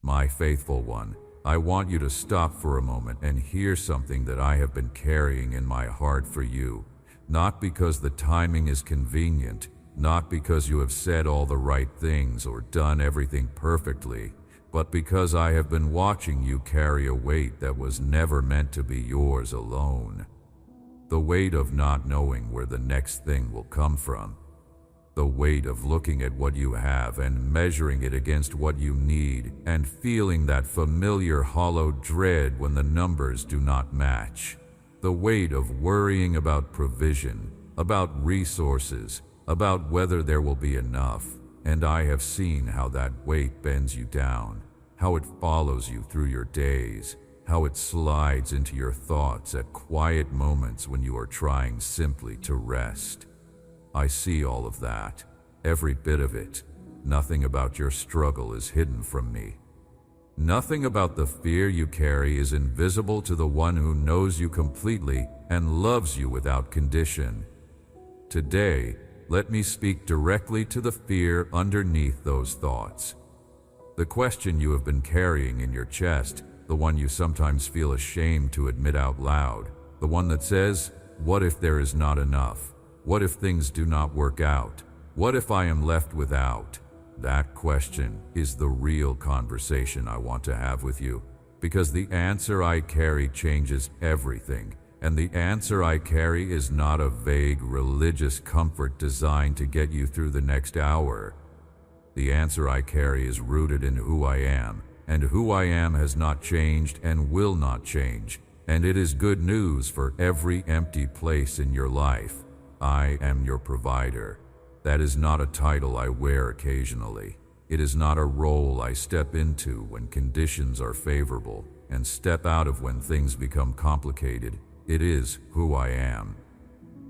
My faithful one, I want you to stop for a moment and hear something that I have been carrying in my heart for you, not because the timing is convenient, not because you have said all the right things or done everything perfectly, but because I have been watching you carry a weight that was never meant to be yours alone. The weight of not knowing where the next thing will come from. The weight of looking at what you have and measuring it against what you need and feeling that familiar hollow dread when the numbers do not match. The weight of worrying about provision, about resources, about whether there will be enough. And I have seen how that weight bends you down, how it follows you through your days, how it slides into your thoughts at quiet moments when you are trying simply to rest. I see all of that, every bit of it. Nothing about your struggle is hidden from me. Nothing about the fear you carry is invisible to the one who knows you completely and loves you without condition. Today, let me speak directly to the fear underneath those thoughts. The question you have been carrying in your chest, the one you sometimes feel ashamed to admit out loud, the one that says, "What if there is not enough? What if things do not work out? What if I am left without?" That question is the real conversation I want to have with you, because the answer I carry changes everything, and the answer I carry is not a vague religious comfort designed to get you through the next hour. The answer I carry is rooted in who I am, and who I am has not changed and will not change, and it is good news for every empty place in your life. I am your provider. That is not a title I wear occasionally. It is not a role I step into when conditions are favorable and step out of when things become complicated. It is who I am.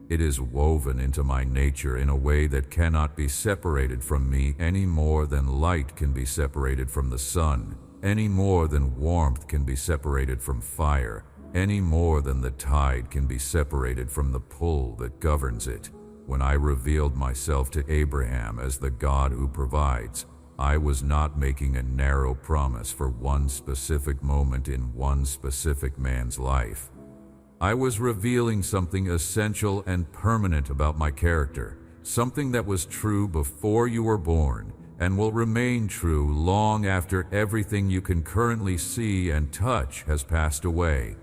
It is woven into my nature in a way that cannot be separated from me any more than light can be separated from the sun, any more than warmth can be separated from fire, any more than the tide can be separated from the pull that governs it. When I revealed myself to Abraham as the God who provides, I was not making a narrow promise for one specific moment in one specific man's life. I was revealing something essential and permanent about my character, something that was true before you were born and will remain true long after everything you can currently see and touch has passed away.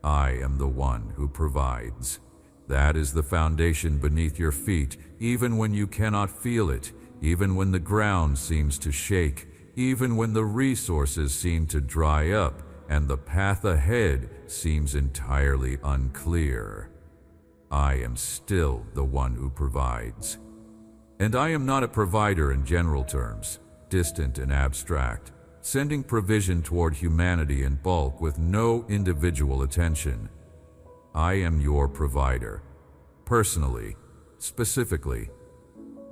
I am the one who provides. That is the foundation beneath your feet, even when you cannot feel it, even when the ground seems to shake, even when the resources seem to dry up and the path ahead seems entirely unclear. I am still the one who provides. And I am not a provider in general terms, distant and abstract, sending provision toward humanity in bulk with no individual attention. I am your provider, personally, specifically,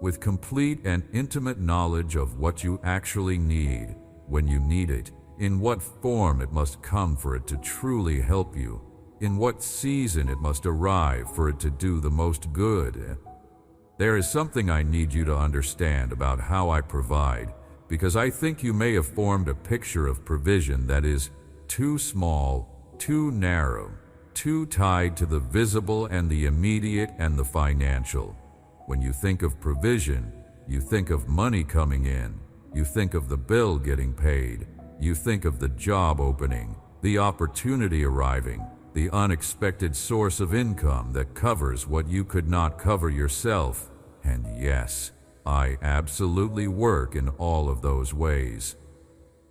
with complete and intimate knowledge of what you actually need, when you need it, in what form it must come for it to truly help you, in what season it must arrive for it to do the most good. There is something I need you to understand about how I provide, because I think you may have formed a picture of provision that is too small, too narrow, too tied to the visible and the immediate and the financial. When you think of provision, you think of money coming in, you think of the bill getting paid, you think of the job opening, the opportunity arriving, the unexpected source of income that covers what you could not cover yourself. And yes, I absolutely work in all of those ways.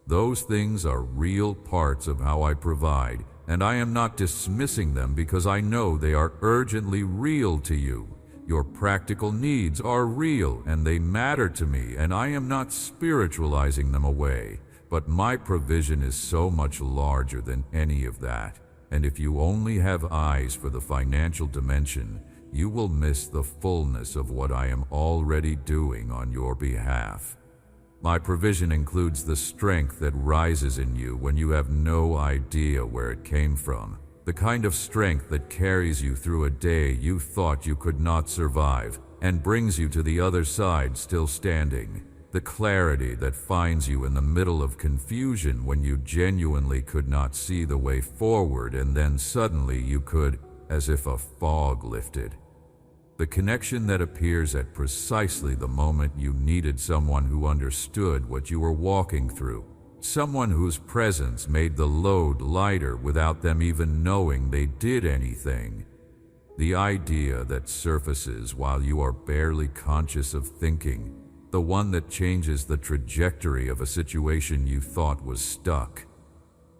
Those things are real parts of how I provide, and I am not dismissing them because I know they are urgently real to you. Your practical needs are real and they matter to me, and I am not spiritualizing them away. But my provision is so much larger than any of that, and if you only have eyes for the financial dimension, you will miss the fullness of what I am already doing on your behalf. My provision includes the strength that rises in you when you have no idea where it came from, the kind of strength that carries you through a day you thought you could not survive and brings you to the other side still standing. the clarity that finds you in the middle of confusion when you genuinely could not see the way forward, and then suddenly you could, as if a fog lifted. The connection that appears at precisely the moment you needed someone who understood what you were walking through, someone whose presence made the load lighter without them even knowing they did anything. The idea that surfaces while you are barely conscious of thinking, the one that changes the trajectory of a situation you thought was stuck.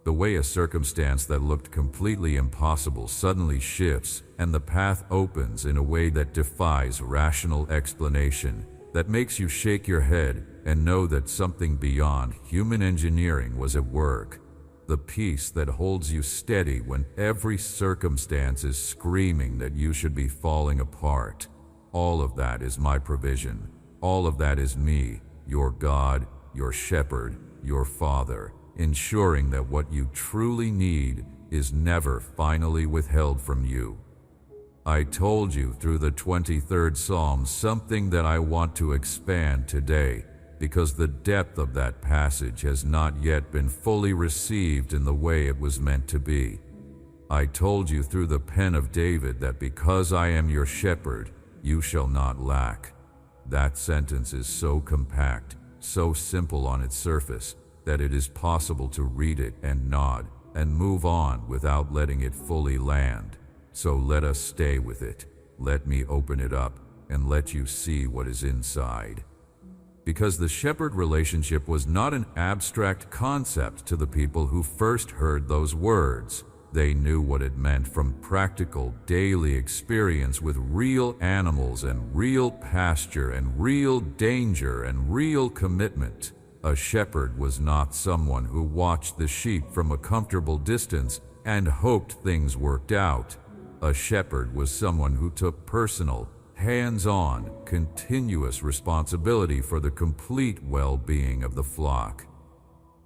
The way a circumstance that looked completely impossible suddenly shifts, and the path opens in a way that defies rational explanation, that makes you shake your head and know that something beyond human engineering was at work. The peace that holds you steady when every circumstance is screaming that you should be falling apart. All of that is my provision. All of that is me, your God, your shepherd, your Father, ensuring that what you truly need is never finally withheld from you. I told you through the 23rd Psalm something that I want to expand today, because the depth of that passage has not yet been fully received in the way it was meant to be. I told you through the pen of David that because I am your shepherd, you shall not lack. That sentence is so compact, so simple on its surface, that it is possible to read it and nod and move on without letting it fully land. So let us stay with it. Let me open it up and let you see what is inside. Because the shepherd relationship was not an abstract concept to the people who first heard those words. They knew what it meant from practical daily experience with real animals and real pasture and real danger and real commitment. A shepherd was not someone who watched the sheep from a comfortable distance and hoped things worked out. A shepherd was someone who took personal, hands-on, continuous responsibility for the complete well-being of the flock.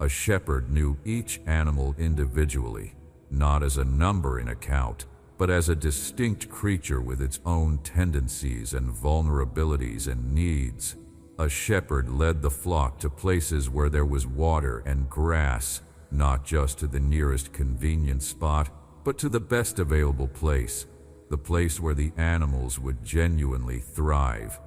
A shepherd knew each animal individually, not as a number in a count, but as a distinct creature with its own tendencies and vulnerabilities and needs. A shepherd led the flock to places where there was water and grass, not just to the nearest convenient spot, but to the best available place, the place where the animals would genuinely thrive.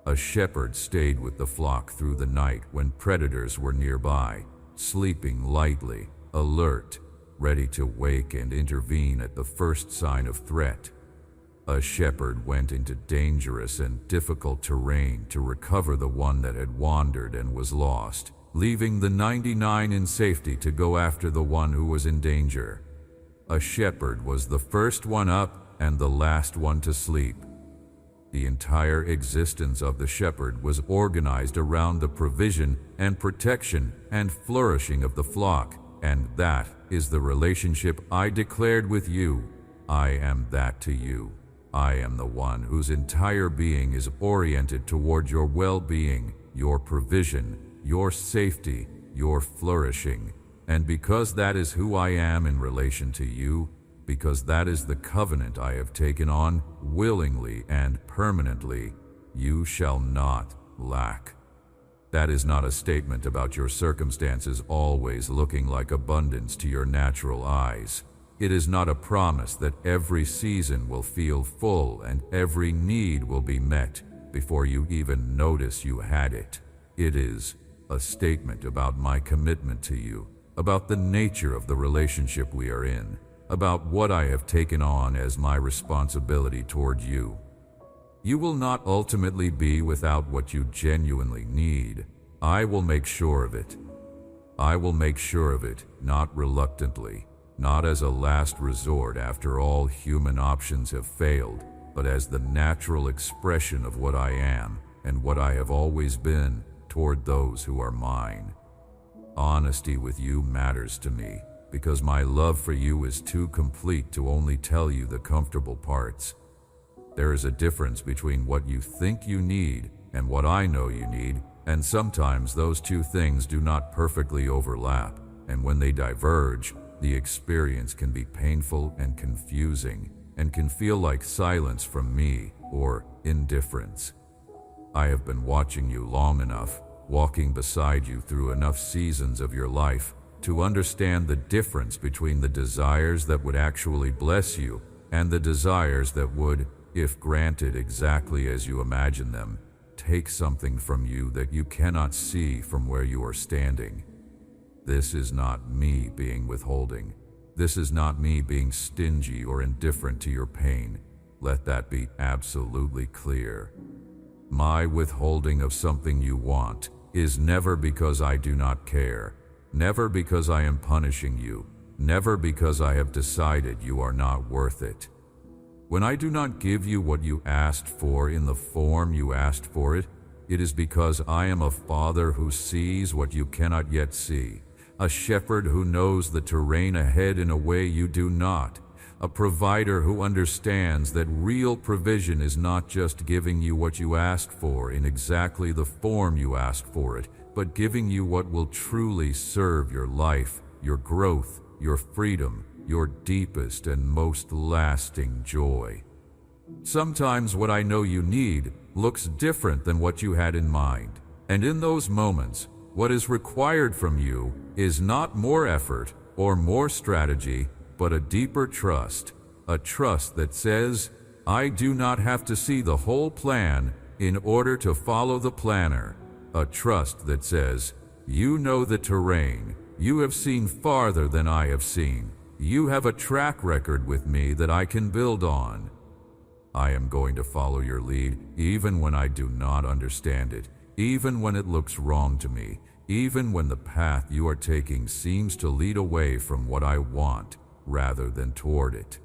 A shepherd stayed with the flock through the night when predators were nearby, sleeping lightly, alert, ready to wake and intervene at the first sign of threat. A shepherd went into dangerous and difficult terrain to recover the one that had wandered and was lost, leaving the 99 in safety to go after the one who was in danger. A shepherd was the first one up and the last one to sleep. The entire existence of the shepherd was organized around the provision and protection and flourishing of the flock, and that is the relationship I declared with you. I am that to you. I am the one whose entire being is oriented toward your well-being, your provision, your safety, your flourishing. And because that is who I am in relation to you, because that is the covenant I have taken on willingly and permanently, you shall not lack. That is not a statement about your circumstances always looking like abundance to your natural eyes. It is not a promise that every season will feel full and every need will be met before you even notice you had it. It is a statement about my commitment to you, about the nature of the relationship we are in, about what I have taken on as my responsibility toward you. You will not ultimately be without what you genuinely need. I will make sure of it. I will make sure of it, not reluctantly, not as a last resort after all human options have failed, but as the natural expression of what I am and what I have always been toward those who are mine. Honesty with you matters to me, because my love for you is too complete to only tell you the comfortable parts. There is a difference between what you think you need and what I know you need, and sometimes those two things do not perfectly overlap, and when they diverge, the experience can be painful and confusing, and can feel like silence from me or indifference. I have been watching you long enough, walking beside you through enough seasons of your life to understand the difference between the desires that would actually bless you and the desires that would, if granted exactly as you imagine them, take something from you that you cannot see from where you are standing. This is not me being withholding. This is not me being stingy or indifferent to your pain. Let that be absolutely clear. My withholding of something you want is never because I do not care, never because I am punishing you, never because I have decided you are not worth it. When I do not give you what you asked for in the form you asked for it, it is because I am a father who sees what you cannot yet see, a shepherd who knows the terrain ahead in a way you do not, a provider who understands that real provision is not just giving you what you asked for in exactly the form you asked for it, but giving you what will truly serve your life, your growth, your freedom, your deepest and most lasting joy. Sometimes what I know you need looks different than what you had in mind, and in those moments, what is required from you is not more effort or more strategy, but a deeper trust, a trust that says, I do not have to see the whole plan in order to follow the planner, a trust that says, you know the terrain, you have seen farther than I have seen, you have a track record with me that I can build on. I am going to follow your lead even when I do not understand it, even when it looks wrong to me, even when the path you are taking seems to lead away from what I want rather than toward it.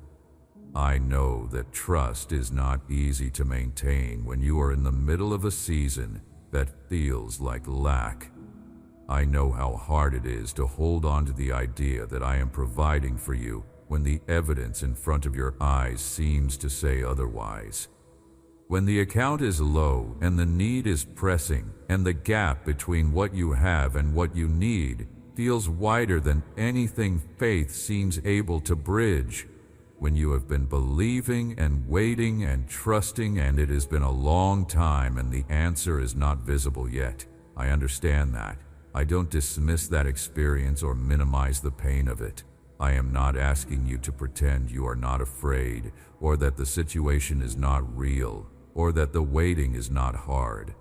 I know that trust is not easy to maintain when you are in the middle of a season that feels like lack. I know how hard it is to hold on to the idea that I am providing for you when the evidence in front of your eyes seems to say otherwise. When the account is low and the need is pressing, and the gap between what you have and what you need feels wider than anything faith seems able to bridge, when you have been believing and waiting and trusting and it has been a long time and the answer is not visible yet, I understand that. I don't dismiss that experience or minimize the pain of it. I am not asking you to pretend you are not afraid, or that the situation is not real, or that the waiting is not hard.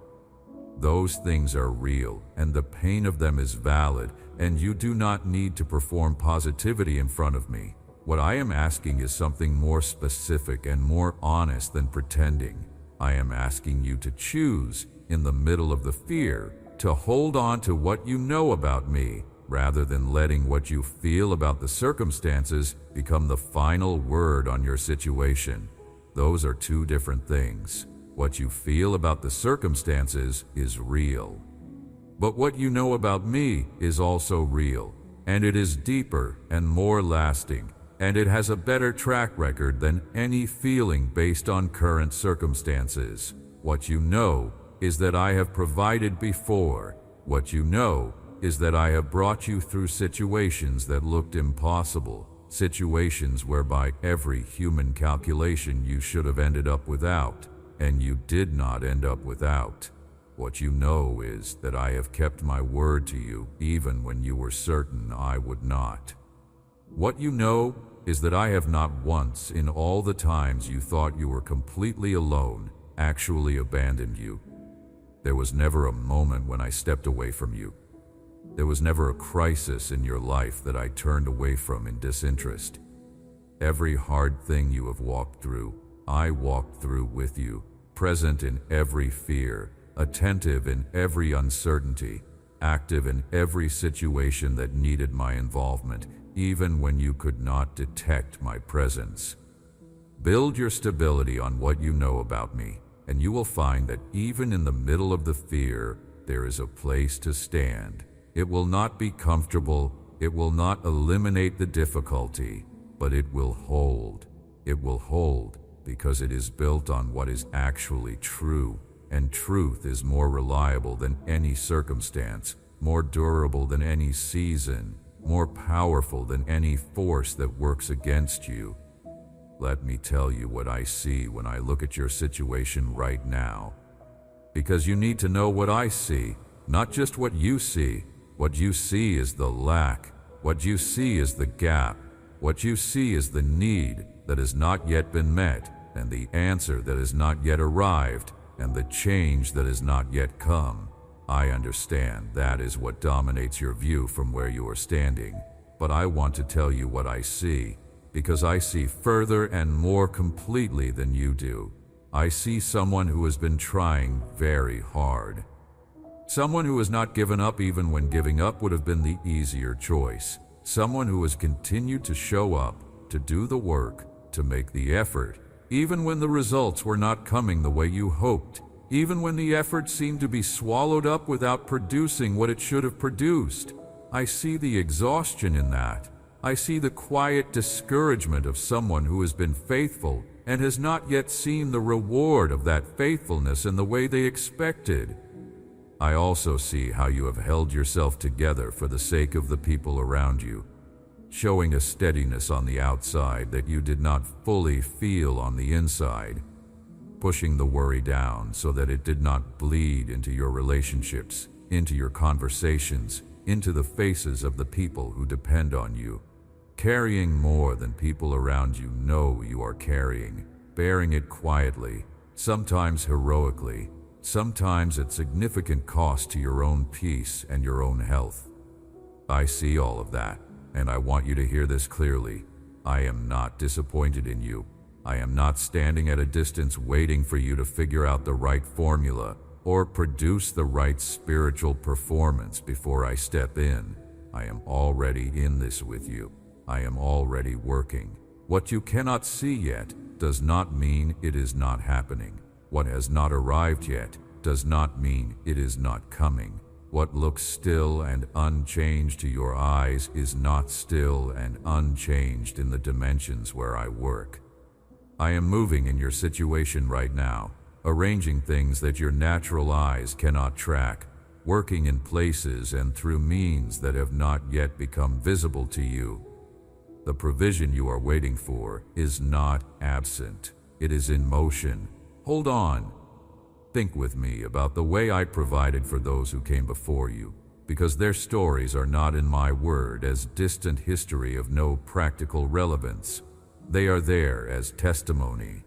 Those things are real, and the pain of them is valid, and you do not need to perform positivity in front of me. What I am asking is something more specific and more honest than pretending. I am asking you to choose, in the middle of the fear, to hold on to what you know about me, rather than letting what you feel about the circumstances become the final word on your situation. Those are two different things. What you feel about the circumstances is real. But what you know about me is also real, and it is deeper and more lasting, and it has a better track record than any feeling based on current circumstances. What you know is that I have provided before. What you know is that I have brought you through situations that looked impossible, situations whereby every human calculation you should have ended up without, and you did not end up without. What you know is that I have kept my word to you even when you were certain I would not. What you know is that I have not once in all the times you thought you were completely alone actually abandoned you. There was never a moment when I stepped away from you. There was never a crisis in your life that I turned away from in disinterest. Every hard thing you have walked through, I walked through with you, present in every fear, attentive in every uncertainty, active in every situation that needed my involvement, even when you could not detect my presence. Build your stability on what you know about me, and you will find that even in the middle of the fear, there is a place to stand. It will not be comfortable, it will not eliminate the difficulty, but it will hold. It will hold because it is built on what is actually true, and truth is more reliable than any circumstance, more durable than any season, more powerful than any force that works against you. Let me tell you what I see when I look at your situation right now. Because you need to know what I see, not just what you see. What you see is the lack. What you see is the gap. What you see is the need that has not yet been met, and the answer that has not yet arrived, and the change that has not yet come. I understand that is what dominates your view from where you are standing, but I want to tell you what I see, because I see further and more completely than you do. I see someone who has been trying very hard. Someone who has not given up even when giving up would have been the easier choice. Someone who has continued to show up, to do the work, to make the effort, even when the results were not coming the way you hoped, even when the effort seemed to be swallowed up without producing what it should have produced. I see the exhaustion in that. I see the quiet discouragement of someone who has been faithful and has not yet seen the reward of that faithfulness in the way they expected. I also see how you have held yourself together for the sake of the people around you, showing a steadiness on the outside that you did not fully feel on the inside, pushing the worry down so that it did not bleed into your relationships, into your conversations, into the faces of the people who depend on you, carrying more than people around you know you are carrying, bearing it quietly, sometimes heroically, sometimes at significant cost to your own peace and your own health. I see all of that, and I want you to hear this clearly. I am not disappointed in you. I am not standing at a distance waiting for you to figure out the right formula or produce the right spiritual performance before I step in. I am already in this with you. I am already working. What you cannot see yet does not mean it is not happening. What has not arrived yet does not mean it is not coming. What looks still and unchanged to your eyes is not still and unchanged in the dimensions where I work. I am moving in your situation right now, arranging things that your natural eyes cannot track, working in places and through means that have not yet become visible to you. The provision you are waiting for is not absent. It is in motion. Hold on. Think with me about the way I provided for those who came before you, because their stories are not in my word as distant history of no practical relevance. They are there as testimony,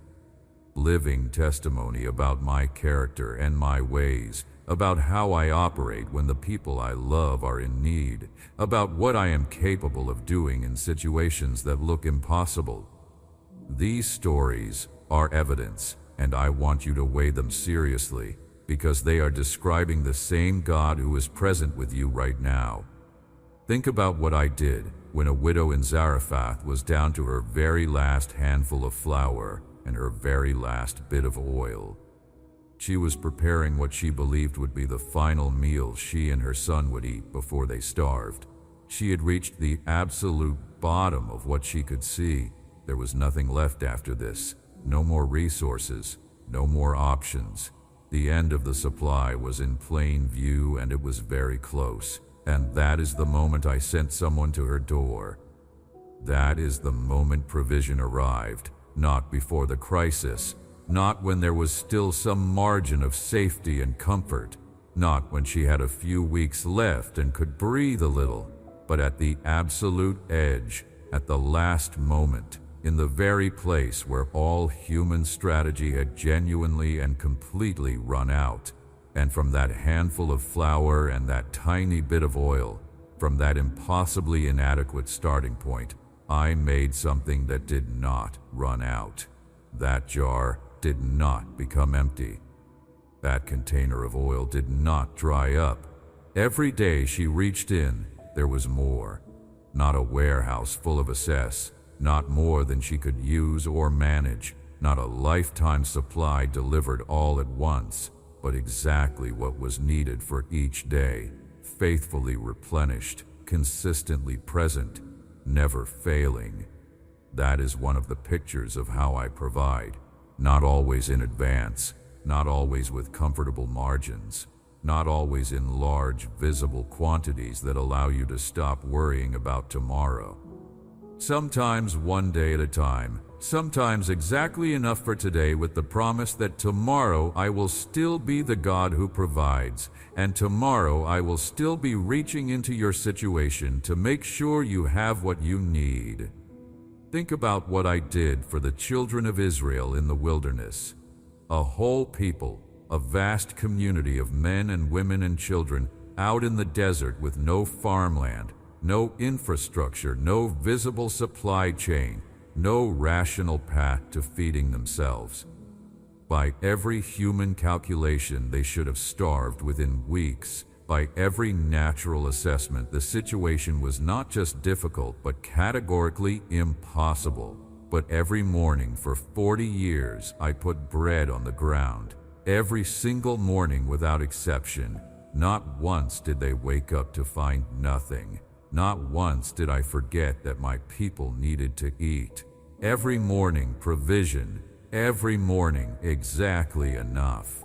living testimony about my character and my ways, about how I operate when the people I love are in need, about what I am capable of doing in situations that look impossible. These stories are evidence, and I want you to weigh them seriously, because they are describing the same God who is present with you right now. Think about what I did when a widow in Zarephath was down to her very last handful of flour and her very last bit of oil. She was preparing what she believed would be the final meal she and her son would eat before they starved. She had reached the absolute bottom of what she could see. There was nothing left after this. No more resources, no more options. The end of the supply was in plain view, and it was very close. And that is the moment I sent someone to her door. That is the moment provision arrived, not before the crisis, not when there was still some margin of safety and comfort, not when she had a few weeks left and could breathe a little, but at the absolute edge, at the last moment, in the very place where all human strategy had genuinely and completely run out. And from that handful of flour and that tiny bit of oil, from that impossibly inadequate starting point, I made something that did not run out. That jar did not become empty. That container of oil did not dry up. Every day she reached in, there was more. Not a warehouse full of excess, not more than she could use or manage, not a lifetime supply delivered all at once, but exactly what was needed for each day, faithfully replenished, consistently present, never failing. That is one of the pictures of how I provide, not always in advance, not always with comfortable margins, not always in large, visible quantities that allow you to stop worrying about tomorrow. Sometimes one day at a time, sometimes exactly enough for today, with the promise that tomorrow I will still be the God who provides, and tomorrow I will still be reaching into your situation to make sure you have what you need. Think about what I did for the children of Israel in the wilderness. A whole people, a vast community of men and women and children out in the desert with no farmland, no infrastructure, no visible supply chain, no rational path to feeding themselves. By every human calculation, they should have starved within weeks. By every natural assessment, the situation was not just difficult, but categorically impossible. But every morning for 40 years, I put bread on the ground. Every single morning without exception. Not once did they wake up to find nothing. Not once did I forget that my people needed to eat. Every morning, provision. Every morning, exactly enough.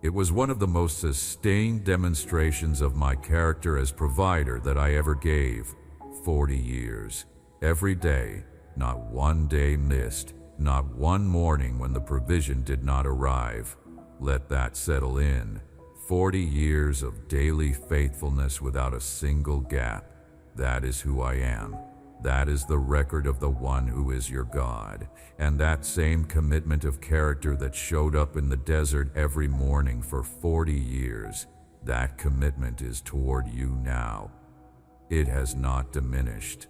It was one of the most sustained demonstrations of my character as provider that I ever gave. 40 years. Every day, not one day missed, not one morning when the provision did not arrive. Let that settle in. 40 years of daily faithfulness without a single gap. That is who I am. That is the record of the one who is your God. And that same commitment of character that showed up in the desert every morning for 40 years, that commitment is toward you now. It has not diminished.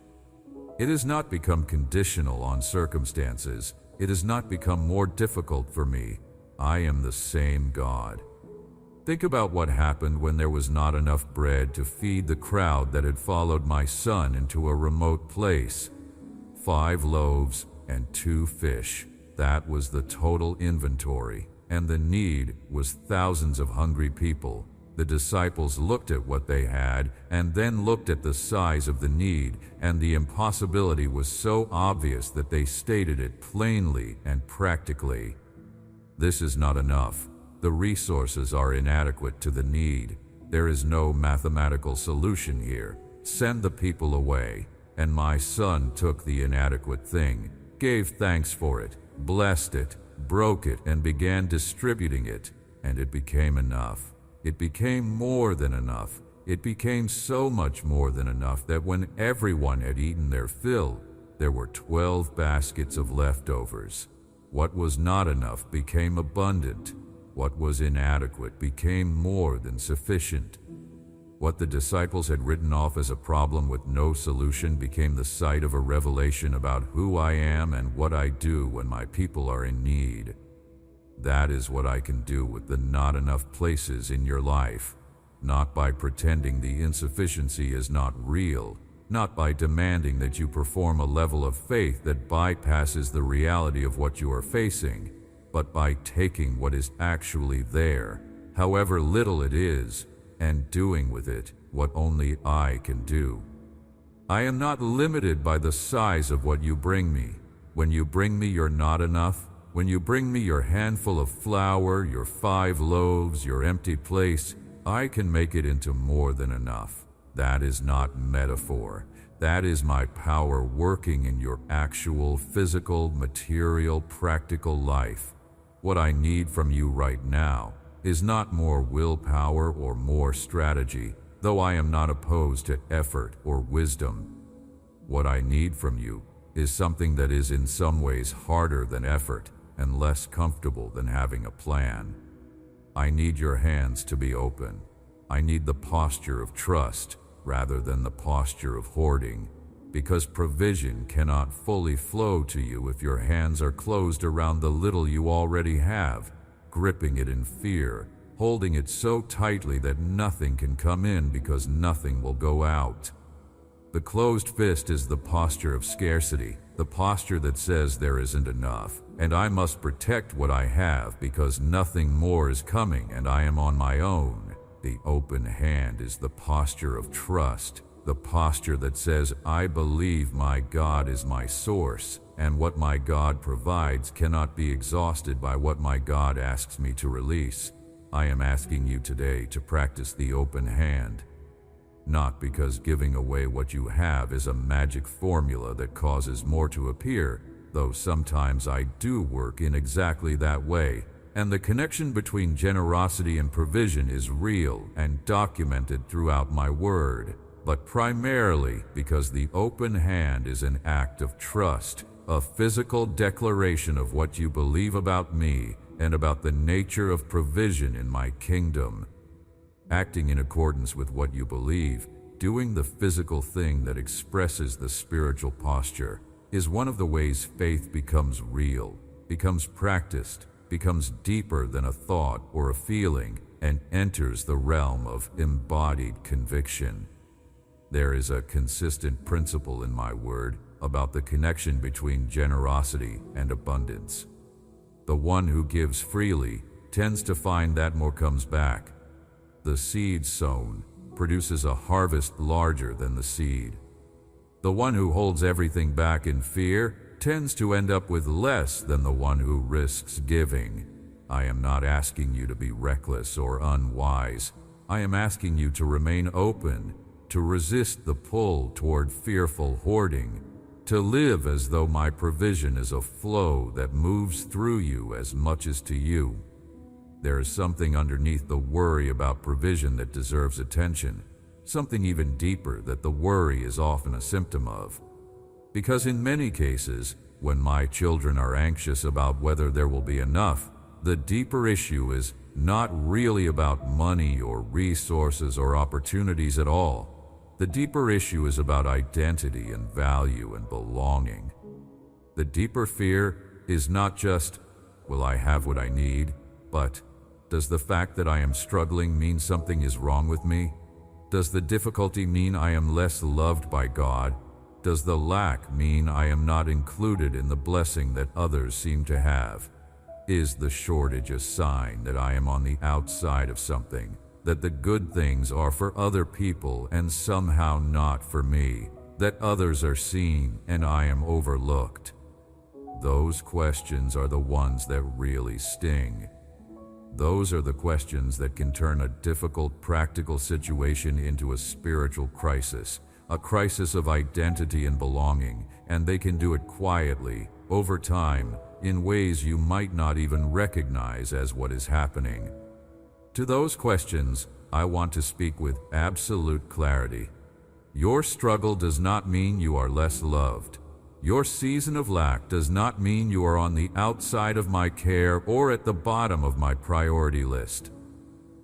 It has not become conditional on circumstances. It has not become more difficult for me. I am the same God. Think about what happened when there was not enough bread to feed the crowd that had followed my son into a remote place. 5 loaves and 2 fish. That was the total inventory, and the need was thousands of hungry people. The disciples looked at what they had and then looked at the size of the need, and the impossibility was so obvious that they stated it plainly and practically. This is not enough. The resources are inadequate to the need. There is no mathematical solution here. Send the people away. And my son took the inadequate thing, gave thanks for it, blessed it, broke it, and began distributing it. And it became enough. It became more than enough. It became so much more than enough that when everyone had eaten their fill, there were 12 baskets of leftovers. What was not enough became abundant. What was inadequate became more than sufficient. What the disciples had written off as a problem with no solution became the site of a revelation about who I am and what I do when my people are in need. That is what I can do with the not enough places in your life, not by pretending the insufficiency is not real, not by demanding that you perform a level of faith that bypasses the reality of what you are facing, but by taking what is actually there, however little it is, and doing with it what only I can do. I am not limited by the size of what you bring me. When you bring me your not enough, when you bring me your handful of flour, your 5 loaves, your empty place, I can make it into more than enough. That is not metaphor. That is my power working in your actual, physical, material, practical life. What I need from you right now is not more willpower or more strategy, though I am not opposed to effort or wisdom. What I need from you is something that is in some ways harder than effort and less comfortable than having a plan. I need your hands to be open. I need the posture of trust rather than the posture of hoarding, because provision cannot fully flow to you if your hands are closed around the little you already have, gripping it in fear, holding it so tightly that nothing can come in because nothing will go out. The closed fist is the posture of scarcity, the posture that says there isn't enough, and I must protect what I have because nothing more is coming and I am on my own. The open hand is the posture of trust, the posture that says, I believe my God is my source, and what my God provides cannot be exhausted by what my God asks me to release. I am asking you today to practice the open hand, not because giving away what you have is a magic formula that causes more to appear, though sometimes I do work in exactly that way, and the connection between generosity and provision is real and documented throughout my word, but primarily because the open hand is an act of trust, a physical declaration of what you believe about me and about the nature of provision in my kingdom. Acting in accordance with what you believe, doing the physical thing that expresses the spiritual posture, is one of the ways faith becomes real, becomes practiced, becomes deeper than a thought or a feeling, and enters the realm of embodied conviction. There is a consistent principle in my word about the connection between generosity and abundance. The one who gives freely tends to find that more comes back. The seed sown produces a harvest larger than the seed. The one who holds everything back in fear tends to end up with less than the one who risks giving. I am not asking you to be reckless or unwise. I am asking you to remain open, to resist the pull toward fearful hoarding, to live as though my provision is a flow that moves through you as much as to you. There is something underneath the worry about provision that deserves attention, something even deeper that the worry is often a symptom of. Because in many cases, when my children are anxious about whether there will be enough, the deeper issue is not really about money or resources or opportunities at all. The deeper issue is about identity and value and belonging. The deeper fear is not just, will I have what I need, but does the fact that I am struggling mean something is wrong with me? Does the difficulty mean I am less loved by God? Does the lack mean I am not included in the blessing that others seem to have? Is the shortage a sign that I am on the outside of something, that the good things are for other people and somehow not for me, that others are seen and I am overlooked? Those questions are the ones that really sting. Those are the questions that can turn a difficult practical situation into a spiritual crisis, a crisis of identity and belonging, and they can do it quietly, over time, in ways you might not even recognize as what is happening. To those questions, I want to speak with absolute clarity. Your struggle does not mean you are less loved. Your season of lack does not mean you are on the outside of my care or at the bottom of my priority list.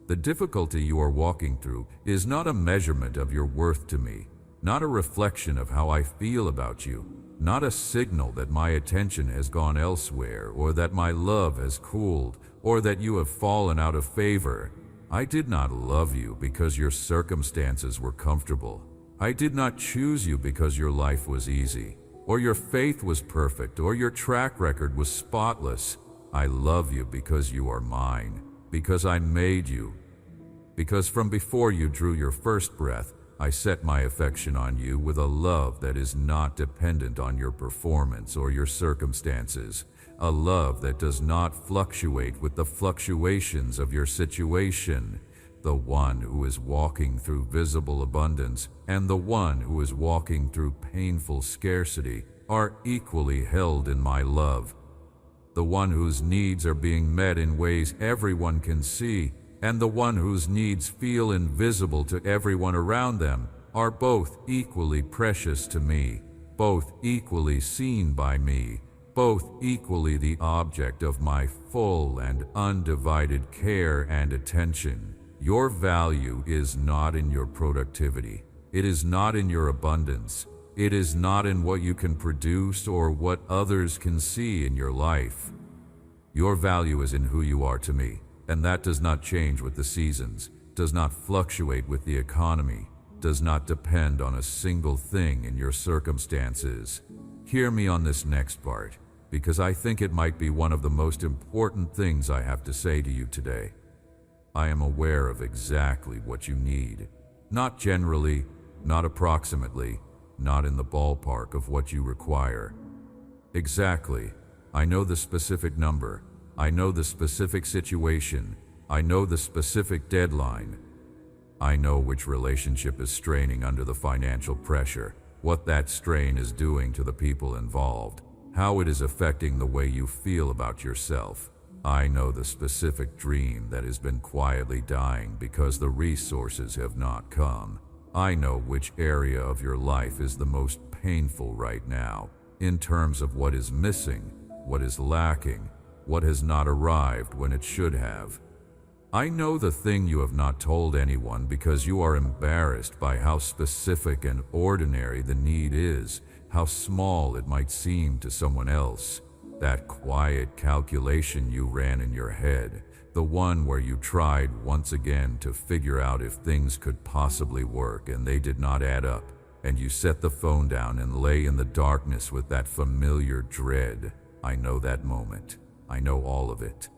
The difficulty you are walking through is not a measurement of your worth to me, not a reflection of how I feel about you, not a signal that my attention has gone elsewhere or that my love has cooled or that you have fallen out of favor. I did not love you because your circumstances were comfortable. I did not choose you because your life was easy, or your faith was perfect, or your track record was spotless. I love you because you are mine, because I made you, because from before you drew your first breath, I set my affection on you with a love that is not dependent on your performance or your circumstances, a love that does not fluctuate with the fluctuations of your situation. The one who is walking through visible abundance and the one who is walking through painful scarcity are equally held in my love. The one whose needs are being met in ways everyone can see and the one whose needs feel invisible to everyone around them are both equally precious to me, both equally seen by me, both equally the object of my full and undivided care and attention. Your value is not in your productivity. It is not in your abundance. It is not in what you can produce or what others can see in your life. Your value is in who you are to me, and that does not change with the seasons, does not fluctuate with the economy, does not depend on a single thing in your circumstances. Hear me on this next part, because I think it might be one of the most important things I have to say to you today. I am aware of exactly what you need. Not generally, not approximately, not in the ballpark of what you require. Exactly. I know the specific number. I know the specific situation. I know the specific deadline. I know which relationship is straining under the financial pressure, what that strain is doing to the people involved. how it is affecting the way you feel about yourself. I know the specific dream that has been quietly dying because the resources have not come. I know which area of your life is the most painful right now, in terms of what is missing, what is lacking, what has not arrived when it should have. I know the thing you have not told anyone because you are embarrassed by how specific and ordinary the need is, how small it might seem to someone else. That quiet calculation you ran in your head, the one where you tried once again to figure out if things could possibly work and they did not add up, and you set the phone down and lay in the darkness with that familiar dread. I know that moment. I know all of it.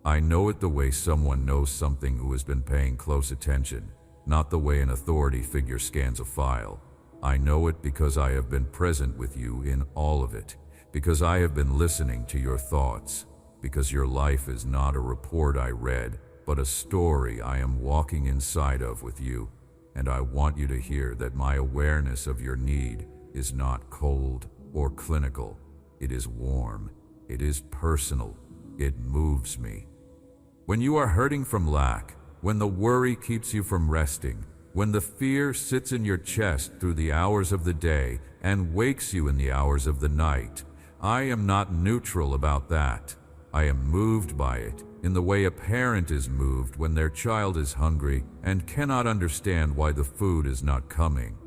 I know it the way someone knows something who has been paying close attention, not the way an authority figure scans a file. I know it because I have been present with you in all of it, because I have been listening to your thoughts, because your life is not a report I read, but a story I am walking inside of with you. And I want you to hear that my awareness of your need is not cold or clinical. It is warm. It is personal. It moves me. When you are hurting from lack, when the worry keeps you from resting, when the fear sits in your chest through the hours of the day and wakes you in the hours of the night, I am not neutral about that. I am moved by it in the way a parent is moved when their child is hungry and cannot understand why the food is not coming.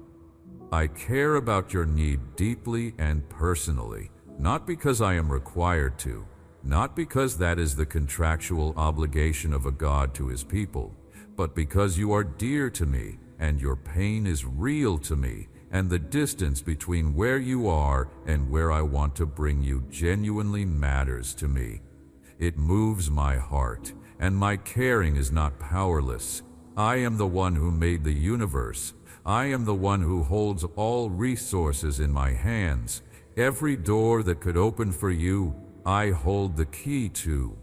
I care about your need deeply and personally, not because I am required to, not because that is the contractual obligation of a God to his people, but because you are dear to me and your pain is real to me, and the distance between where you are and where I want to bring you genuinely matters to me. It moves my heart, and my caring is not powerless. I am the one who made the universe. I am the one who holds all resources in my hands. Every door that could open for you, I hold the key to.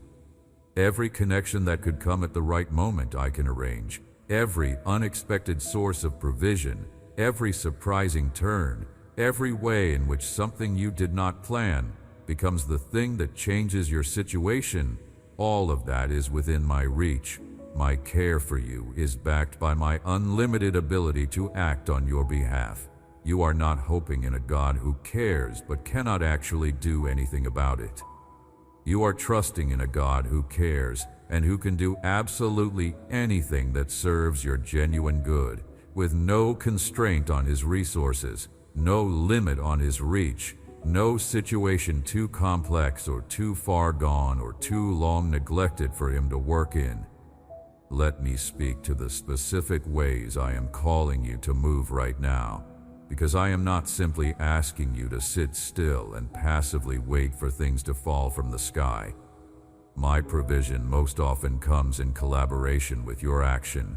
Every connection that could come at the right moment I can arrange. Every unexpected source of provision, every surprising turn, every way in which something you did not plan becomes the thing that changes your situation, all of that is within my reach. My care for you is backed by my unlimited ability to act on your behalf. You are not hoping in a God who cares but cannot actually do anything about it. You are trusting in a God who cares and who can do absolutely anything that serves your genuine good, with no constraint on his resources, no limit on his reach, no situation too complex or too far gone or too long neglected for him to work in. Let me speak to the specific ways I am calling you to move right now, because I am not simply asking you to sit still and passively wait for things to fall from the sky. My provision most often comes in collaboration with your action.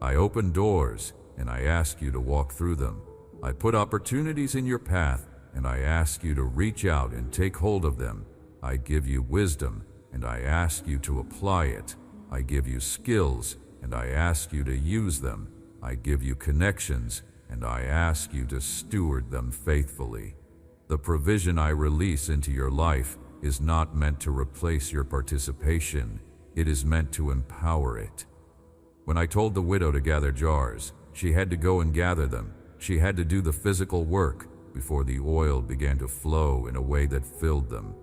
I open doors and I ask you to walk through them. I put opportunities in your path and I ask you to reach out and take hold of them. I give you wisdom and I ask you to apply it. I give you skills and I ask you to use them. I give you connections and I ask you to steward them faithfully. The provision I release into your life is not meant to replace your participation. It is meant to empower it. When I told the widow to gather jars, she had to go and gather them. She had to do the physical work before the oil began to flow in a way that filled them.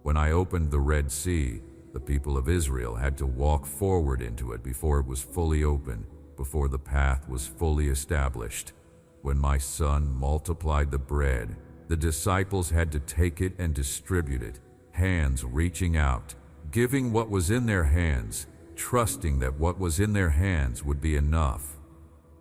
When I opened the Red Sea, the people of Israel had to walk forward into it before it was fully open, before the path was fully established. When my Son multiplied the bread, the disciples had to take it and distribute it, hands reaching out, giving what was in their hands, trusting that what was in their hands would be enough.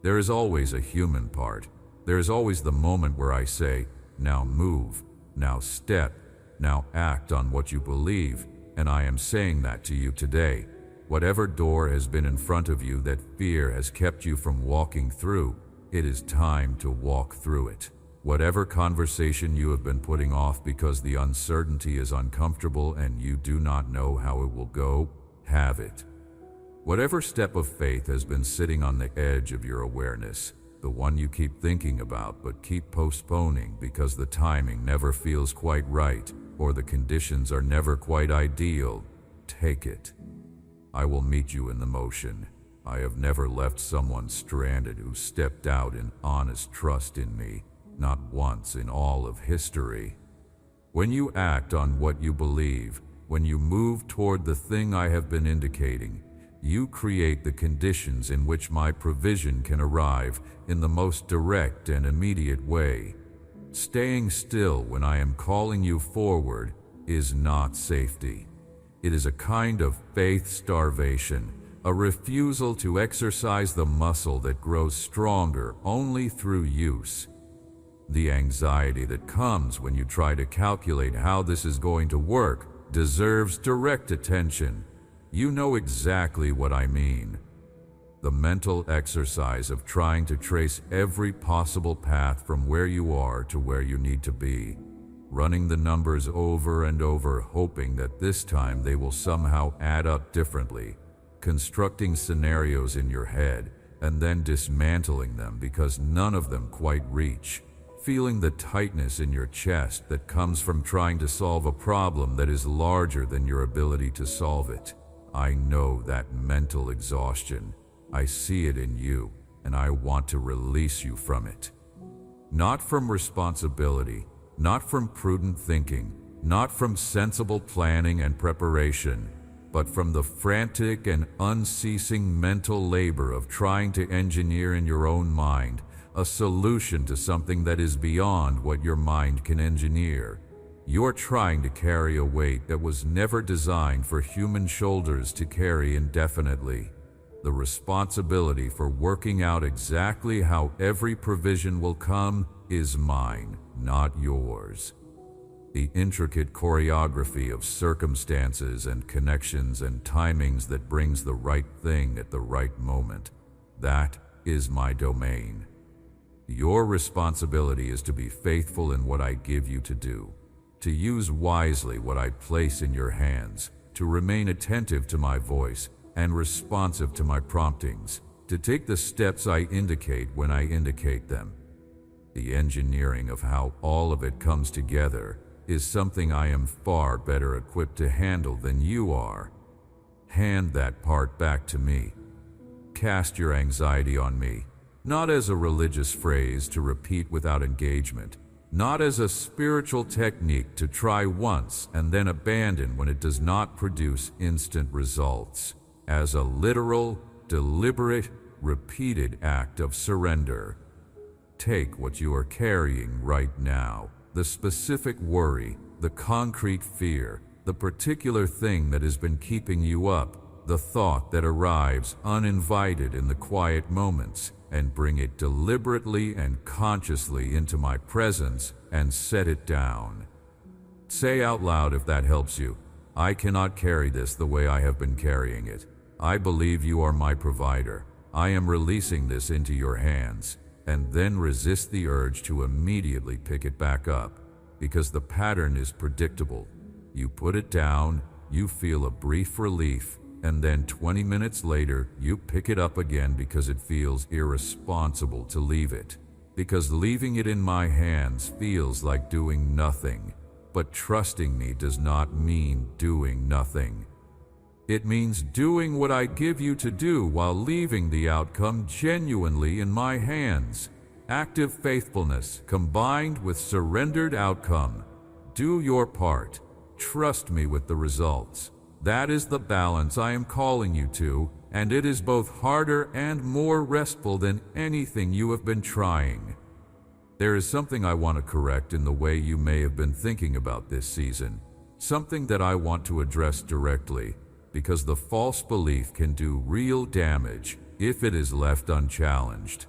There is always a human part. There is always the moment where I say, now move, now step, now act on what you believe, and I am saying that to you today. Whatever door has been in front of you that fear has kept you from walking through, it is time to walk through it. Whatever conversation you have been putting off because the uncertainty is uncomfortable and you do not know how it will go, have it. Whatever step of faith has been sitting on the edge of your awareness, the one you keep thinking about but keep postponing because the timing never feels quite right or the conditions are never quite ideal, take it. I will meet you in the motion. I have never left someone stranded who stepped out in honest trust in me, not once in all of history. When you act on what you believe, when you move toward the thing I have been indicating, you create the conditions in which my provision can arrive in the most direct and immediate way. Staying still when I am calling you forward is not safety. It is a kind of faith starvation, a refusal to exercise the muscle that grows stronger only through use. The anxiety that comes when you try to calculate how this is going to work deserves direct attention. You know exactly what I mean. The mental exercise of trying to trace every possible path from where you are to where you need to be, running the numbers over and over, hoping that this time they will somehow add up differently, constructing scenarios in your head and then dismantling them because none of them quite reach, feeling the tightness in your chest that comes from trying to solve a problem that is larger than your ability to solve it. I know that mental exhaustion. I see it in you, and I want to release you from it. Not from responsibility, not from prudent thinking, not from sensible planning and preparation, but from the frantic and unceasing mental labor of trying to engineer in your own mind a solution to something that is beyond what your mind can engineer. You're trying to carry a weight that was never designed for human shoulders to carry indefinitely. The responsibility for working out exactly how every provision will come is mine, not yours. The intricate choreography of circumstances and connections and timings that brings the right thing at the right moment, that is my domain. Your responsibility is to be faithful in what I give you to do, to use wisely what I place in your hands, to remain attentive to my voice and responsive to my promptings, to take the steps I indicate when I indicate them. The engineering of how all of it comes together is something I am far better equipped to handle than you are. Hand that part back to me. Cast your anxiety on me, not as a religious phrase to repeat without engagement, not as a spiritual technique to try once and then abandon when it does not produce instant results, as a literal, deliberate, repeated act of surrender. Take what you are carrying right now, the specific worry, the concrete fear, the particular thing that has been keeping you up, the thought that arrives uninvited in the quiet moments, and bring it deliberately and consciously into my presence and set it down. Say out loud if that helps you, I cannot carry this the way I have been carrying it. I believe you are my provider. I am releasing this into your hands. And then resist the urge to immediately pick it back up, because the pattern is predictable. You put it down, you feel a brief relief, and then 20 minutes later, you pick it up again because it feels irresponsible to leave it. Because leaving it in my hands feels like doing nothing, but trusting me does not mean doing nothing. It means doing what I give you to do while leaving the outcome genuinely in my hands. Active faithfulness combined with surrendered outcome. Do your part. Trust me with the results. That is the balance I am calling you to, and it is both harder and more restful than anything you have been trying. There is something I want to correct in the way you may have been thinking about this season, something that I want to address directly, because the false belief can do real damage if it is left unchallenged.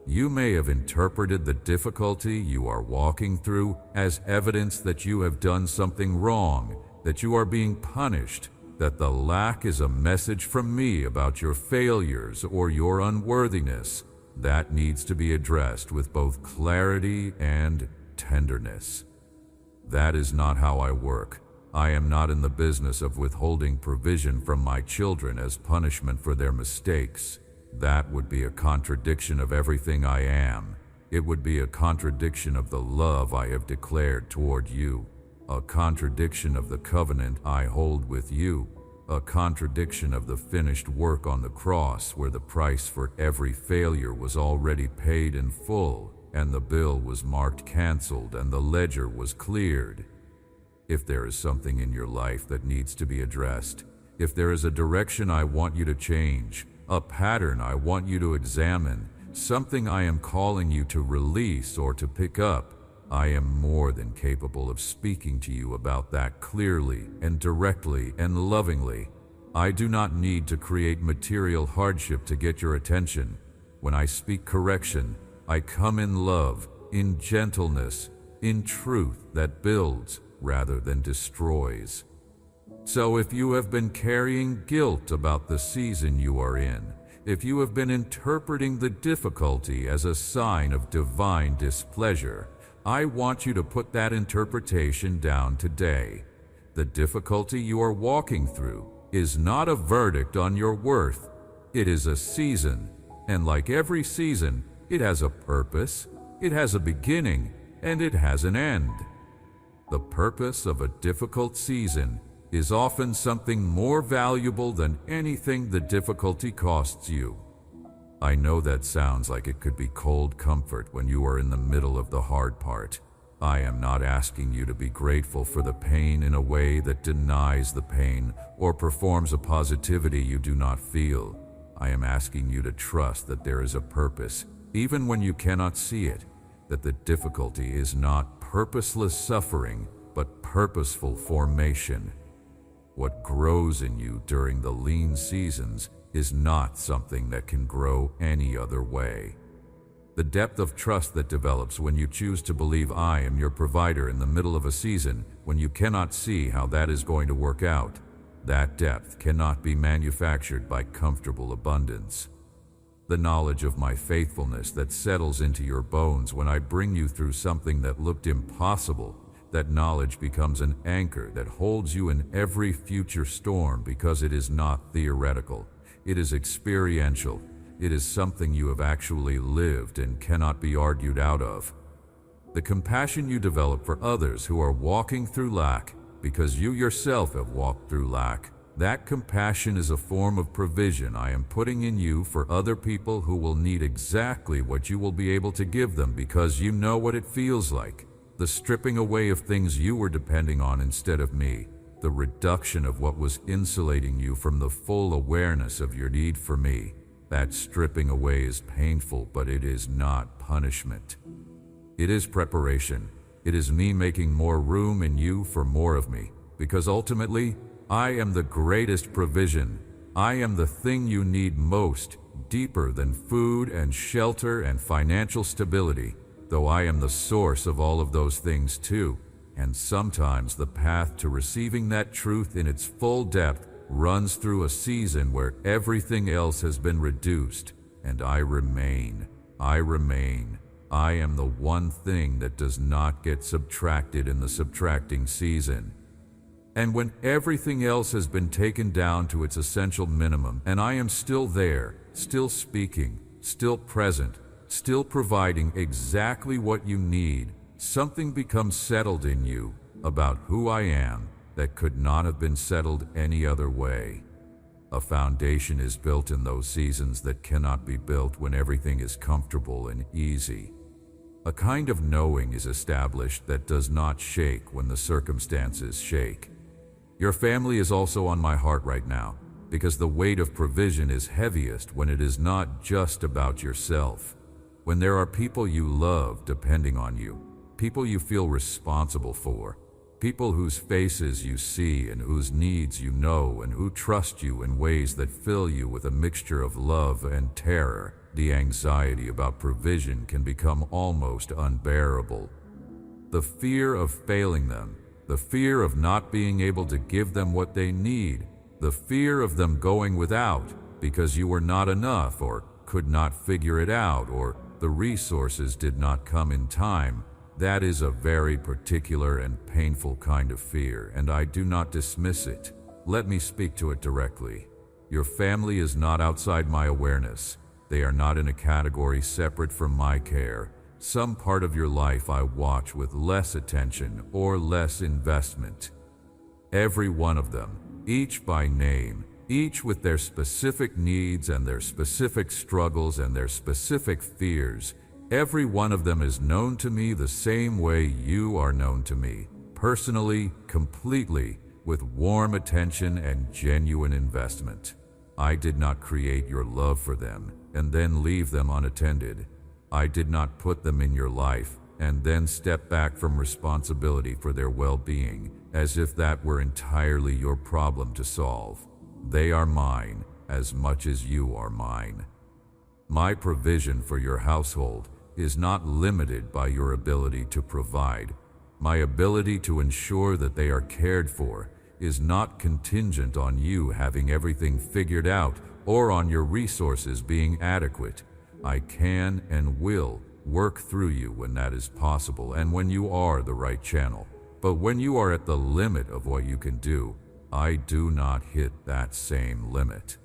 You may have interpreted the difficulty you are walking through as evidence that you have done something wrong, that you are being punished, that the lack is a message from me about your failures or your unworthiness. That needs to be addressed with both clarity and tenderness. That is not how I work. I am not in the business of withholding provision from my children as punishment for their mistakes. that would be a contradiction of everything I am. It would be a contradiction of the love I have declared toward you, a contradiction of the covenant I hold with you, a contradiction of the finished work on the cross where the price for every failure was already paid in full, and the bill was marked canceled and the ledger was cleared. If there is something in your life that needs to be addressed, if there is a direction I want you to change, a pattern I want you to examine, something I am calling you to release or to pick up, I am more than capable of speaking to you about that clearly and directly and lovingly. I do not need to create material hardship to get your attention. When I speak correction, I come in love, in gentleness, in truth that builds rather than destroys. So if you have been carrying guilt about the season you are in, if you have been interpreting the difficulty as a sign of divine displeasure, I want you to put that interpretation down today. The difficulty you are walking through is not a verdict on your worth. It is a season, and like every season, it has a purpose, it has a beginning, and it has an end. The purpose of a difficult season is often something more valuable than anything the difficulty costs you. I know that sounds like it could be cold comfort when you are in the middle of the hard part. I am not asking you to be grateful for the pain in a way that denies the pain or performs a positivity you do not feel. I am asking you to trust that there is a purpose, even when you cannot see it, that the difficulty is not purposeless suffering, but purposeful formation. What grows in you during the lean seasons is not something that can grow any other way. The depth of trust that develops when you choose to believe I am your provider in the middle of a season when you cannot see how that is going to work out, that depth cannot be manufactured by comfortable abundance. The knowledge of my faithfulness that settles into your bones when I bring you through something that looked impossible, that knowledge becomes an anchor that holds you in every future storm because it is not theoretical. It is experiential. It is something you have actually lived and cannot be argued out of. The compassion you develop for others who are walking through lack because you yourself have walked through lack, that compassion is a form of provision I am putting in you for other people who will need exactly what you will be able to give them because you know what it feels like. The stripping away of things you were depending on instead of me. The reduction of what was insulating you from the full awareness of your need for me. That stripping away is painful, but it is not punishment. It is preparation. It is me making more room in you for more of me, because ultimately, I am the greatest provision. I am the thing you need most, deeper than food and shelter and financial stability, though I am the source of all of those things too. And sometimes the path to receiving that truth in its full depth runs through a season where everything else has been reduced, and I remain. I am the one thing that does not get subtracted in the subtracting season. And when everything else has been taken down to its essential minimum, and I am still there, still speaking, still present, still providing exactly what you need, something becomes settled in you about who I am that could not have been settled any other way. A foundation is built in those seasons that cannot be built when everything is comfortable and easy. A kind of knowing is established that does not shake when the circumstances shake. Your family is also on my heart right now, because the weight of provision is heaviest when it is not just about yourself. When there are people you love depending on you, people you feel responsible for, people whose faces you see and whose needs you know and who trust you in ways that fill you with a mixture of love and terror, the anxiety about provision can become almost unbearable. The fear of failing them, the fear of not being able to give them what they need, the fear of them going without because you were not enough or could not figure it out or the resources did not come in time. That is a very particular and painful kind of fear, and I do not dismiss it. Let me speak to it directly. Your family is not outside my awareness. They are not in a category separate from my care. Some part of your life I watch with less attention or less investment. Every one of them, each by name, each with their specific needs and their specific struggles and their specific fears, every one of them is known to me the same way you are known to me, personally, completely, with warm attention and genuine investment. I did not create your love for them and then leave them unattended. I did not put them in your life and then step back from responsibility for their well-being, as if that were entirely your problem to solve. They are mine as much as you are mine. My provision for your household is not limited by your ability to provide. My ability to ensure that they are cared for is not contingent on you having everything figured out or on your resources being adequate. I can and will work through you when that is possible and when you are the right channel. But when you are at the limit of what you can do, I do not hit that same limit.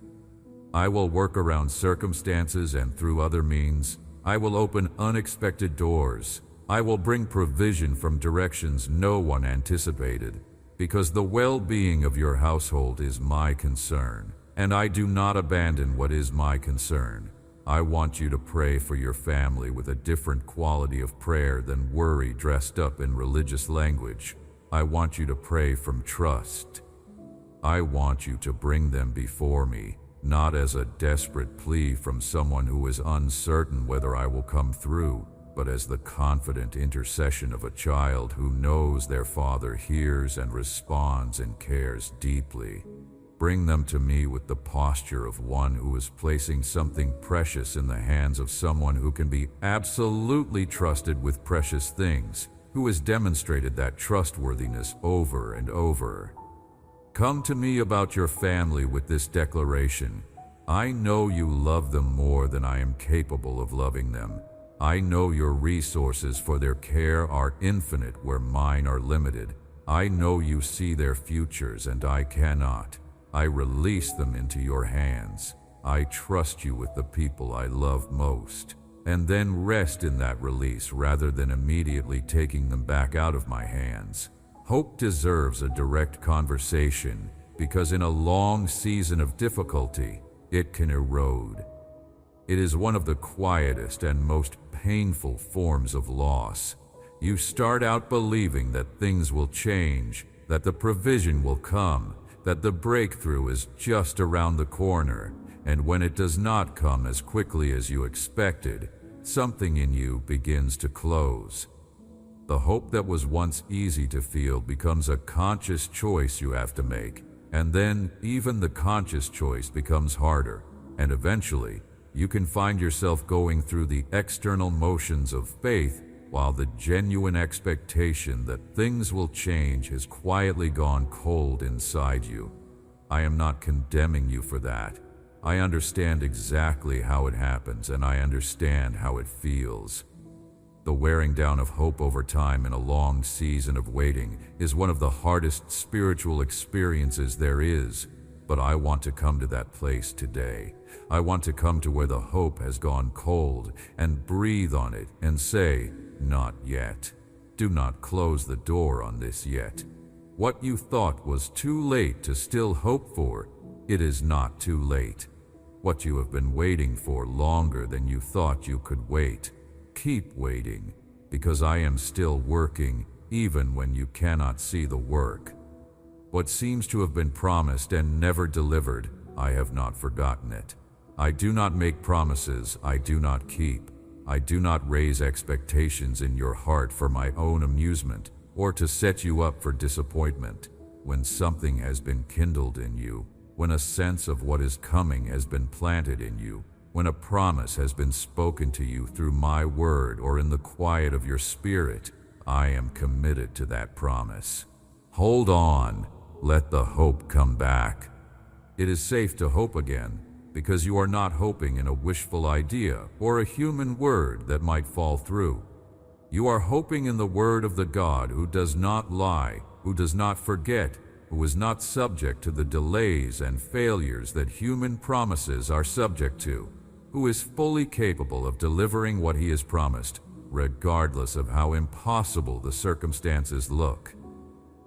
I will work around circumstances and through other means. I will open unexpected doors. I will bring provision from directions no one anticipated, because the well-being of your household is my concern, and I do not abandon what is my concern. I want you to pray for your family with a different quality of prayer than worry dressed up in religious language. I want you to pray from trust. I want you to bring them before me, not as a desperate plea from someone who is uncertain whether I will come through, but as the confident intercession of a child who knows their father hears and responds and cares deeply. Bring them to me with the posture of one who is placing something precious in the hands of someone who can be absolutely trusted with precious things, who has demonstrated that trustworthiness over and over. Come to me about your family with this declaration. I know you love them more than I am capable of loving them. I know your resources for their care are infinite where mine are limited. I know you see their futures and I cannot. I release them into your hands. I trust you with the people I love most, and then rest in that release rather than immediately taking them back out of my hands. Hope deserves a direct conversation because in a long season of difficulty, it can erode. It is one of the quietest and most painful forms of loss. You start out believing that things will change, that the provision will come, that the breakthrough is just around the corner, and when it does not come as quickly as you expected, something in you begins to close. The hope that was once easy to feel becomes a conscious choice you have to make, and then even the conscious choice becomes harder, and eventually you can find yourself going through the external motions of faith while the genuine expectation that things will change has quietly gone cold inside you. I am not condemning you for that. I understand exactly how it happens, and I understand how it feels. The wearing down of hope over time in a long season of waiting is one of the hardest spiritual experiences there is, but I want to come to that place today. I want to come to where the hope has gone cold and breathe on it and say, not yet. Do not close the door on this yet. What you thought was too late to still hope for, it is not too late. What you have been waiting for longer than you thought you could wait, keep waiting, because I am still working even when you cannot see the work. What seems to have been promised and never delivered, I have not forgotten it. I do not make promises I do not keep. I do not raise expectations in your heart for my own amusement or to set you up for disappointment. When something has been kindled in you, when a sense of what is coming has been planted in you, when a promise has been spoken to you through my word or in the quiet of your spirit, I am committed to that promise. Hold on, let the hope come back. It is safe to hope again, because you are not hoping in a wishful idea or a human word that might fall through. You are hoping in the word of the God who does not lie, who does not forget, who is not subject to the delays and failures that human promises are subject to. who is fully capable of delivering what he has promised, regardless of how impossible the circumstances look.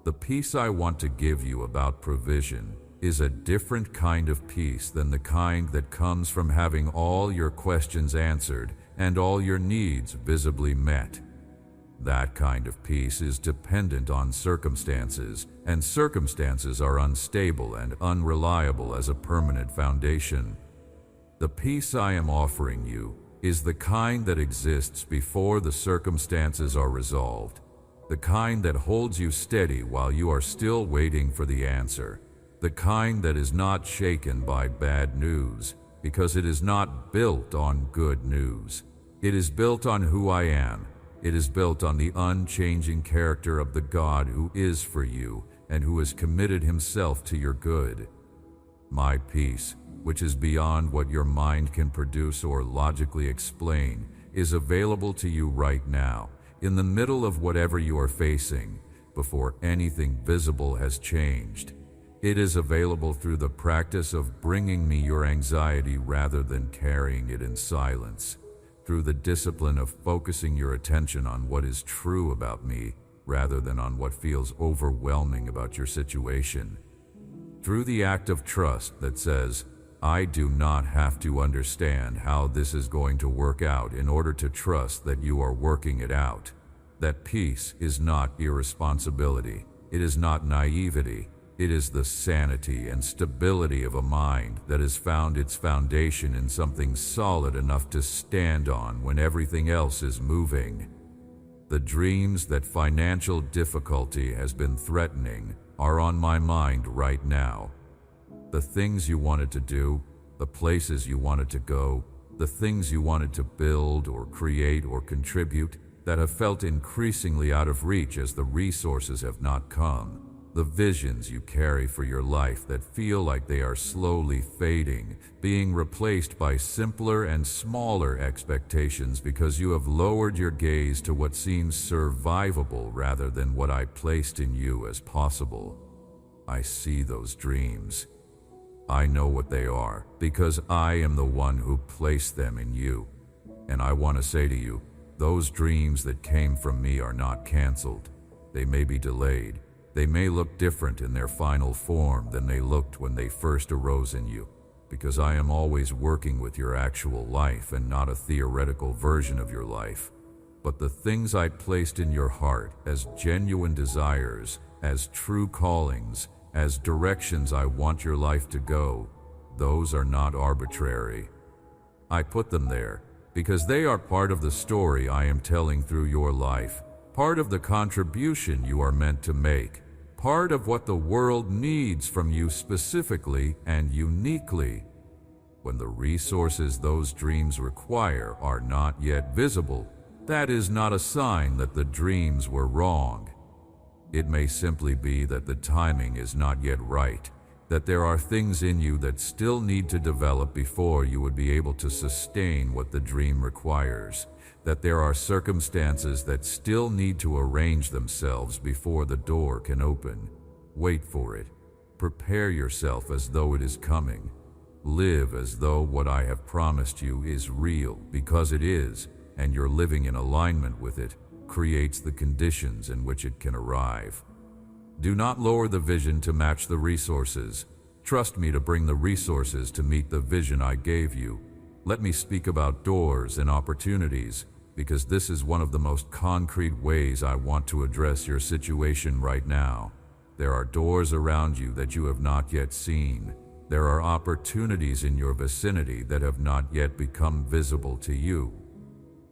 The peace I want to give you about provision is a different kind of peace than the kind that comes from having all your questions answered and all your needs visibly met. That kind of peace is dependent on circumstances, and circumstances are unstable and unreliable as a permanent foundation. The peace I am offering you is the kind that exists before the circumstances are resolved, the kind that holds you steady while you are still waiting for the answer, the kind that is not shaken by bad news, because it is not built on good news. It is built on who I am. It is built on the unchanging character of the God who is for you and who has committed himself to your good. My peace, which is beyond what your mind can produce or logically explain, is available to you right now, in the middle of whatever you are facing, before anything visible has changed. It is available through the practice of bringing me your anxiety rather than carrying it in silence, through the discipline of focusing your attention on what is true about me rather than on what feels overwhelming about your situation, through the act of trust that says, I do not have to understand how this is going to work out in order to trust that you are working it out. That peace is not irresponsibility. It is not naivety. It is the sanity and stability of a mind that has found its foundation in something solid enough to stand on when everything else is moving. The dreams that financial difficulty has been threatening are on my mind right now. The things you wanted to do, the places you wanted to go, the things you wanted to build or create or contribute that have felt increasingly out of reach as the resources have not come. The visions you carry for your life that feel like they are slowly fading, being replaced by simpler and smaller expectations because you have lowered your gaze to what seems survivable rather than what I placed in you as possible. I see those dreams. I know what they are because I am the one who placed them in you. And I want to say to you, those dreams that came from me are not canceled. They may be delayed. They may look different in their final form than they looked when they first arose in you, because I am always working with your actual life and not a theoretical version of your life. But the things I placed in your heart as genuine desires, as true callings, as directions I want your life to go, those are not arbitrary. I put them there because they are part of the story I am telling through your life, part of the contribution you are meant to make, part of what the world needs from you specifically and uniquely. When the resources those dreams require are not yet visible, that is not a sign that the dreams were wrong. It may simply be that the timing is not yet right, that there are things in you that still need to develop before you would be able to sustain what the dream requires, that there are circumstances that still need to arrange themselves before the door can open. Wait for it. Prepare yourself as though it is coming. Live as though what I have promised you is real, because it is, and your living in alignment with it creates the conditions in which it can arrive. Do not lower the vision to match the resources. Trust me to bring the resources to meet the vision I gave you. Let me speak about doors and opportunities, because this is one of the most concrete ways I want to address your situation right now. There are doors around you that you have not yet seen. There are opportunities in your vicinity that have not yet become visible to you.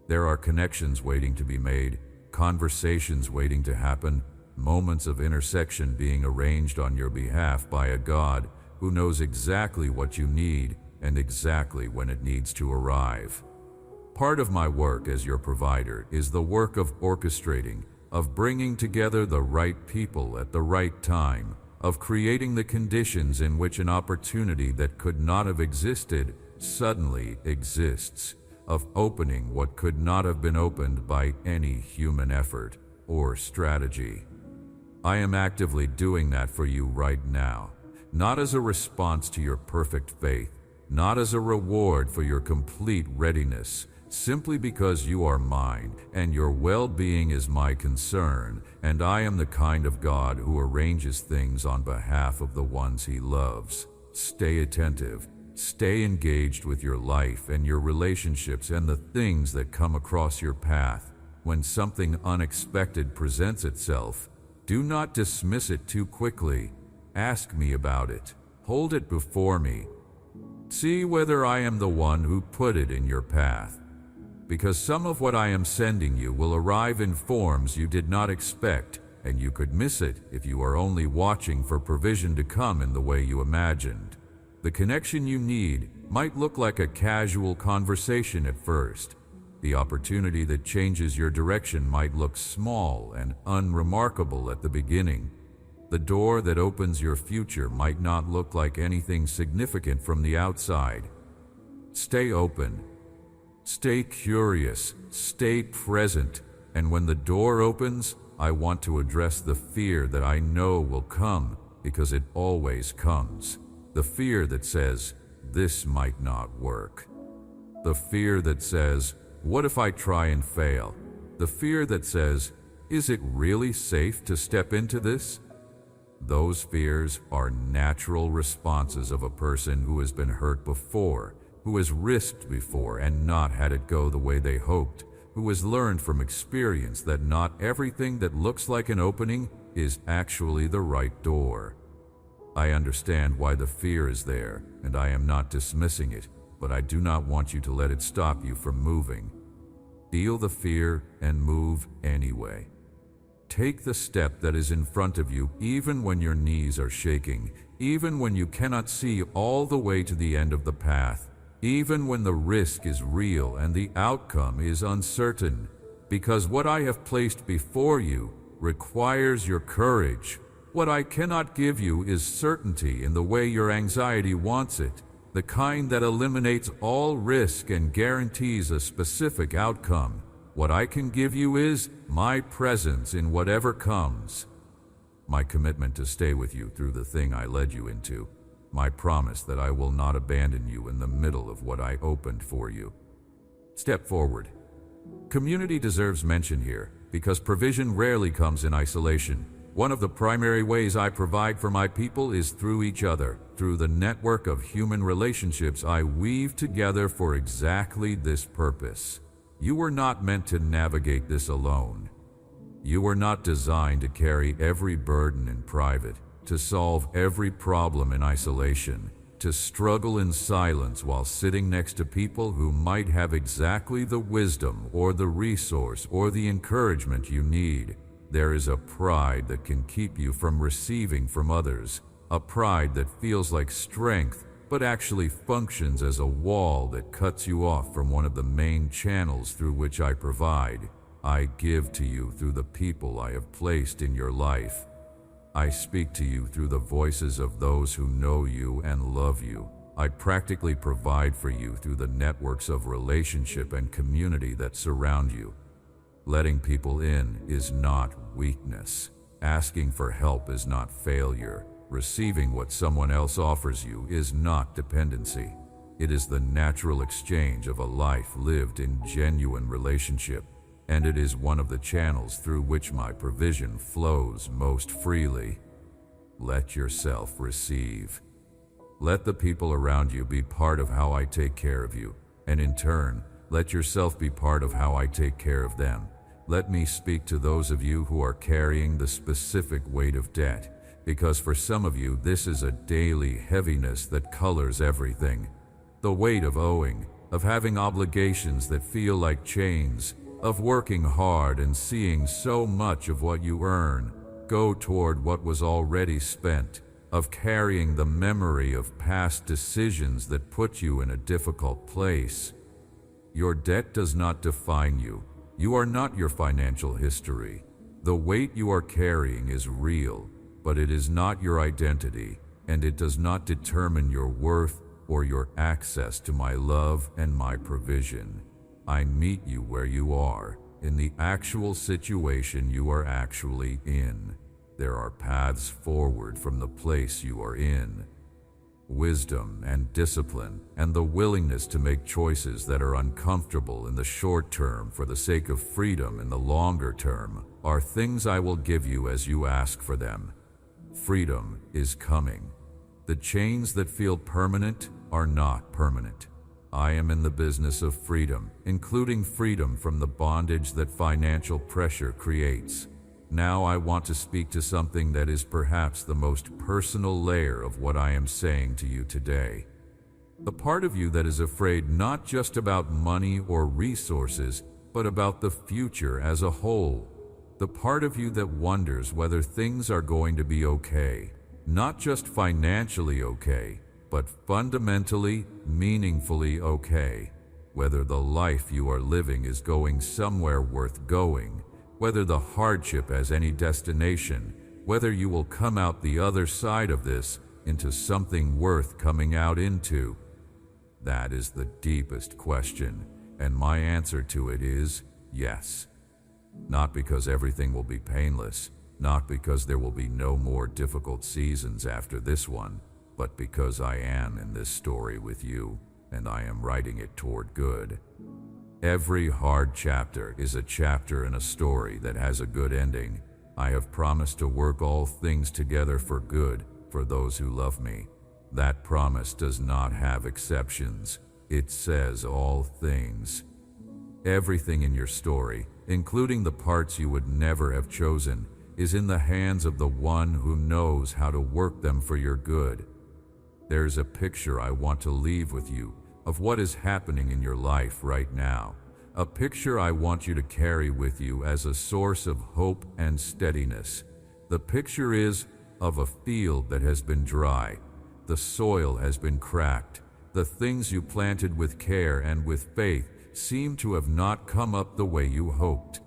There are connections waiting to be made, conversations waiting to happen, moments of intersection being arranged on your behalf by a God who knows exactly what you need and exactly when it needs to arrive. Part of my work as your provider is the work of orchestrating, of bringing together the right people at the right time, of creating the conditions in which an opportunity that could not have existed suddenly exists, of opening what could not have been opened by any human effort or strategy. I am actively doing that for you right now, not as a response to your perfect faith, not as a reward for your complete readiness, simply because you are mine, and your well-being is my concern, and I am the kind of God who arranges things on behalf of the ones he loves. Stay attentive. Stay engaged with your life and your relationships and the things that come across your path. When something unexpected presents itself, do not dismiss it too quickly. Ask me about it. Hold it before me. See whether I am the one who put it in your path. Because some of what I am sending you will arrive in forms you did not expect, and you could miss it if you are only watching for provision to come in the way you imagined. The connection you need might look like a casual conversation at first. The opportunity that changes your direction might look small and unremarkable at the beginning. The door that opens your future might not look like anything significant from the outside. Stay open. Stay curious, stay present, and when the door opens, I want to address the fear that I know will come, because it always comes. The fear that says, this might not work. The fear that says, what if I try and fail? The fear that says, is it really safe to step into this? Those fears are natural responses of a person who has been hurt before, who has risked before and not had it go the way they hoped, who has learned from experience that not everything that looks like an opening is actually the right door. I understand why the fear is there, and I am not dismissing it, but I do not want you to let it stop you from moving. Feel the fear and move anyway. Take the step that is in front of you even when your knees are shaking, even when you cannot see all the way to the end of the path, even when the risk is real and the outcome is uncertain, because what I have placed before you requires your courage. What I cannot give you is certainty in the way your anxiety wants it, the kind that eliminates all risk and guarantees a specific outcome. What I can give you is my presence in whatever comes, my commitment to stay with you through the thing I led you into, my promise that I will not abandon you in the middle of what I opened for you. Step forward. Community deserves mention here, because provision rarely comes in isolation. One of the primary ways I provide for my people is through each other, through the network of human relationships I weave together for exactly this purpose. You were not meant to navigate this alone. You were not designed to carry every burden in private, to solve every problem in isolation, to struggle in silence while sitting next to people who might have exactly the wisdom or the resource or the encouragement you need. There is a pride that can keep you from receiving from others, a pride that feels like strength but actually functions as a wall that cuts you off from one of the main channels through which I provide. I give to you through the people I have placed in your life. I speak to you through the voices of those who know you and love you. I practically provide for you through the networks of relationship and community that surround you. Letting people in is not weakness. Asking for help is not failure. Receiving what someone else offers you is not dependency. It is the natural exchange of a life lived in genuine relationship, and it is one of the channels through which my provision flows most freely. Let yourself receive. Let the people around you be part of how I take care of you, and in turn, let yourself be part of how I take care of them. Let me speak to those of you who are carrying the specific weight of debt, because for some of you this is a daily heaviness that colors everything. The weight of owing, of having obligations that feel like chains, of working hard and seeing so much of what you earn go toward what was already spent, of carrying the memory of past decisions that put you in a difficult place. Your debt does not define you. You are not your financial history. The weight you are carrying is real, but it is not your identity, and it does not determine your worth or your access to my love and my provision. I meet you where you are, in the actual situation you are actually in. There are paths forward from the place you are in. wisdom and discipline, and the willingness to make choices that are uncomfortable in the short term for the sake of freedom in the longer term, are things I will give you as you ask for them. Freedom is coming. The chains that feel permanent are not permanent. I am in the business of freedom, including freedom from the bondage that financial pressure creates. Now I want to speak to something that is perhaps the most personal layer of what I am saying to you today. The part of you that is afraid not just about money or resources, but about the future as a whole. The part of you that wonders whether things are going to be okay. Not just financially okay, but fundamentally, meaningfully okay. Whether the life you are living is going somewhere worth going, whether the hardship has any destination, whether you will come out the other side of this into something worth coming out into. That is the deepest question, and my answer to it is yes. Not because everything will be painless, not because there will be no more difficult seasons after this one, but because I am in this story with you, and I am writing it toward good. Every hard chapter is a chapter in a story that has a good ending. I have promised to work all things together for good for those who love me. That promise does not have exceptions. It says all things. Everything in your story, including the parts you would never have chosen, is in the hands of the one who knows how to work them for your good. There's a picture I want to leave with you of what is happening in your life right now. A picture I want you to carry with you as a source of hope and steadiness. The picture is of a field that has been dry. The soil has been cracked. The things you planted with care and with faith seem to have not come up the way you hoped.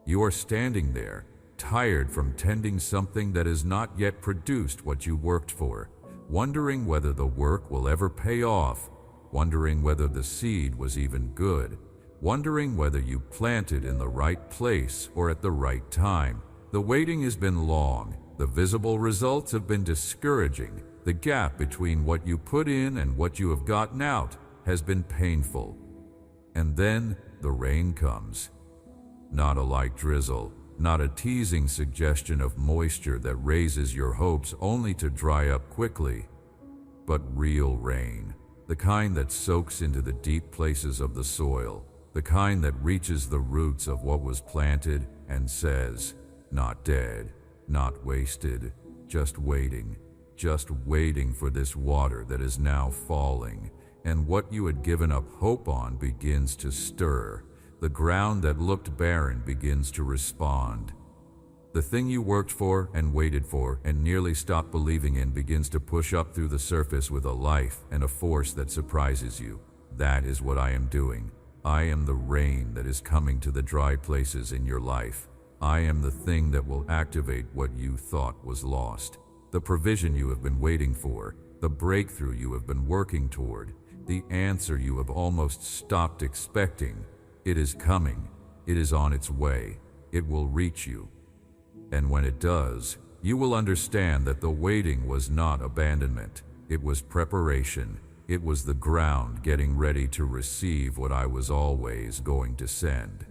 You are standing there, tired from tending something that has not yet produced what you worked for, wondering whether the work will ever pay off, wondering whether the seed was even good, wondering whether you planted in the right place or at the right time. The waiting has been long. The visible results have been discouraging. The gap between what you put in and what you have gotten out has been painful. And then the rain comes. Not a light drizzle, not a teasing suggestion of moisture that raises your hopes only to dry up quickly, but real rain. The kind that soaks into the deep places of the soil, the kind that reaches the roots of what was planted and says, not dead, not wasted, just waiting for this water that is now falling, and what you had given up hope on begins to stir. The ground that looked barren begins to respond. The thing you worked for and waited for and nearly stopped believing in begins to push up through the surface with a life and a force that surprises you. That is what I am doing. I am the rain that is coming to the dry places in your life. I am the thing that will activate what you thought was lost. The provision you have been waiting for, the breakthrough you have been working toward, the answer you have almost stopped expecting. It is coming. It is on its way. It will reach you. And when it does, you will understand that the waiting was not abandonment. It was preparation. It was the ground getting ready to receive what I was always going to send.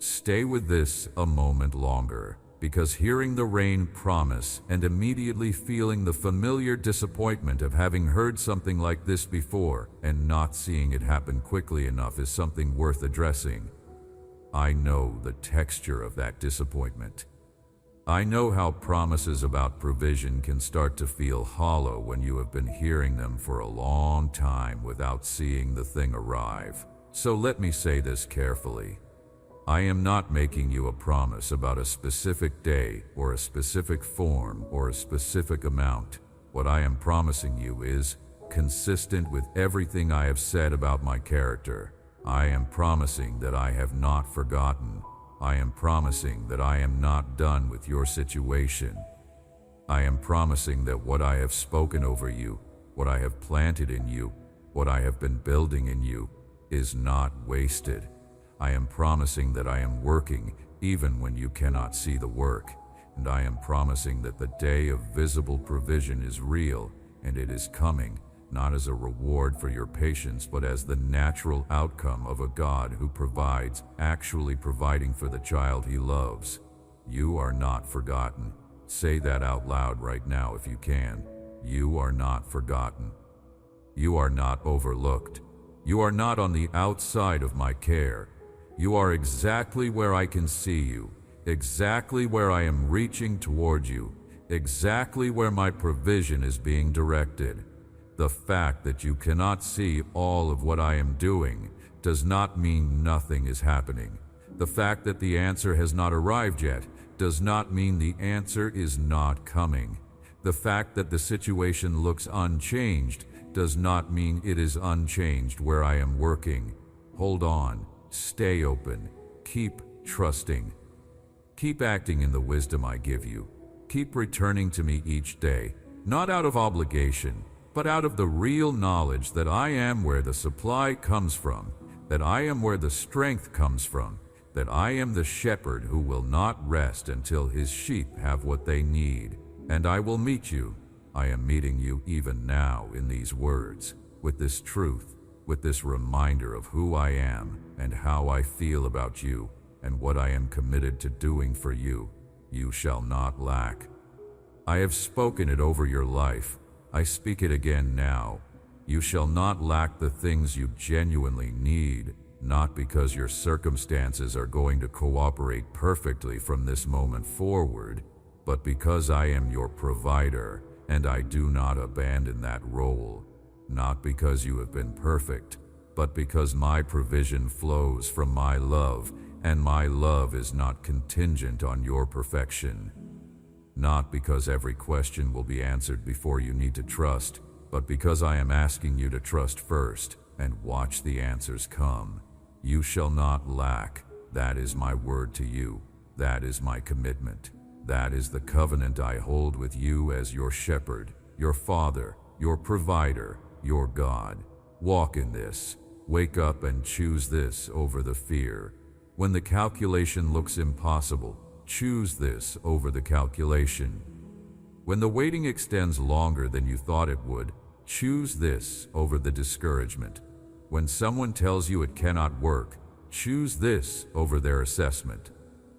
Stay with this a moment longer, because hearing the rain promise and immediately feeling the familiar disappointment of having heard something like this before and not seeing it happen quickly enough is something worth addressing. I know the texture of that disappointment. I know how promises about provision can start to feel hollow when you have been hearing them for a long time without seeing the thing arrive. So let me say this carefully. I am not making you a promise about a specific day or a specific form or a specific amount. What I am promising you is consistent with everything I have said about my character. I am promising that I have not forgotten. I am promising that I am not done with your situation. I am promising that what I have spoken over you, what I have planted in you, what I have been building in you, is not wasted. I am promising that I am working even when you cannot see the work, and I am promising that the day of visible provision is real, and it is coming, not as a reward for your patience, but as the natural outcome of a God who provides, actually providing for the child he loves. You are not forgotten. Say that out loud right now if you can. You are not forgotten. You are not overlooked. You are not on the outside of my care. You are exactly where I can see you, exactly where I am reaching toward you, exactly where my provision is being directed. The fact that you cannot see all of what I am doing does not mean nothing is happening. The fact that the answer has not arrived yet does not mean the answer is not coming. The fact that the situation looks unchanged does not mean it is unchanged where I am working. Hold on, stay open, keep trusting. Keep acting in the wisdom I give you. Keep returning to me each day, not out of obligation, but out of the real knowledge that I am where the supply comes from, that I am where the strength comes from, that I am the shepherd who will not rest until his sheep have what they need. And I will meet you. I am meeting you even now in these words, with this truth, with this reminder of who I am and how I feel about you and what I am committed to doing for you. You shall not lack. I have spoken it over your life. I speak it again now. You shall not lack the things you genuinely need, not because your circumstances are going to cooperate perfectly from this moment forward, but because I am your provider, and I do not abandon that role. Not because you have been perfect, but because my provision flows from my love, and my love is not contingent on your perfection. Not because every question will be answered before you need to trust, but because I am asking you to trust first and watch the answers come. You shall not lack. That is my word to you. That is my commitment. That is the covenant I hold with you as your shepherd, your father, your provider, your God. Walk in this. Wake up and choose this over the fear. When the calculation looks impossible, choose this over the calculation. When the waiting extends longer than you thought it would, choose this over the discouragement. When someone tells you it cannot work, choose this over their assessment.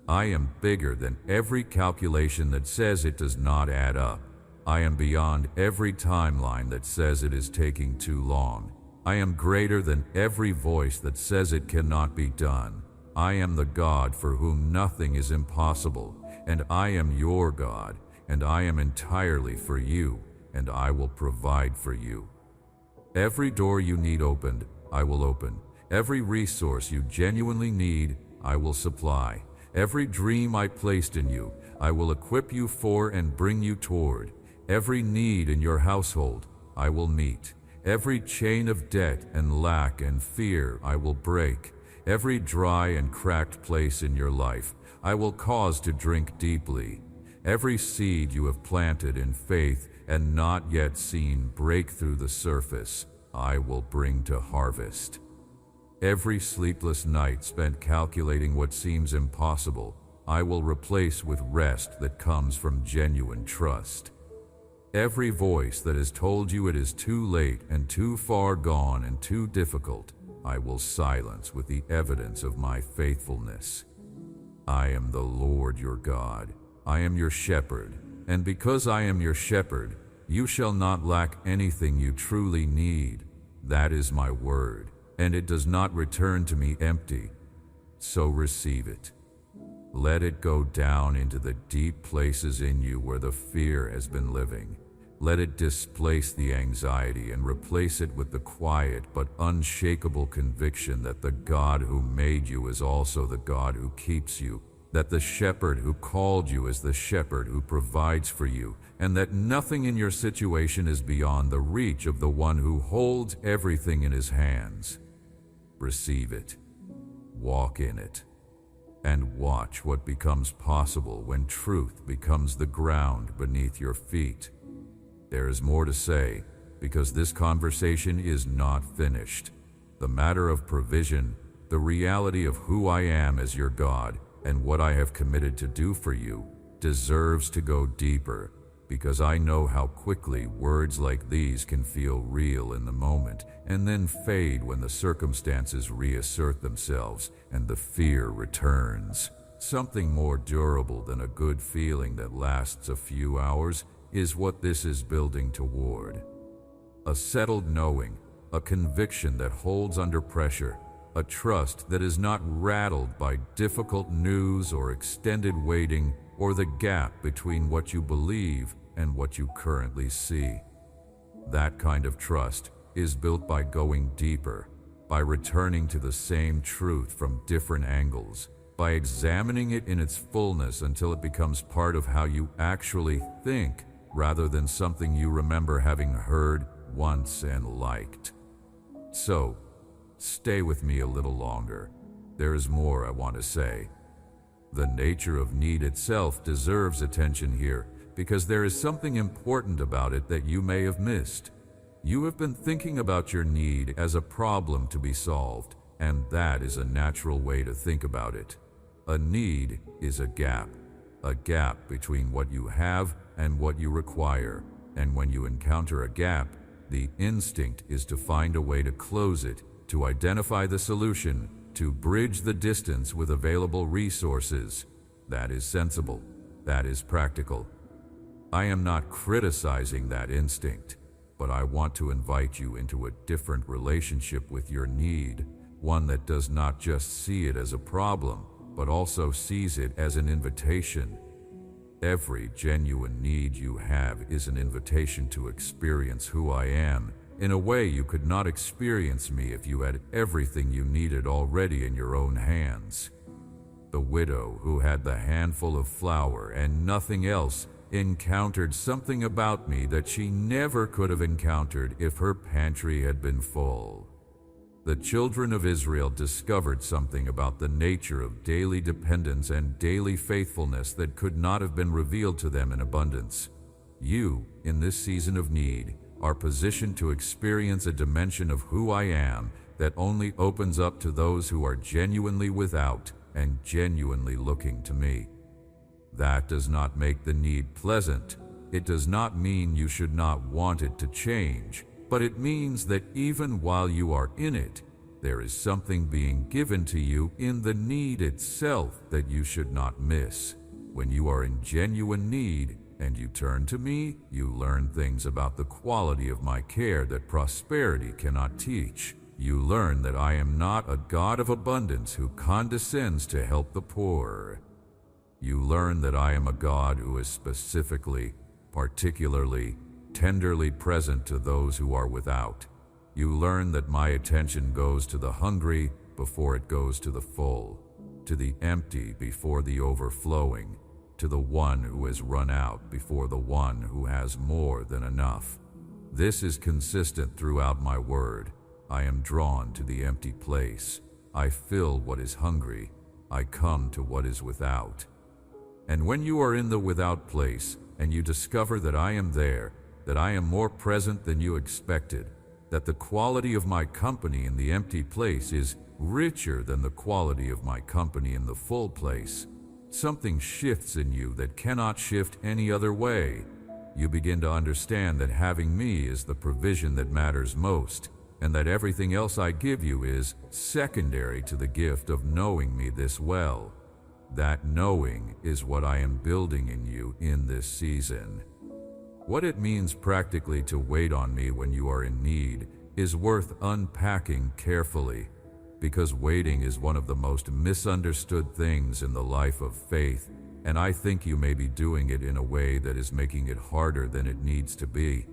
I am bigger than every calculation that says it does not add up. I am beyond every timeline that says it is taking too long. I am greater than every voice that says it cannot be done. I am the God for whom nothing is impossible, and I am your God, and I am entirely for you, and I will provide for you. Every door you need opened, I will open. Every resource you genuinely need, I will supply. Every dream I placed in you, I will equip you for and bring you toward. Every need in your household, I will meet. Every chain of debt and lack and fear, I will break. Every dry and cracked place in your life, I will cause to drink deeply. Every seed you have planted in faith and not yet seen break through the surface, I will bring to harvest. Every sleepless night spent calculating what seems impossible, I will replace with rest that comes from genuine trust. Every voice that has told you it is too late and too far gone and too difficult, I will silence with the evidence of my faithfulness. I am the Lord your God. I am your shepherd, and because I am your shepherd, you shall not lack anything you truly need. That is my word, and it does not return to me empty. So receive it. Let it go down into the deep places in you where the fear has been living. Let it displace the anxiety and replace it with the quiet but unshakable conviction that the God who made you is also the God who keeps you, that the shepherd who called you is the shepherd who provides for you, and that nothing in your situation is beyond the reach of the one who holds everything in his hands. Receive it. Walk in it. And watch what becomes possible when truth becomes the ground beneath your feet. There is more to say, because this conversation is not finished. The matter of provision, the reality of who I am as your God, and what I have committed to do for you, deserves to go deeper. because I know how quickly words like these can feel real in the moment and then fade when the circumstances reassert themselves and the fear returns. Something more durable than a good feeling that lasts a few hours is what this is building toward. A settled knowing, a conviction that holds under pressure, a trust that is not rattled by difficult news or extended waiting or the gap between what you believe and what you currently see. That kind of trust is built by going deeper, by returning to the same truth from different angles, by examining it in its fullness until it becomes part of how you actually think rather than something you remember having heard once and liked. So, stay with me a little longer. There is more I want to say. The nature of need itself deserves attention here because there is something important about it that you may have missed. You have been thinking about your need as a problem to be solved, and that is a natural way to think about it. A need is a gap between what you have and what you require, and when you encounter a gap, the instinct is to find a way to close it, to identify the solution, to bridge the distance with available resources. That is sensible. That is practical. I am not criticizing that instinct, but I want to invite you into a different relationship with your need, one that does not just see it as a problem, but also sees it as an invitation. Every genuine need you have is an invitation to experience who I am in a way you could not experience me if you had everything you needed already in your own hands. The widow who had the handful of flour and nothing else encountered something about me that she never could have encountered if her pantry had been full. The children of Israel discovered something about the nature of daily dependence and daily faithfulness that could not have been revealed to them in abundance. You, in this season of need, are positioned to experience a dimension of who I am that only opens up to those who are genuinely without and genuinely looking to me. That does not make the need pleasant. It does not mean you should not want it to change, but it means that even while you are in it, there is something being given to you in the need itself that you should not miss. When you are in genuine need and you turn to me, you learn things about the quality of my care that prosperity cannot teach. You learn that I am not a God of abundance who condescends to help the poor. You learn that I am a God who is specifically, particularly, tenderly present to those who are without. You learn that my attention goes to the hungry before it goes to the full, to the empty before the overflowing, to the one who has run out before the one who has more than enough. This is consistent throughout my word. I am drawn to the empty place. I fill what is hungry. I come to what is without. And when you are in the without place and you discover that I am there, that I am more present than you expected, that the quality of my company in the empty place is richer than the quality of my company in the full place, something shifts in you that cannot shift any other way. You begin to understand that having me is the provision that matters most, and that everything else I give you is secondary to the gift of knowing me this well. That knowing is what I am building in you in this season. What it means practically to wait on me when you are in need is worth unpacking carefully, because waiting is one of the most misunderstood things in the life of faith, and I think you may be doing it in a way that is making it harder than it needs to be.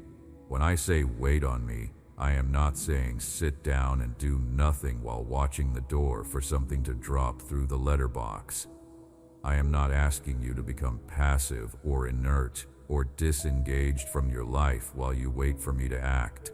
When I say wait on me, I am not saying sit down and do nothing while watching the door for something to drop through the letterbox. I am not asking you to become passive or inert or disengaged from your life while you wait for me to act.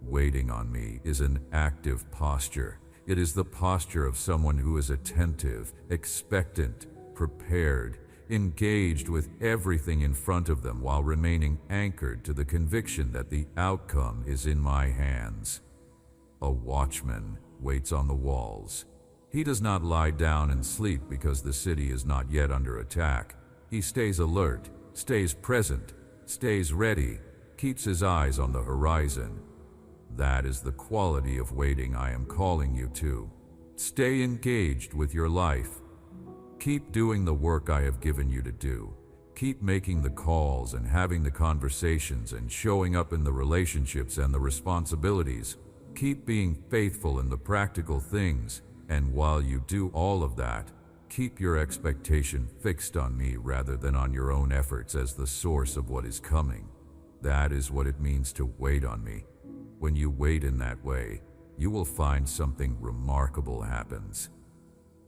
Waiting on me is an active posture. It is the posture of someone who is attentive, expectant, prepared, engaged with everything in front of them while remaining anchored to the conviction that the outcome is in my hands. A watchman waits on the walls. He does not lie down and sleep because the city is not yet under attack. He stays alert, stays present, stays ready, keeps his eyes on the horizon. That is the quality of waiting I am calling you to. Stay engaged with your life. Keep doing the work I have given you to do. Keep making the calls and having the conversations and showing up in the relationships and the responsibilities. Keep being faithful in the practical things, and while you do all of that, keep your expectation fixed on me rather than on your own efforts as the source of what is coming. That is what it means to wait on me. When you wait in that way, you will find something remarkable happens.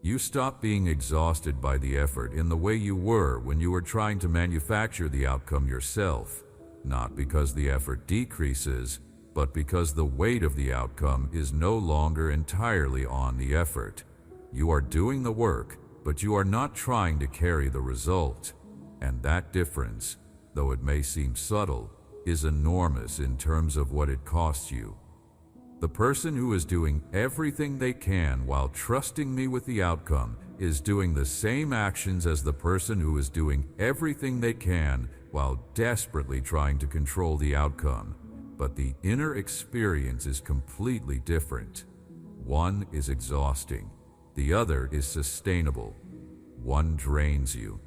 You stop being exhausted by the effort in the way you were when you were trying to manufacture the outcome yourself, not because the effort decreases, but because the weight of the outcome is no longer entirely on the effort. You are doing the work, but you are not trying to carry the result. And that difference, though it may seem subtle, is enormous in terms of what it costs you. The person who is doing everything they can while trusting me with the outcome is doing the same actions as the person who is doing everything they can while desperately trying to control the outcome. But the inner experience is completely different. One is exhausting. The other is sustainable. One drains you.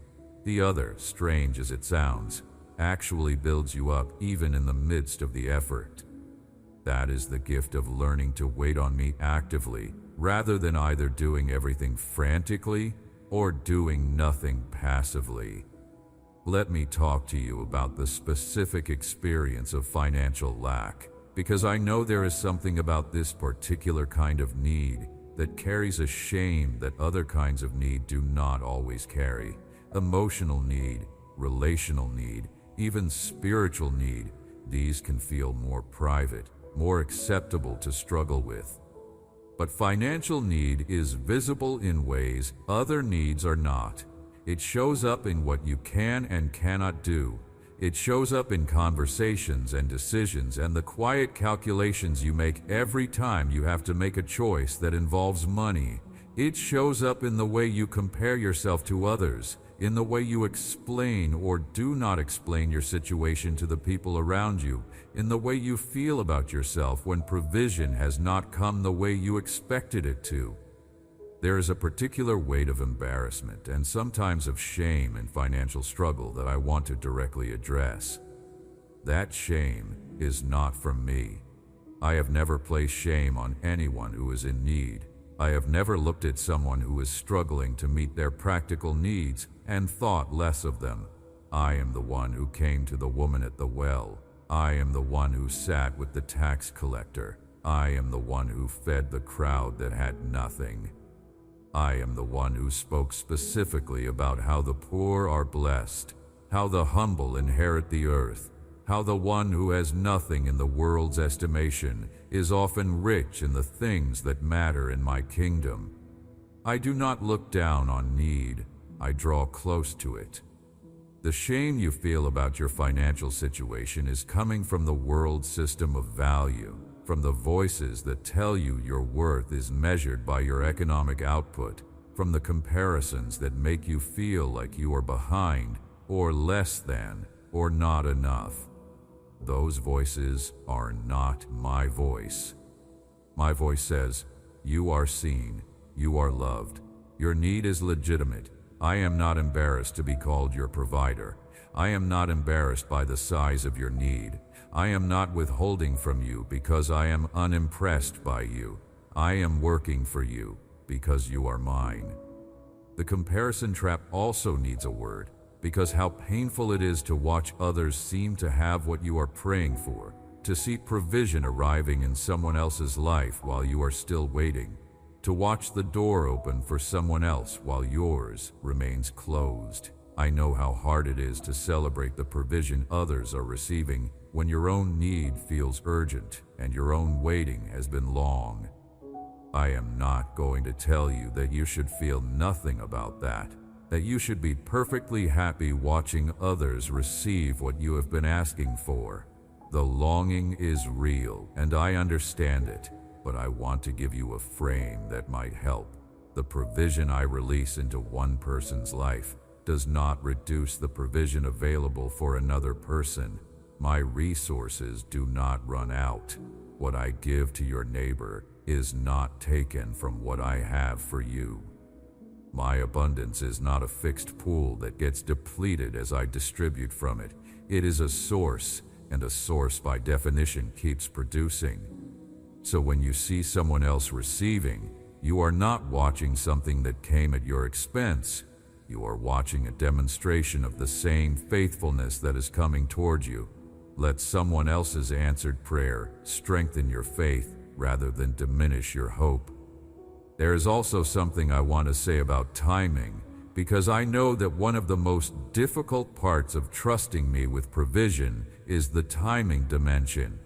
The other, strange as it sounds, actually builds you up even in the midst of the effort. That is the gift of learning to wait on me actively, rather than either doing everything frantically or doing nothing passively. Let me talk to you about the specific experience of financial lack, because I know there is something about this particular kind of need that carries a shame that other kinds of need do not always carry. Emotional need, relational need, even spiritual need, these can feel more private, more acceptable to struggle with. But financial need is visible in ways other needs are not. It shows up in what you can and cannot do. It shows up in conversations and decisions and the quiet calculations you make every time you have to make a choice that involves money. It shows up in the way you compare yourself to others, in the way you explain or do not explain your situation to the people around you, in the way you feel about yourself when provision has not come the way you expected it to. There is a particular weight of embarrassment and sometimes of shame in financial struggle that I want to directly address. That shame is not from me. I have never placed shame on anyone who is in need. I have never looked at someone who is struggling to meet their practical needs and thought less of them. I am the one who came to the woman at the well. I am the one who sat with the tax collector. I am the one who fed the crowd that had nothing. I am the one who spoke specifically about how the poor are blessed, how the humble inherit the earth, how the one who has nothing in the world's estimation is often rich in the things that matter in my kingdom. I do not look down on need, I draw close to it. The shame you feel about your financial situation is coming from the world system of value, from the voices that tell you your worth is measured by your economic output, from the comparisons that make you feel like you are behind, or less than, or not enough. Those voices are not my voice. My voice says, you are seen, you are loved, your need is legitimate. I am not embarrassed to be called your provider. I am not embarrassed by the size of your need. I am not withholding from you because I am unimpressed by you. I am working for you because you are mine. The comparison trap also needs a word, because how painful it is to watch others seem to have what you are praying for, to see provision arriving in someone else's life while you are still waiting, to watch the door open for someone else while yours remains closed. I know how hard it is to celebrate the provision others are receiving when your own need feels urgent and your own waiting has been long. I am not going to tell you that you should feel nothing about that you should be perfectly happy watching others receive what you have been asking for. The longing is real, and I understand it, but I want to give you a frame that might help. The provision I release into one person's life does not reduce the provision available for another person. My resources do not run out. What I give to your neighbor is not taken from what I have for you. My abundance is not a fixed pool that gets depleted as I distribute from it. It is a source, and a source by definition keeps producing. So when you see someone else receiving, you are not watching something that came at your expense. You are watching a demonstration of the same faithfulness that is coming towards you. Let someone else's answered prayer strengthen your faith rather than diminish your hope. There is also something I want to say about timing, because I know that one of the most difficult parts of trusting me with provision is the timing dimension.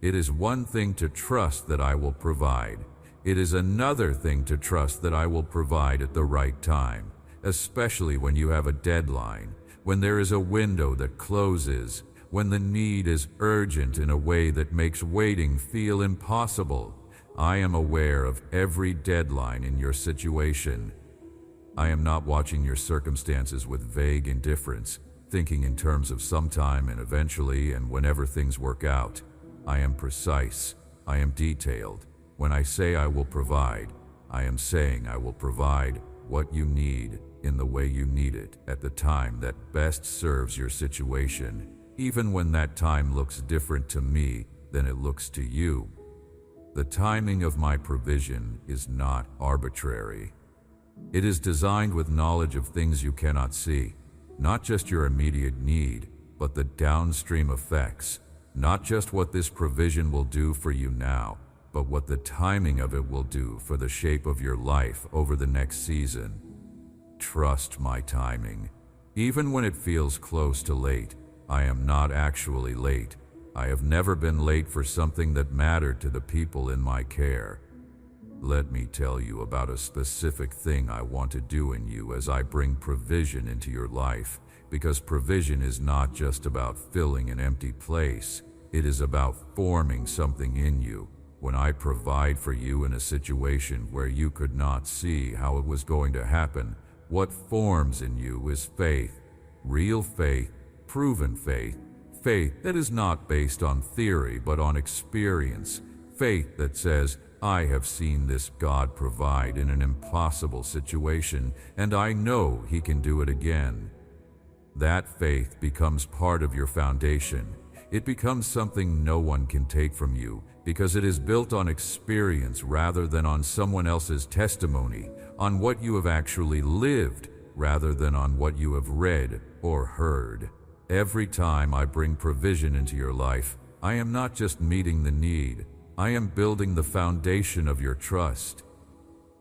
It is one thing to trust that I will provide. It is another thing to trust that I will provide at the right time, especially when you have a deadline, when there is a window that closes, when the need is urgent in a way that makes waiting feel impossible. I am aware of every deadline in your situation. I am not watching your circumstances with vague indifference, thinking in terms of sometime and eventually and whenever things work out. I am precise. I am detailed. When I say I will provide, I am saying I will provide what you need in the way you need it at the time that best serves your situation, even when that time looks different to me than it looks to you. The timing of my provision is not arbitrary. It is designed with knowledge of things you cannot see, not just your immediate need, but the downstream effects, not just what this provision will do for you now, but what the timing of it will do for the shape of your life over the next season. Trust my timing. Even when it feels close to late, I am not actually late. I have never been late for something that mattered to the people in my care. Let me tell you about a specific thing I want to do in you as I bring provision into your life, because provision is not just about filling an empty place. It is about forming something in you. When I provide for you in a situation where you could not see how it was going to happen, what forms in you is faith, real faith, proven faith, faith that is not based on theory but on experience, faith that says, I have seen this God provide in an impossible situation, and I know He can do it again. That faith becomes part of your foundation. It becomes something no one can take from you, because it is built on experience rather than on someone else's testimony, on what you have actually lived rather than on what you have read or heard. Every time I bring provision into your life, I am not just meeting the need, I am building the foundation of your trust.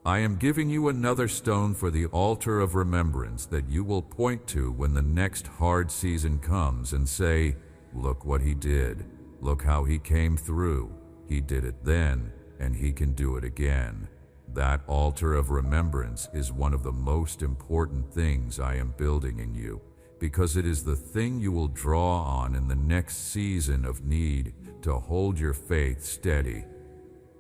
I am giving you another stone for the altar of remembrance that you will point to when the next hard season comes and say, look what He did. Look how He came through. He did it then, and He can do it again. That altar of remembrance is one of the most important things I am building in you, because it is the thing you will draw on in the next season of need to hold your faith steady.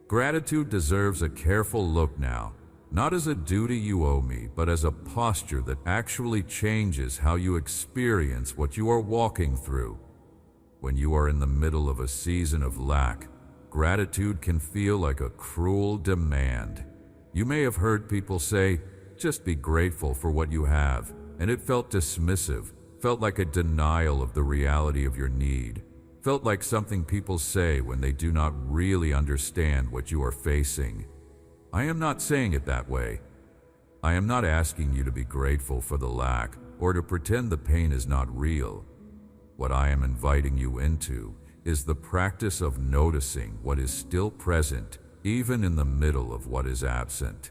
Gratitude deserves a careful look now, not as a duty you owe me, but as a posture that actually changes how you experience what you are walking through. When you are in the middle of a season of lack, gratitude can feel like a cruel demand. You may have heard people say, just be grateful for what you have, and it felt dismissive, felt like a denial of the reality of your need, felt like something people say when they do not really understand what you are facing. I am not saying it that way. I am not asking you to be grateful for the lack or to pretend the pain is not real. What I am inviting you into is the practice of noticing what is still present, even in the middle of what is absent.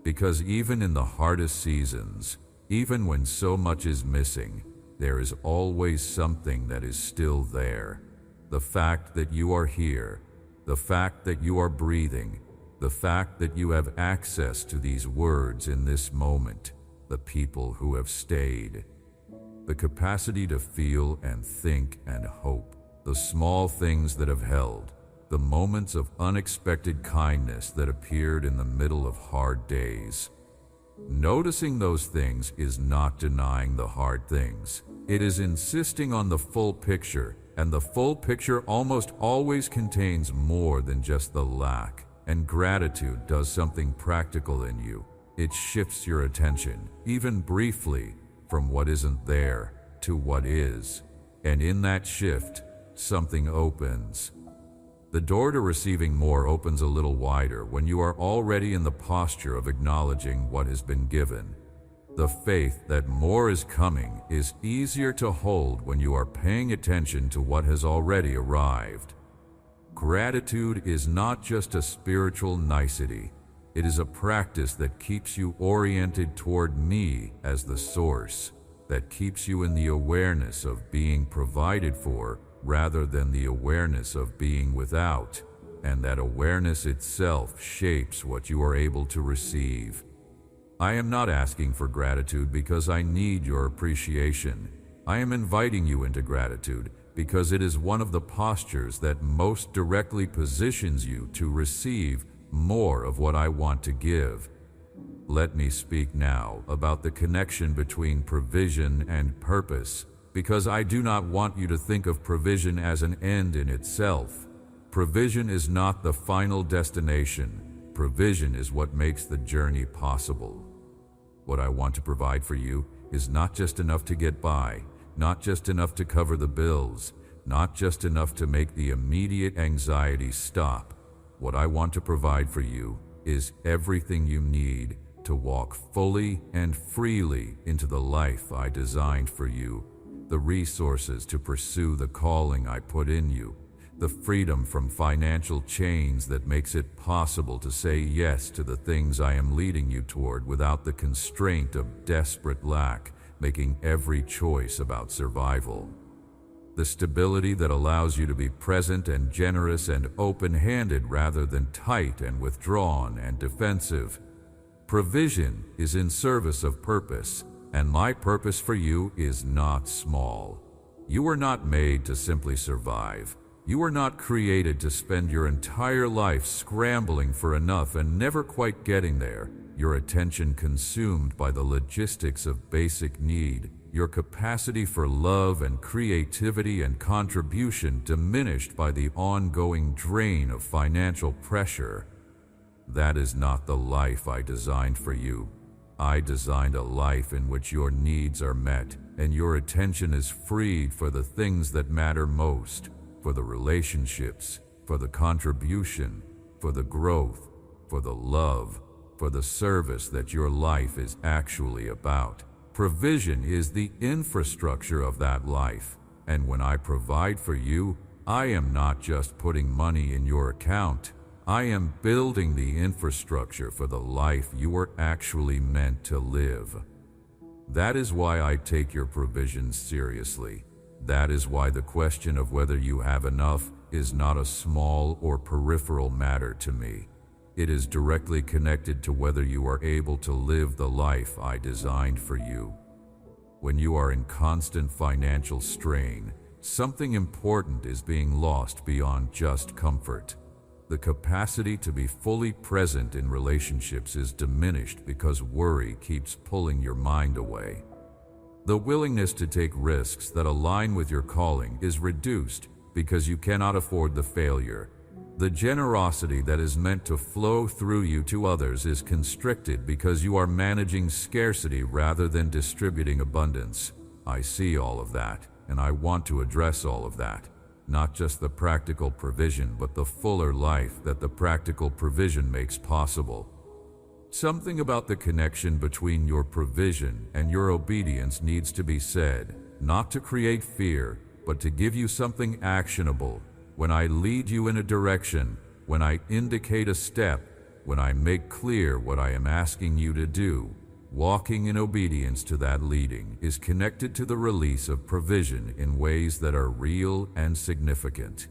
Because even in the hardest seasons, even when so much is missing, there is always something that is still there. The fact that you are here, the fact that you are breathing, the fact that you have access to these words in this moment, the people who have stayed, the capacity to feel and think and hope, the small things that have held, the moments of unexpected kindness that appeared in the middle of hard days. Noticing those things is not denying the hard things. It is insisting on the full picture, and the full picture almost always contains more than just the lack. And gratitude does something practical in you. It shifts your attention, even briefly, from what isn't there to what is. And in that shift, something opens. The door to receiving more opens a little wider when you are already in the posture of acknowledging what has been given. The faith that more is coming is easier to hold when you are paying attention to what has already arrived. Gratitude is not just a spiritual nicety. It is a practice that keeps you oriented toward me as the source, that keeps you in the awareness of being provided for rather than the awareness of being without, and that awareness itself shapes what you are able to receive. I am not asking for gratitude because I need your appreciation. I am inviting you into gratitude because it is one of the postures that most directly positions you to receive more of what I want to give. Let me speak now about the connection between provision and purpose, because I do not want you to think of provision as an end in itself. Provision is not the final destination. Provision is what makes the journey possible. What I want to provide for you is not just enough to get by, not just enough to cover the bills, not just enough to make the immediate anxiety stop. What I want to provide for you is everything you need to walk fully and freely into the life I designed for you, the resources to pursue the calling I put in you, the freedom from financial chains that makes it possible to say yes to the things I am leading you toward without the constraint of desperate lack, making every choice about survival. The stability that allows you to be present and generous and open-handed rather than tight and withdrawn and defensive. Provision is in service of purpose, and my purpose for you is not small. You were not made to simply survive. You were not created to spend your entire life scrambling for enough and never quite getting there, your attention consumed by the logistics of basic need, your capacity for love and creativity and contribution diminished by the ongoing drain of financial pressure. That is not the life I designed for you. I designed a life in which your needs are met and your attention is freed for the things that matter most, for the relationships, for the contribution, for the growth, for the love, for the service that your life is actually about. Provision is the infrastructure of that life, and when I provide for you, I am not just putting money in your account. I am building the infrastructure for the life you were actually meant to live. That is why I take your provisions seriously. That is why the question of whether you have enough is not a small or peripheral matter to me. It is directly connected to whether you are able to live the life I designed for you. When you are in constant financial strain, something important is being lost beyond just comfort. The capacity to be fully present in relationships is diminished because worry keeps pulling your mind away. The willingness to take risks that align with your calling is reduced because you cannot afford the failure. The generosity that is meant to flow through you to others is constricted because you are managing scarcity rather than distributing abundance. I see all of that, and I want to address all of that. Not just the practical provision, but the fuller life that the practical provision makes possible. Something about the connection between your provision and your obedience needs to be said, not to create fear, but to give you something actionable. When I lead you in a direction, when I indicate a step, when I make clear what I am asking you to do, walking in obedience to that leading is connected to the release of provision in ways that are real and significant.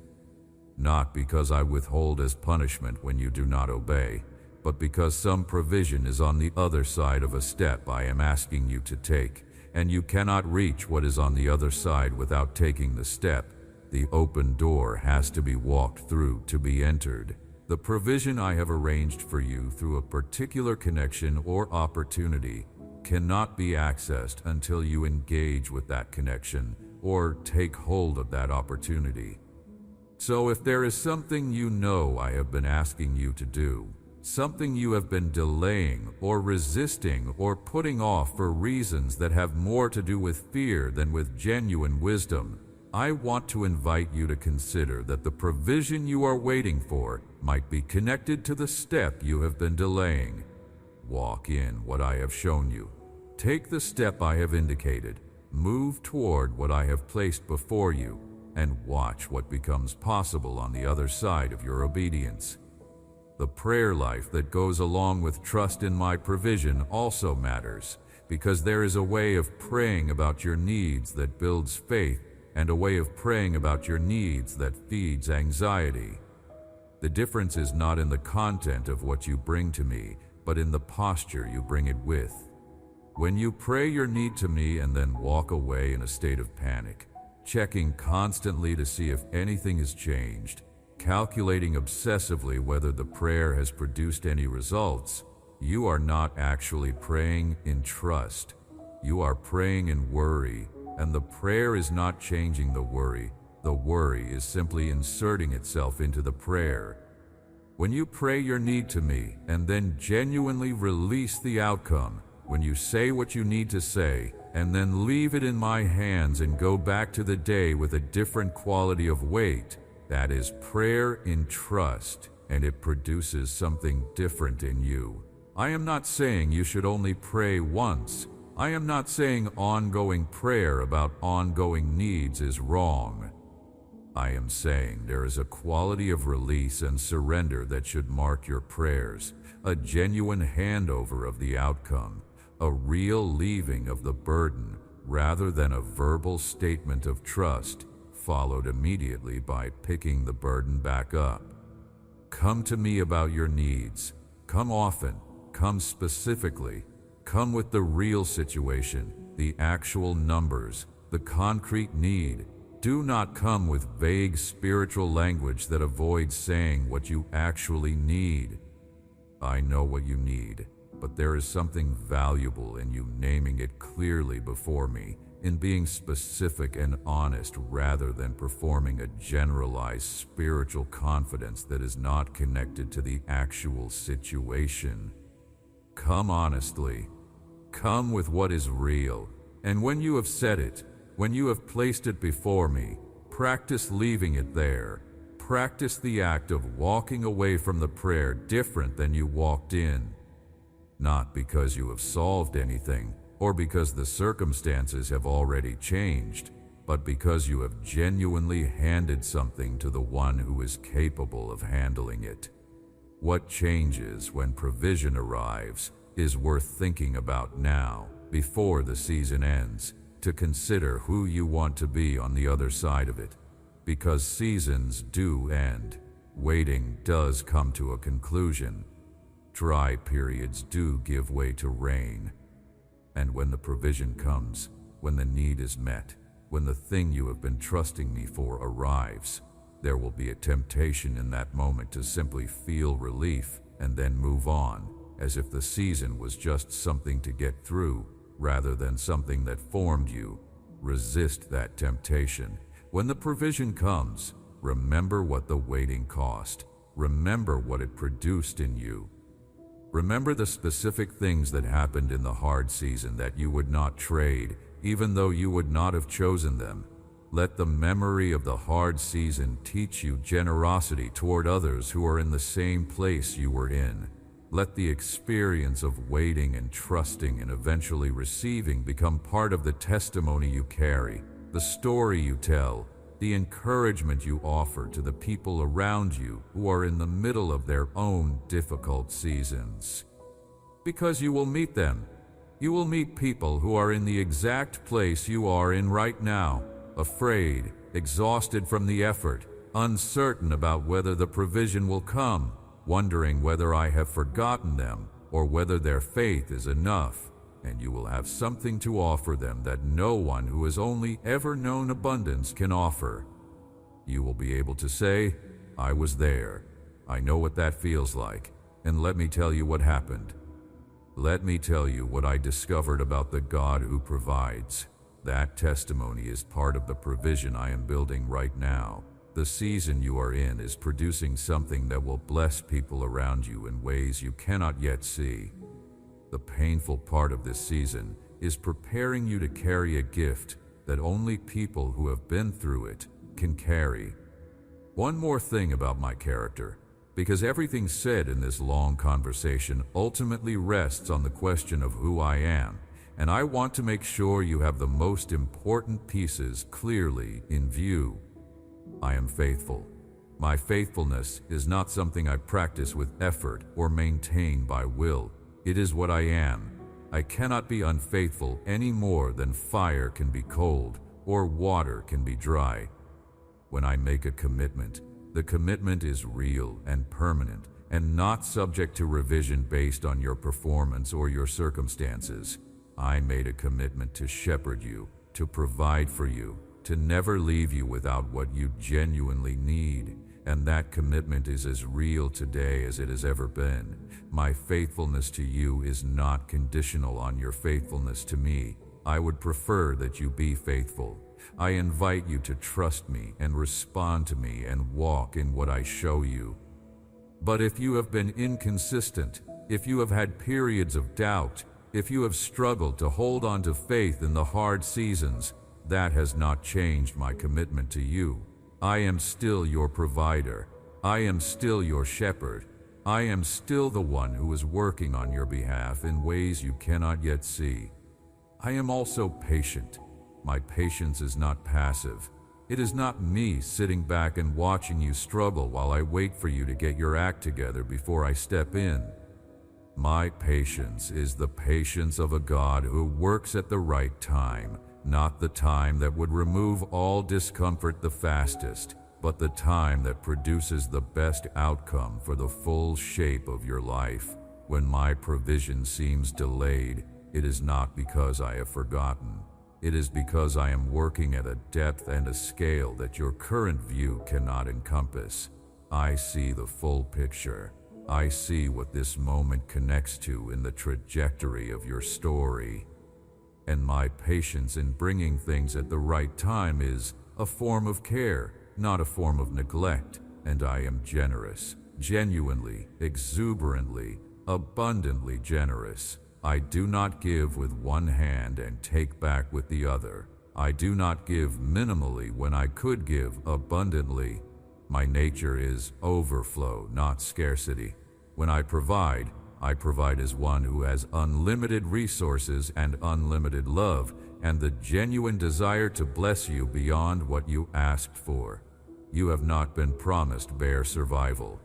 Not because I withhold as punishment when you do not obey, but because some provision is on the other side of a step I am asking you to take, and you cannot reach what is on the other side without taking the step. The open door has to be walked through to be entered. The provision I have arranged for you through a particular connection or opportunity cannot be accessed until you engage with that connection or take hold of that opportunity. So if there is something you know I have been asking you to do, something you have been delaying or resisting or putting off for reasons that have more to do with fear than with genuine wisdom, I want to invite you to consider that the provision you are waiting for might be connected to the step you have been delaying. Walk in what I have shown you. Take the step I have indicated. Move toward what I have placed before you, and watch what becomes possible on the other side of your obedience. The prayer life that goes along with trust in my provision also matters, because there is a way of praying about your needs that builds faith and a way of praying about your needs that feeds anxiety. The difference is not in the content of what you bring to me, but in the posture you bring it with. When you pray your need to me and then walk away in a state of panic, checking constantly to see if anything has changed, calculating obsessively whether the prayer has produced any results, you are not actually praying in trust. You are praying in worry, and the prayer is not changing the worry. The worry is simply inserting itself into the prayer. When you pray your need to me and then genuinely release the outcome, when you say what you need to say and then leave it in my hands and go back to the day with a different quality of weight, that is prayer in trust, and it produces something different in you. I am not saying you should only pray once. I am not saying ongoing prayer about ongoing needs is wrong. I am saying there is a quality of release and surrender that should mark your prayers, a genuine handover of the outcome, a real leaving of the burden rather than a verbal statement of trust, followed immediately by picking the burden back up. Come to me about your needs. Come often. Come specifically. Come with the real situation, the actual numbers, the concrete need. Do not come with vague spiritual language that avoids saying what you actually need. I know what you need, but there is something valuable in you naming it clearly before me, in being specific and honest rather than performing a generalized spiritual confidence that is not connected to the actual situation. Come honestly. Come with what is real. And when you have said it, when you have placed it before me, practice leaving it there. Practice the act of walking away from the prayer different than you walked in. Not because you have solved anything, or because the circumstances have already changed, but because you have genuinely handed something to the one who is capable of handling it. What changes when provision arrives is worth thinking about now, before the season ends, to consider who you want to be on the other side of it. Because seasons do end, waiting does come to a conclusion. Dry periods do give way to rain. And when the provision comes, when the need is met, when the thing you have been trusting me for arrives, there will be a temptation in that moment to simply feel relief and then move on, as if the season was just something to get through, rather than something that formed you. Resist that temptation. When the provision comes, remember what the waiting cost. Remember what it produced in you. Remember the specific things that happened in the hard season that you would not trade, even though you would not have chosen them. Let the memory of the hard season teach you generosity toward others who are in the same place you were in. Let the experience of waiting and trusting and eventually receiving become part of the testimony you carry, the story you tell, the encouragement you offer to the people around you who are in the middle of their own difficult seasons. Because you will meet them. You will meet people who are in the exact place you are in right now, afraid, exhausted from the effort, uncertain about whether the provision will come, wondering whether I have forgotten them or whether their faith is enough. And you will have something to offer them that no one who has only ever known abundance can offer. You will be able to say, I was there. I know what that feels like, and let me tell you what happened. Let me tell you what I discovered about the God who provides. That testimony is part of the provision I am building right now. The season you are in is producing something that will bless people around you in ways you cannot yet see. The painful part of this season is preparing you to carry a gift that only people who have been through it can carry. One more thing about my character, because everything said in this long conversation ultimately rests on the question of who I am, and I want to make sure you have the most important pieces clearly in view. I am faithful. My faithfulness is not something I practice with effort or maintain by will. It is what I am. I cannot be unfaithful any more than fire can be cold or water can be dry. When I make a commitment, the commitment is real and permanent and not subject to revision based on your performance or your circumstances. I made a commitment to shepherd you, to provide for you, to never leave you without what you genuinely need, and that commitment is as real today as it has ever been. My faithfulness to you is not conditional on your faithfulness to me. I would prefer that you be faithful. I invite you to trust me and respond to me and walk in what I show you. But if you have been inconsistent, if you have had periods of doubt, if you have struggled to hold on to faith in the hard seasons, that has not changed my commitment to you. I am still your provider. I am still your shepherd. I am still the one who is working on your behalf in ways you cannot yet see. I am also patient. My patience is not passive. It is not me sitting back and watching you struggle while I wait for you to get your act together before I step in. My patience is the patience of a God who works at the right time, not the time that would remove all discomfort the fastest, but the time that produces the best outcome for the full shape of your life. When my provision seems delayed, it is not because I have forgotten. It is because I am working at a depth and a scale that your current view cannot encompass. I see the full picture. I see what this moment connects to in the trajectory of your story. And my patience in bringing things at the right time is a form of care, not a form of neglect, and I am generous, genuinely, exuberantly, abundantly generous. I do not give with one hand and take back with the other. I do not give minimally when I could give abundantly. My nature is overflow, not scarcity. When I provide as one who has unlimited resources and unlimited love, and the genuine desire to bless you beyond what you asked for. You have not been promised bare survival.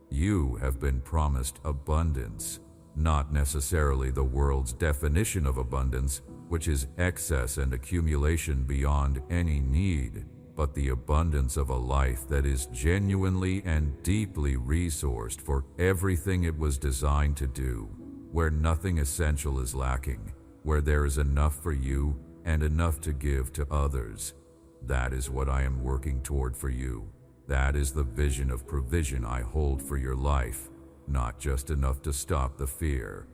You have been promised abundance, not necessarily the world's definition of abundance, which is excess and accumulation beyond any need, but the abundance of a life that is genuinely and deeply resourced for everything it was designed to do, where nothing essential is lacking, where there is enough for you and enough to give to others. That is what I am working toward for you. That is the vision of provision I hold for your life, not just enough to stop the fear.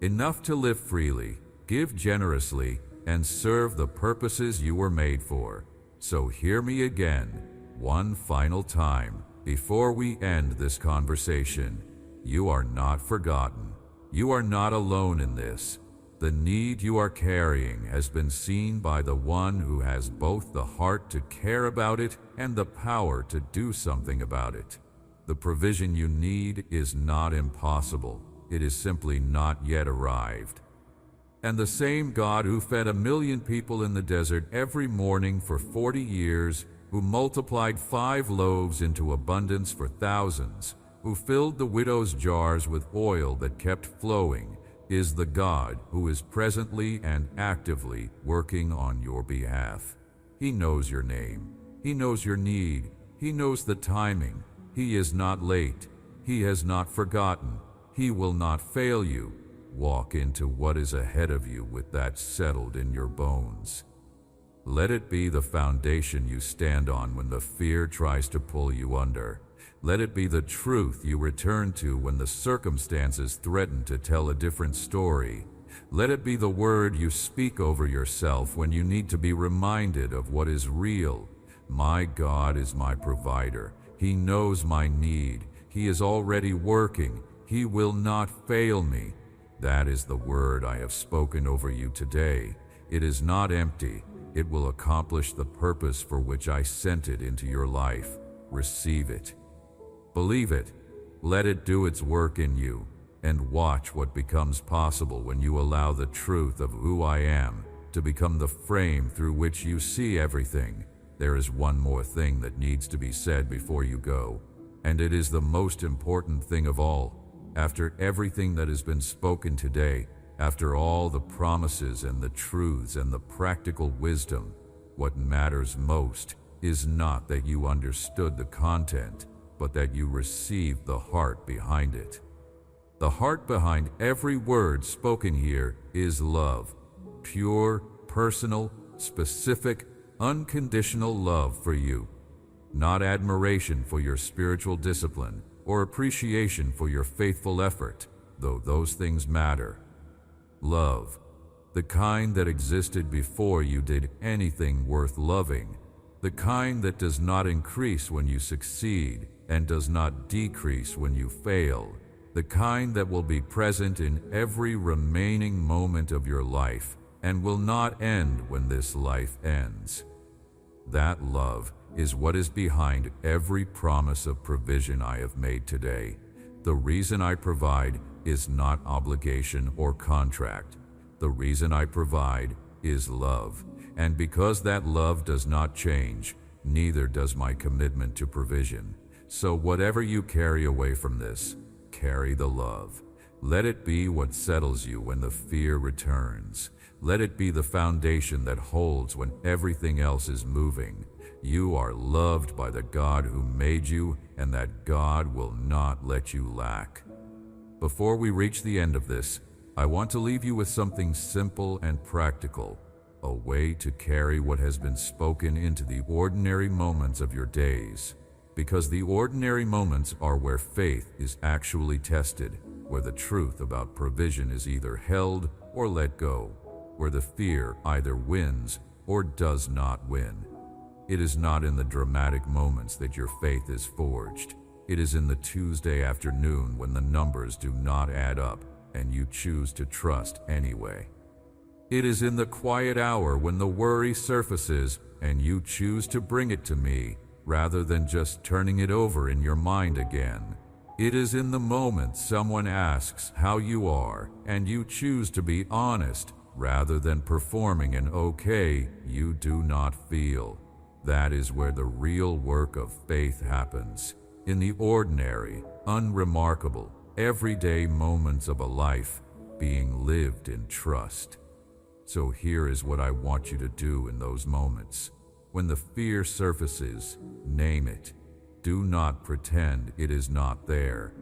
Enough to live freely, give generously, and serve the purposes you were made for. So hear me again, one final time, before we end this conversation. You are not forgotten. You are not alone in this. The need you are carrying has been seen by the one who has both the heart to care about it and the power to do something about it. The provision you need is not impossible. It is simply not yet arrived. And the same God who fed 1 million people in the desert every morning for 40 years, who multiplied 5 loaves into abundance for thousands, who filled the widow's jars with oil that kept flowing, is the God who is presently and actively working on your behalf. He knows your name. He knows your need. He knows the timing. He is not late. He has not forgotten. He will not fail you. Walk into what is ahead of you with that settled in your bones. Let it be the foundation you stand on when the fear tries to pull you under. Let it be the truth you return to when the circumstances threaten to tell a different story. Let it be the word you speak over yourself when you need to be reminded of what is real. My God is my provider. He knows my need. He is already working. He will not fail me. That is the word I have spoken over you today. It is not empty. It will accomplish the purpose for which I sent it into your life. Receive it. Believe it. Let it do its work in you, and watch what becomes possible when you allow the truth of who I am to become the frame through which you see everything. There is one more thing that needs to be said before you go, and it is the most important thing of all. After everything that has been spoken today, after all the promises and the truths and the practical wisdom, what matters most is not that you understood the content, but that you received the heart behind it. The heart behind every word spoken here is love. Pure, personal, specific, unconditional love for you. Not admiration for your spiritual discipline or appreciation for your faithful effort, though those things matter. Love, the kind that existed before you did anything worth loving, the kind that does not increase when you succeed and does not decrease when you fail, the kind that will be present in every remaining moment of your life and will not end when this life ends. That love is what is behind every promise of provision I have made today. The reason I provide is not obligation or contract. The reason I provide is love. And because that love does not change, neither does my commitment to provision. So whatever you carry away from this, carry the love. Let it be what settles you when the fear returns. Let it be the foundation that holds when everything else is moving. You are loved by the God who made you, and that God will not let you lack. Before we reach the end of this, I want to leave you with something simple and practical, a way to carry what has been spoken into the ordinary moments of your days. Because the ordinary moments are where faith is actually tested, where the truth about provision is either held or let go, where the fear either wins or does not win. It is not in the dramatic moments that your faith is forged. It is in the Tuesday afternoon when the numbers do not add up and you choose to trust anyway. It is in the quiet hour when the worry surfaces and you choose to bring it to me rather than just turning it over in your mind again. It is in the moment someone asks how you are and you choose to be honest rather than performing an okay you do not feel. That is where the real work of faith happens. In the ordinary, unremarkable, everyday moments of a life being lived in trust. So here is what I want you to do in those moments. When the fear surfaces, name it. Do not pretend it is not there.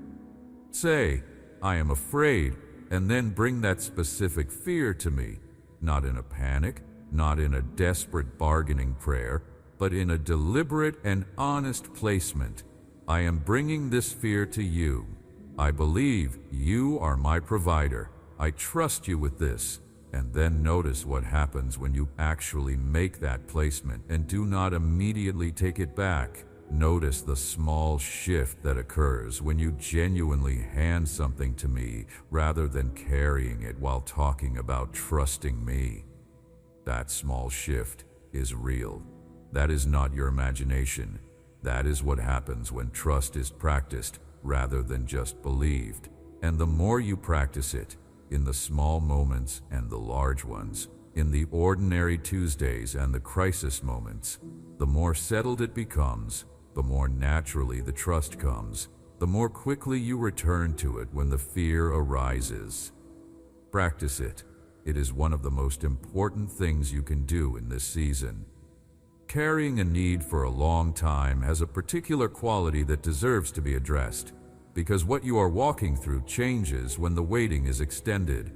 Say, I am afraid, and then bring that specific fear to me, not in a panic, not in a desperate bargaining prayer, but in a deliberate and honest placement. I am bringing this fear to you. I believe you are my provider. I trust you with this. And then notice what happens when you actually make that placement and do not immediately take it back. Notice the small shift that occurs when you genuinely hand something to me rather than carrying it while talking about trusting me. That small shift is real. That is not your imagination. That is what happens when trust is practiced rather than just believed. And the more you practice it, in the small moments and the large ones, in the ordinary Tuesdays and the crisis moments, the more settled it becomes, the more naturally the trust comes, the more quickly you return to it when the fear arises. Practice it. It is one of the most important things you can do in this season. Carrying a need for a long time has a particular quality that deserves to be addressed, because what you are walking through changes when the waiting is extended.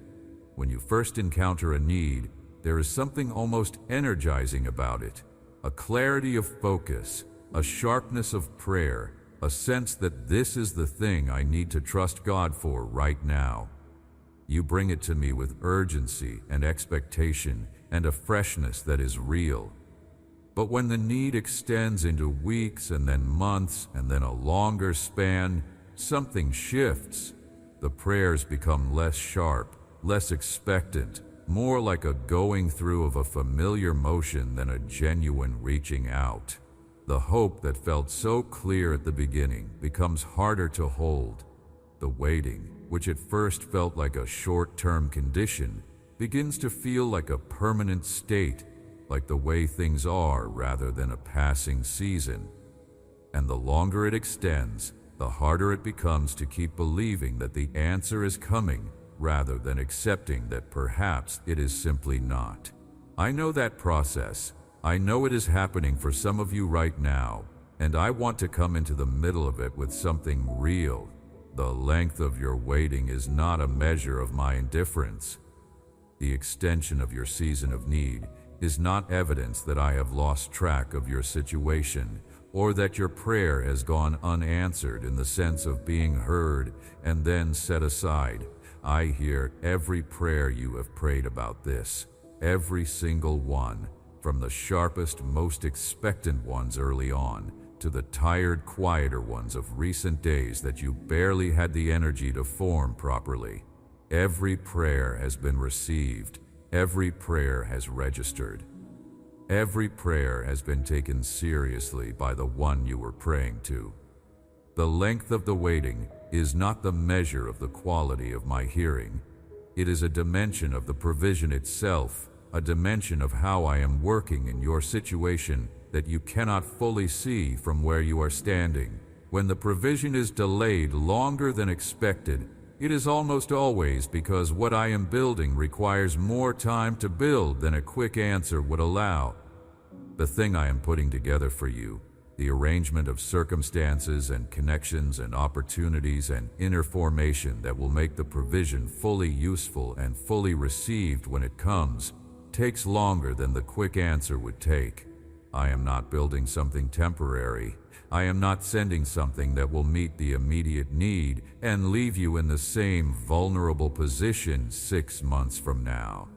When you first encounter a need, there is something almost energizing about it, a clarity of focus, a sharpness of prayer, a sense that this is the thing I need to trust God for right now. You bring it to me with urgency and expectation and a freshness that is real. But when the need extends into weeks and then months and then a longer span, something shifts. The prayers become less sharp, less expectant, more like a going through of a familiar motion than a genuine reaching out. The hope that felt so clear at the beginning becomes harder to hold. The waiting, which at first felt like a short-term condition, begins to feel like a permanent state, like the way things are rather than a passing season. And the longer it extends, the harder it becomes to keep believing that the answer is coming rather than accepting that perhaps it is simply not. I know that process. I know it is happening for some of you right now, and I want to come into the middle of it with something real. The length of your waiting is not a measure of my indifference. The extension of your season of need is not evidence that I have lost track of your situation or that your prayer has gone unanswered in the sense of being heard and then set aside. I hear every prayer you have prayed about this, every single one, from the sharpest, most expectant ones early on to the tired, quieter ones of recent days that you barely had the energy to form properly. Every prayer has been received. Every prayer has registered. Every prayer has been taken seriously by the one you were praying to. The length of the waiting is not the measure of the quality of my hearing. It is a dimension of the provision itself, a dimension of how I am working in your situation that you cannot fully see from where you are standing. When the provision is delayed longer than expected, it is almost always because what I am building requires more time to build than a quick answer would allow. The thing I am putting together for you, the arrangement of circumstances and connections and opportunities and inner formation that will make the provision fully useful and fully received when it comes, takes longer than the quick answer would take. I am not building something temporary. I am not sending something that will meet the immediate need and leave you in the same vulnerable position 6 months from now.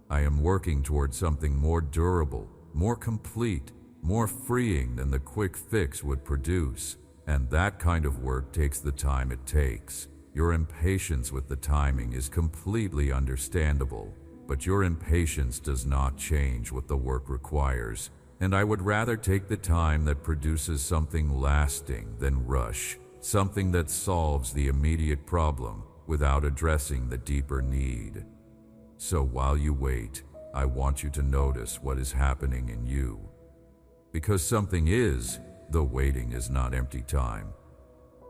I am working toward something more durable, more complete, more freeing than the quick fix would produce, and that kind of work takes the time it takes. Your impatience with the timing is completely understandable, but your impatience does not change what the work requires, and I would rather take the time that produces something lasting than rush, something that solves the immediate problem without addressing the deeper need. So while you wait, I want you to notice what is happening in you. Because something is, the waiting is not empty time.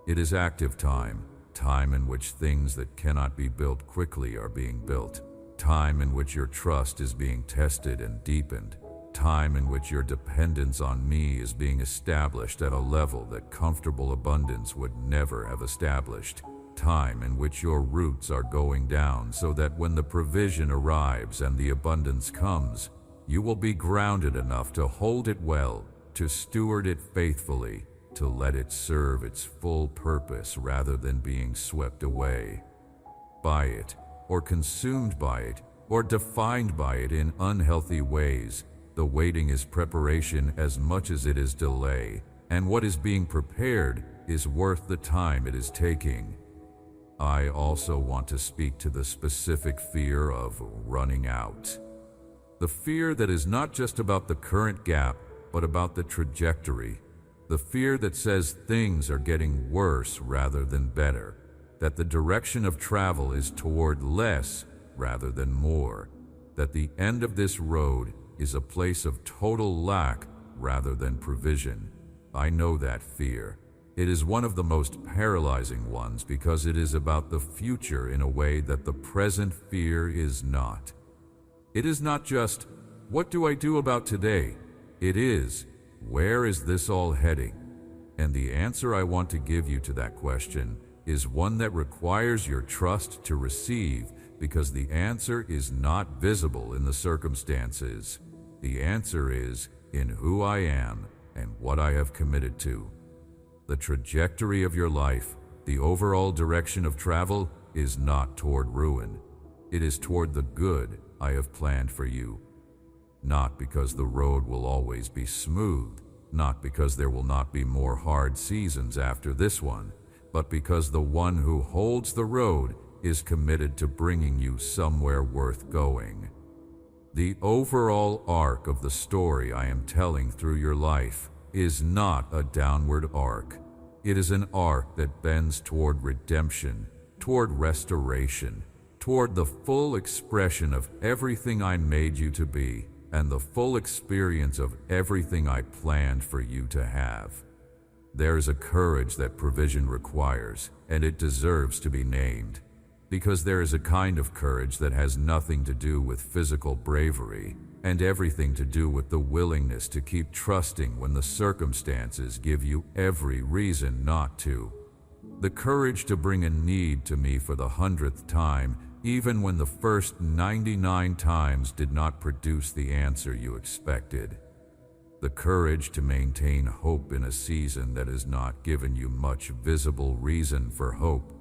It is active time, time in which things that cannot be built quickly are being built, time in which your trust is being tested and deepened, time in which your dependence on me is being established at a level that comfortable abundance would never have established, time in which your roots are going down so that when the provision arrives and the abundance comes, you will be grounded enough to hold it well, to steward it faithfully, to let it serve its full purpose rather than being swept away by it, or consumed by it, or defined by it in unhealthy ways. The waiting is preparation as much as it is delay, and what is being prepared is worth the time it is taking. I also want to speak to the specific fear of running out. The fear that is not just about the current gap, but about the trajectory. The fear that says things are getting worse rather than better, that the direction of travel is toward less rather than more, that the end of this road is a place of total lack rather than provision. I know that fear. It is one of the most paralyzing ones because it is about the future in a way that the present fear is not. It is not just, what do I do about today? It is, where is this all heading? And the answer I want to give you to that question is one that requires your trust to receive, because the answer is not visible in the circumstances. The answer is in who I am and what I have committed to. The trajectory of your life, the overall direction of travel, is not toward ruin. It is toward the good I have planned for you. Not because the road will always be smooth, not because there will not be more hard seasons after this one, but because the one who holds the road is committed to bringing you somewhere worth going. The overall arc of the story I am telling through your life is not a downward arc. It is an arc that bends toward redemption, toward restoration, toward the full expression of everything I made you to be, and the full experience of everything I planned for you to have. There is a courage that provision requires, and it deserves to be named, because there is a kind of courage that has nothing to do with physical bravery, and everything to do with the willingness to keep trusting when the circumstances give you every reason not to. The courage to bring a need to me for the 100th time, even when the first 99 times did not produce the answer you expected. The courage to maintain hope in a season that has not given you much visible reason for hope.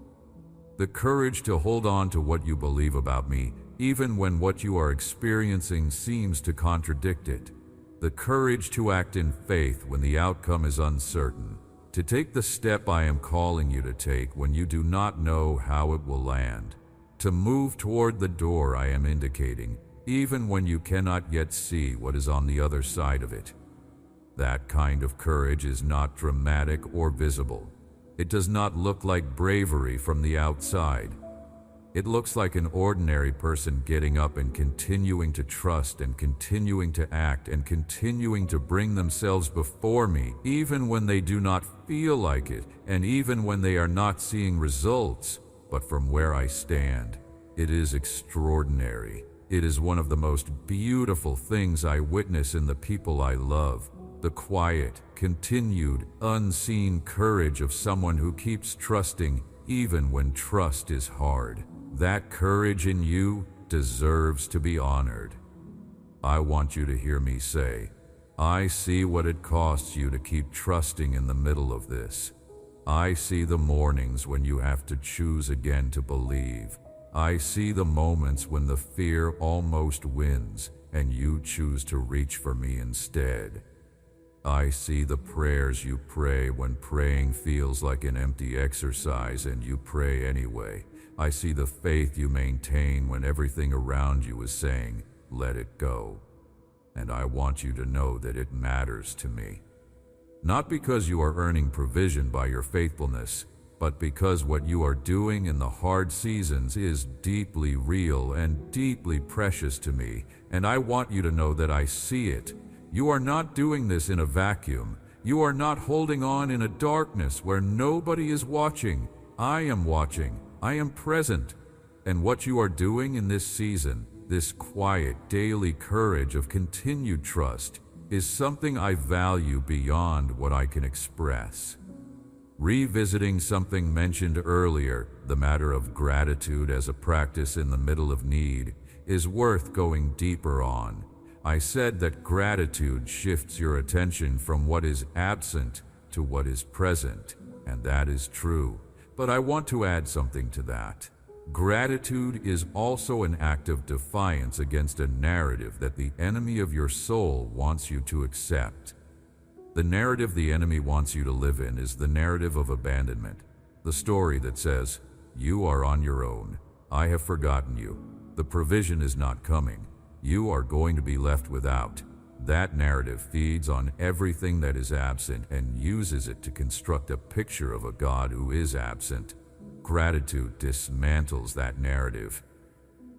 The courage to hold on to what you believe about me, even when what you are experiencing seems to contradict it. The courage to act in faith when the outcome is uncertain. To take the step I am calling you to take when you do not know how it will land. To move toward the door I am indicating, even when you cannot yet see what is on the other side of it. That kind of courage is not dramatic or visible. It does not look like bravery from the outside. It looks like an ordinary person getting up and continuing to trust and continuing to act and continuing to bring themselves before me, even when they do not feel like it and even when they are not seeing results. But from where I stand, it is extraordinary. It is one of the most beautiful things I witness in the people I love. The quiet, continued, unseen courage of someone who keeps trusting even when trust is hard. That courage in you deserves to be honored. I want you to hear me say, I see what it costs you to keep trusting in the middle of this. I see the mornings when you have to choose again to believe. I see the moments when the fear almost wins and you choose to reach for me instead. I see the prayers you pray when praying feels like an empty exercise and you pray anyway. I see the faith you maintain when everything around you is saying, let it go. And I want you to know that it matters to me. Not because you are earning provision by your faithfulness, but because what you are doing in the hard seasons is deeply real and deeply precious to me, and I want you to know that I see it. You are not doing this in a vacuum. You are not holding on in a darkness where nobody is watching. I am watching. I am present. And what you are doing in this season, this quiet daily courage of continued trust, is something I value beyond what I can express. Revisiting something mentioned earlier, the matter of gratitude as a practice in the middle of need, is worth going deeper on. I said that gratitude shifts your attention from what is absent to what is present, and that is true. But I want to add something to that. Gratitude is also an act of defiance against a narrative that the enemy of your soul wants you to accept. The narrative the enemy wants you to live in is the narrative of abandonment, the story that says, you are on your own, I have forgotten you, the provision is not coming, you are going to be left without. That narrative feeds on everything that is absent and uses it to construct a picture of a God who is absent. Gratitude dismantles that narrative.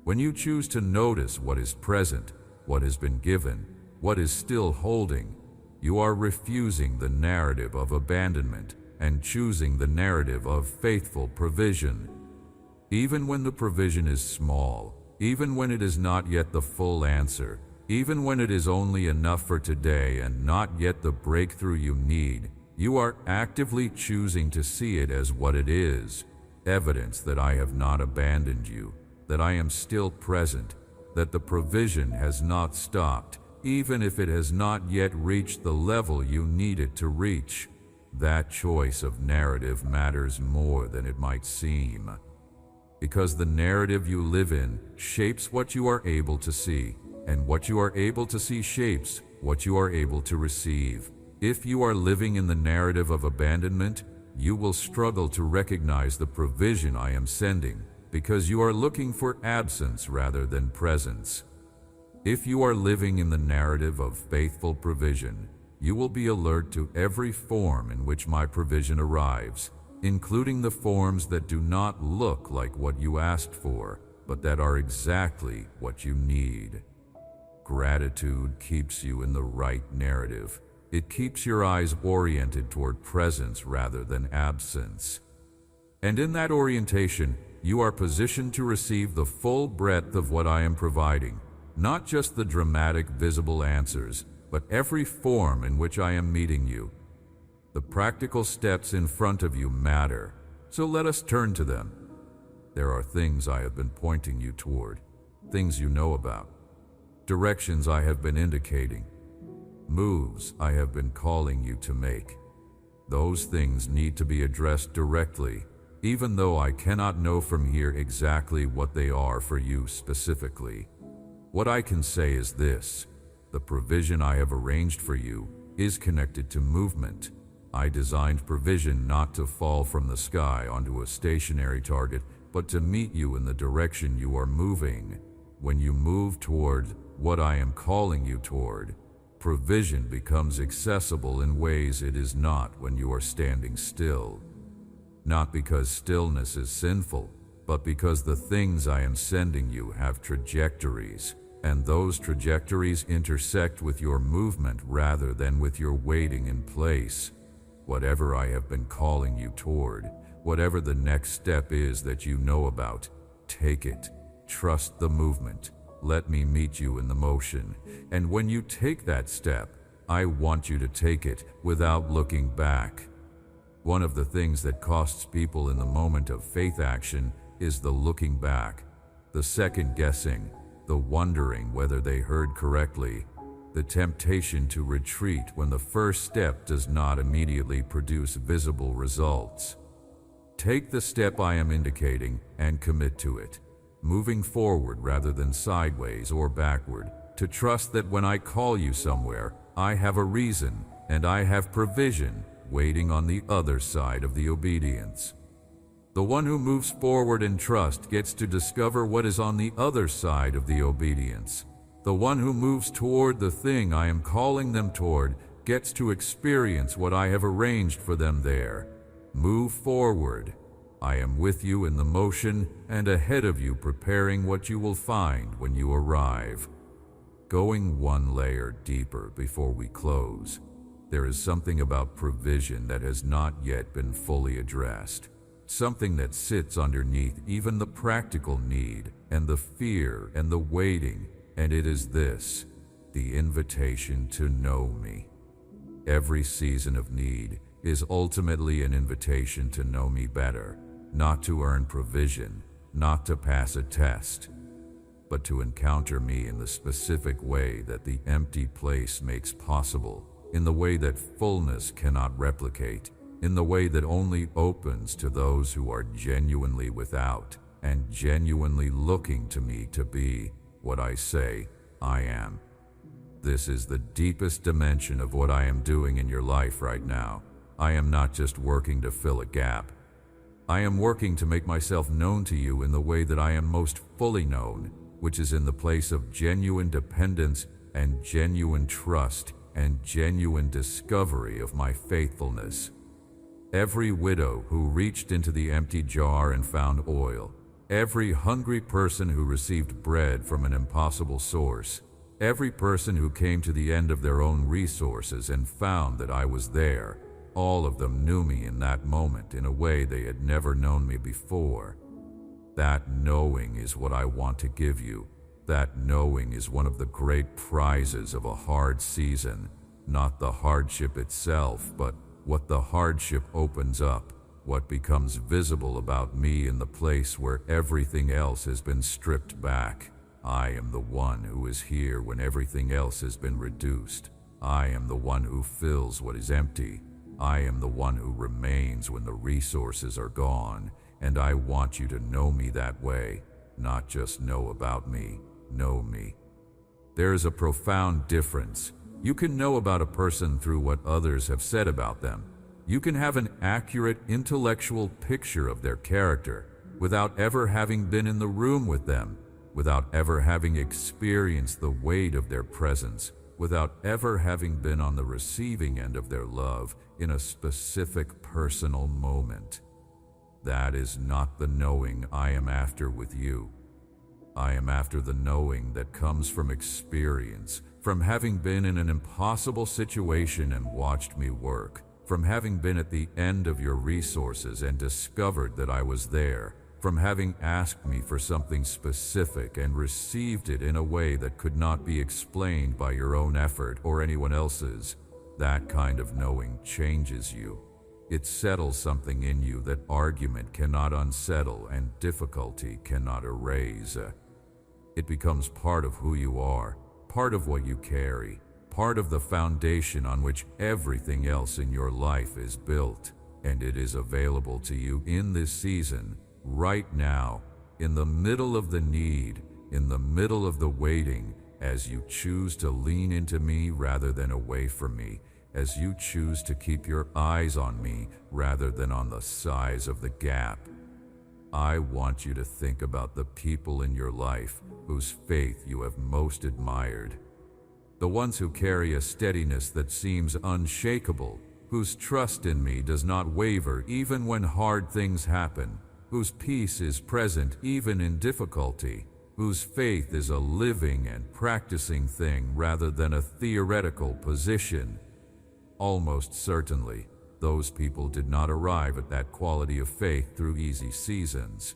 When you choose to notice what is present, what has been given, what is still holding, you are refusing the narrative of abandonment and choosing the narrative of faithful provision. Even when the provision is small, even when it is not yet the full answer, even when it is only enough for today and not yet the breakthrough you need, you are actively choosing to see it as what it is, evidence that I have not abandoned you, that I am still present, that the provision has not stopped, even if it has not yet reached the level you need it to reach. that choice of narrative matters more than it might seem. Because the narrative you live in shapes what you are able to see, and what you are able to see shapes what you are able to receive. If you are living in the narrative of abandonment, you will struggle to recognize the provision I am sending, because you are looking for absence rather than presence. If you are living in the narrative of faithful provision, you will be alert to every form in which my provision arrives, including the forms that do not look like what you asked for, but that are exactly what you need. Gratitude keeps you in the right narrative. It keeps your eyes oriented toward presence rather than absence. And in that orientation, you are positioned to receive the full breadth of what I am providing, not just the dramatic, visible answers, but every form in which I am meeting you. The practical steps in front of you matter, so let us turn to them. There are things I have been pointing you toward, things you know about, directions I have been indicating, moves I have been calling you to make. Those things need to be addressed directly, even though I cannot know from here exactly what they are for you specifically. What I can say is this: the provision I have arranged for you is connected to movement. I designed provision not to fall from the sky onto a stationary target, but to meet you in the direction you are moving. When you move toward what I am calling you toward, provision becomes accessible in ways it is not when you are standing still. Not because stillness is sinful, but because the things I am sending you have trajectories, and those trajectories intersect with your movement rather than with your waiting in place. Whatever I have been calling you toward, whatever the next step is that you know about, take it. Trust the movement. Let me meet you in the motion. And when you take that step, I want you to take it without looking back. One of the things that costs people in the moment of faith action is the looking back, the second guessing, the wondering whether they heard correctly, the temptation to retreat when the first step does not immediately produce visible results. Take the step I am indicating and commit to it, moving forward rather than sideways or backward, to trust that when I call you somewhere, I have a reason and I have provision waiting on the other side of the obedience. The one who moves forward in trust gets to discover what is on the other side of the obedience. The one who moves toward the thing I am calling them toward gets to experience what I have arranged for them there. Move forward. I am with you in the motion and ahead of you, preparing what you will find when you arrive. Going one layer deeper before we close, there is something about provision that has not yet been fully addressed. Something that sits underneath even the practical need and the fear and the waiting, and it is this: the invitation to know me. Every season of need is ultimately an invitation to know me better, not to earn provision, not to pass a test, but to encounter me in the specific way that the empty place makes possible, in the way that fullness cannot replicate, in the way that only opens to those who are genuinely without and genuinely looking to me to be what I say I am. This is the deepest dimension of what I am doing in your life right now. I am not just working to fill a gap. I am working to make myself known to you in the way that I am most fully known, which is in the place of genuine dependence and genuine trust and genuine discovery of my faithfulness. Every widow who reached into the empty jar and found oil, every hungry person who received bread from an impossible source, every person who came to the end of their own resources and found that I was there, all of them knew me in that moment in a way they had never known me before. That knowing is what I want to give you. That knowing is one of the great prizes of a hard season, not the hardship itself, but what the hardship opens up, what becomes visible about me in the place where everything else has been stripped back. I am the one who is here when everything else has been reduced. I am the one who fills what is empty. I am the one who remains when the resources are gone, and I want you to know me that way, not just know about me, know me. There is a profound difference. You can know about a person through what others have said about them. You can have an accurate intellectual picture of their character without ever having been in the room with them, without ever having experienced the weight of their presence, without ever having been on the receiving end of their love in a specific personal moment. That is not the knowing I am after with you. I am after the knowing that comes from experience, from having been in an impossible situation and watched me work, from having been at the end of your resources and discovered that I was there, from having asked me for something specific and received it in a way that could not be explained by your own effort or anyone else's. That kind of knowing changes you. It settles something in you that argument cannot unsettle and difficulty cannot erase. It becomes part of who you are, part of what you carry, part of the foundation on which everything else in your life is built, and it is available to you in this season, right now, in the middle of the need, in the middle of the waiting, as you choose to lean into me rather than away from me, as you choose to keep your eyes on me rather than on the size of the gap. I want you to think about the people in your life whose faith you have most admired. The ones who carry a steadiness that seems unshakable, whose trust in me does not waver even when hard things happen, whose peace is present even in difficulty, whose faith is a living and practicing thing rather than a theoretical position. Almost certainly, those people did not arrive at that quality of faith through easy seasons.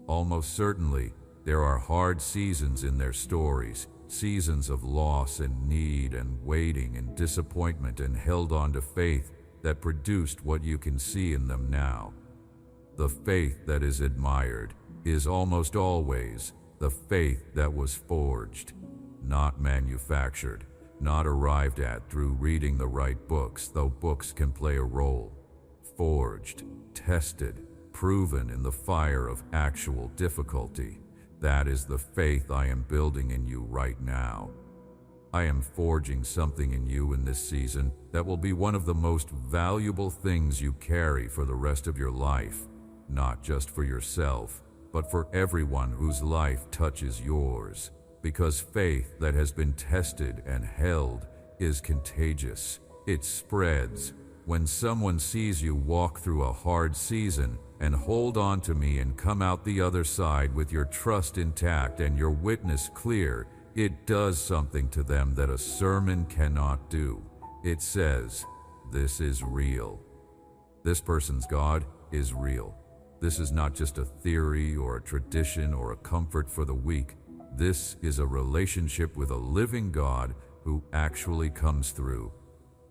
Almost certainly, there are hard seasons in their stories, seasons of loss and need and waiting and disappointment and held on to faith that produced what you can see in them now. The faith that is admired is almost always the faith that was forged, not manufactured, not arrived at through reading the right books, though books can play a role. Forged, tested, proven in the fire of actual difficulty. That is the faith I am building in you right now. I am forging something in you in this season that will be one of the most valuable things you carry for the rest of your life, not just for yourself, but for everyone whose life touches yours. Because faith that has been tested and held is contagious. It spreads. When someone sees you walk through a hard season and hold on to me and come out the other side with your trust intact and your witness clear, it does something to them that a sermon cannot do. It says, this is real. This person's God is real. This is not just a theory or a tradition or a comfort for the weak. This is a relationship with a living God who actually comes through.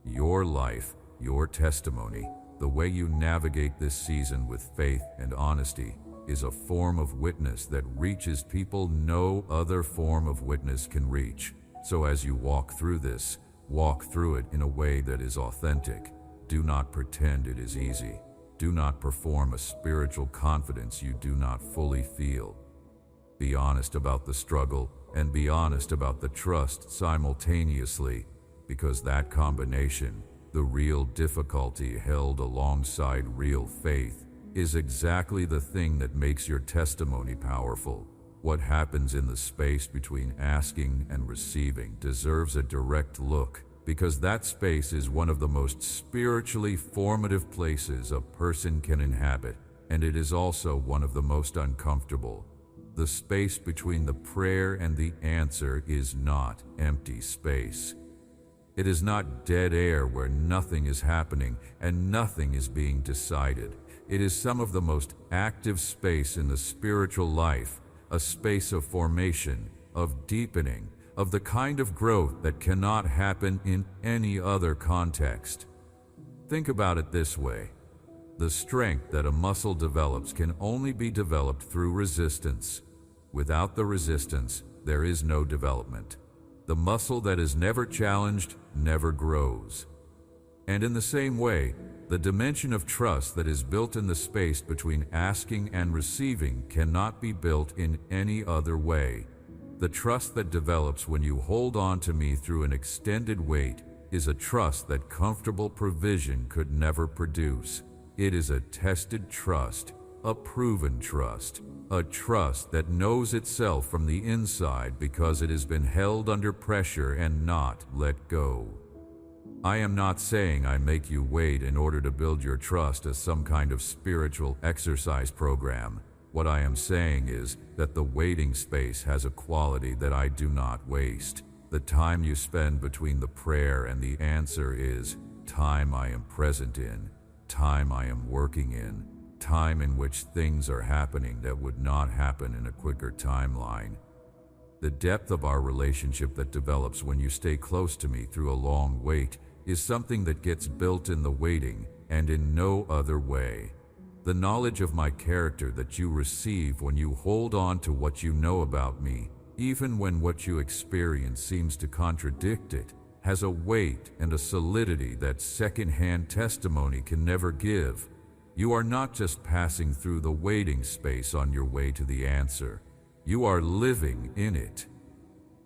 Your life, your testimony, the way you navigate this season with faith and honesty is a form of witness that reaches people no other form of witness can reach. So as you walk through this, walk through it in a way that is authentic. Do not pretend it is easy. Do not perform a spiritual confidence you do not fully feel. Be honest about the struggle and be honest about the trust simultaneously, because that combination, the real difficulty held alongside real faith, is exactly the thing that makes your testimony powerful. What happens in the space between asking and receiving deserves a direct look, because that space is one of the most spiritually formative places a person can inhabit, and it is also one of the most uncomfortable. The space between the prayer and the answer is not empty space. It is not dead air where nothing is happening and nothing is being decided. It is some of the most active space in the spiritual life, a space of formation, of deepening, of the kind of growth that cannot happen in any other context. Think about it this way. The strength that a muscle develops can only be developed through resistance. Without the resistance, there is no development. The muscle that is never challenged never grows. And in the same way, the dimension of trust that is built in the space between asking and receiving cannot be built in any other way. The trust that develops when you hold on to me through an extended wait is a trust that comfortable provision could never produce. It is a tested trust, a proven trust, a trust that knows itself from the inside because it has been held under pressure and not let go. I am not saying I make you wait in order to build your trust as some kind of spiritual exercise program. What I am saying is that the waiting space has a quality that I do not waste. The time you spend between the prayer and the answer is time I am present in, time I am working in, time in which things are happening that would not happen in a quicker timeline. The depth of our relationship that develops when you stay close to me through a long wait is something that gets built in the waiting and in no other way. The knowledge of my character that you receive when you hold on to what you know about me, even when what you experience seems to contradict it, has a weight and a solidity that second-hand testimony can never give. You are not just passing through the waiting space on your way to the answer. You are living in it.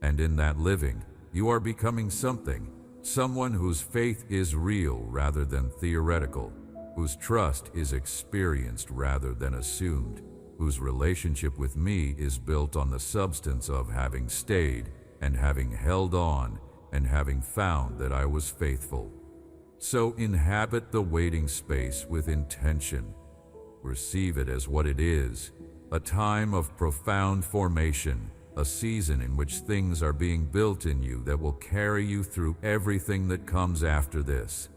And in that living, you are becoming something. Someone whose faith is real rather than theoretical, whose trust is experienced rather than assumed, whose relationship with me is built on the substance of having stayed and having held on and having found that I was faithful. So inhabit the waiting space with intention. Receive it as what it is, a time of profound formation, a season in which things are being built in you that will carry you through everything that comes after this.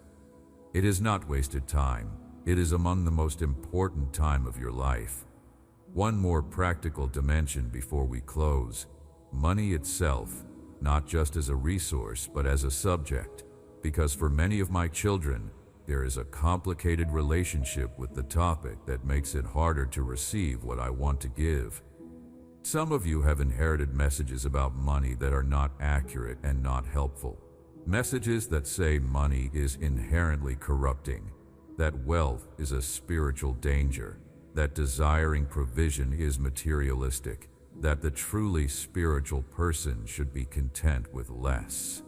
It is not wasted time. It is among the most important time of your life. One more practical dimension before we close. Money itself, not just as a resource, but as a subject. Because for many of my children, there is a complicated relationship with the topic that makes it harder to receive what I want to give. Some of you have inherited messages about money that are not accurate and not helpful. Messages that say money is inherently corrupting, that wealth is a spiritual danger, that desiring provision is materialistic, that the truly spiritual person should be content with less.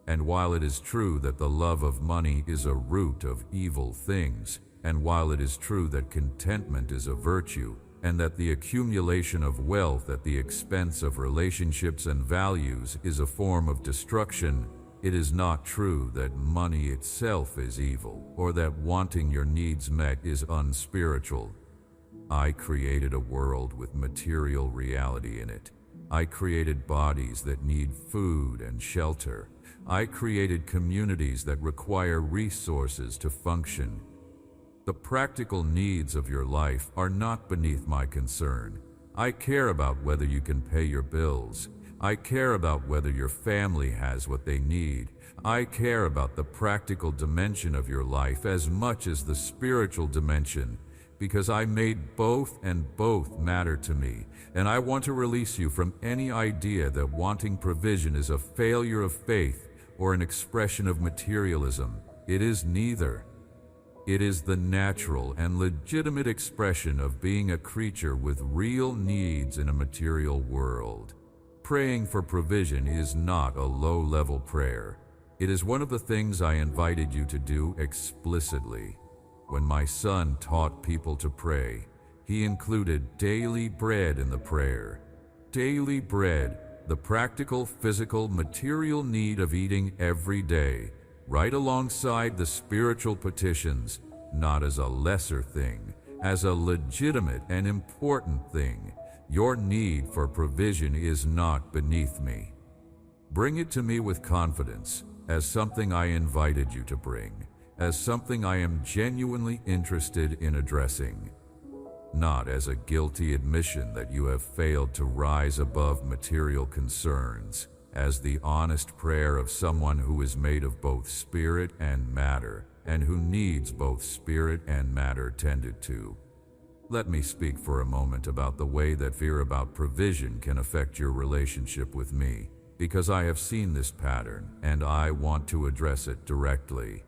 And while it is true that the love of money is a root of evil things, and while it is true that contentment is a virtue, and that the accumulation of wealth at the expense of relationships and values is a form of destruction, it is not true that money itself is evil, or that wanting your needs met is unspiritual. I created a world with material reality in it. I created bodies that need food and shelter. I created communities that require resources to function. The practical needs of your life are not beneath my concern. I care about whether you can pay your bills. I care about whether your family has what they need. I care about the practical dimension of your life as much as the spiritual dimension, because I made both and both matter to me, and I want to release you from any idea that wanting provision is a failure of faith or an expression of materialism. It is neither. It is the natural and legitimate expression of being a creature with real needs in a material world. Praying for provision is not a low-level prayer. It is one of the things I invited you to do explicitly. When my son taught people to pray, he included daily bread in the prayer. Daily bread, the practical, physical, material need of eating every day, right alongside the spiritual petitions, not as a lesser thing, as a legitimate and important thing. Your need for provision is not beneath me. Bring it to me with confidence, as something I invited you to bring, as something I am genuinely interested in addressing, not as a guilty admission that you have failed to rise above material concerns, as the honest prayer of someone who is made of both spirit and matter, and who needs both spirit and matter tended to. Let me speak for a moment about the way that fear about provision can affect your relationship with me, because I have seen this pattern and I want to address it directly.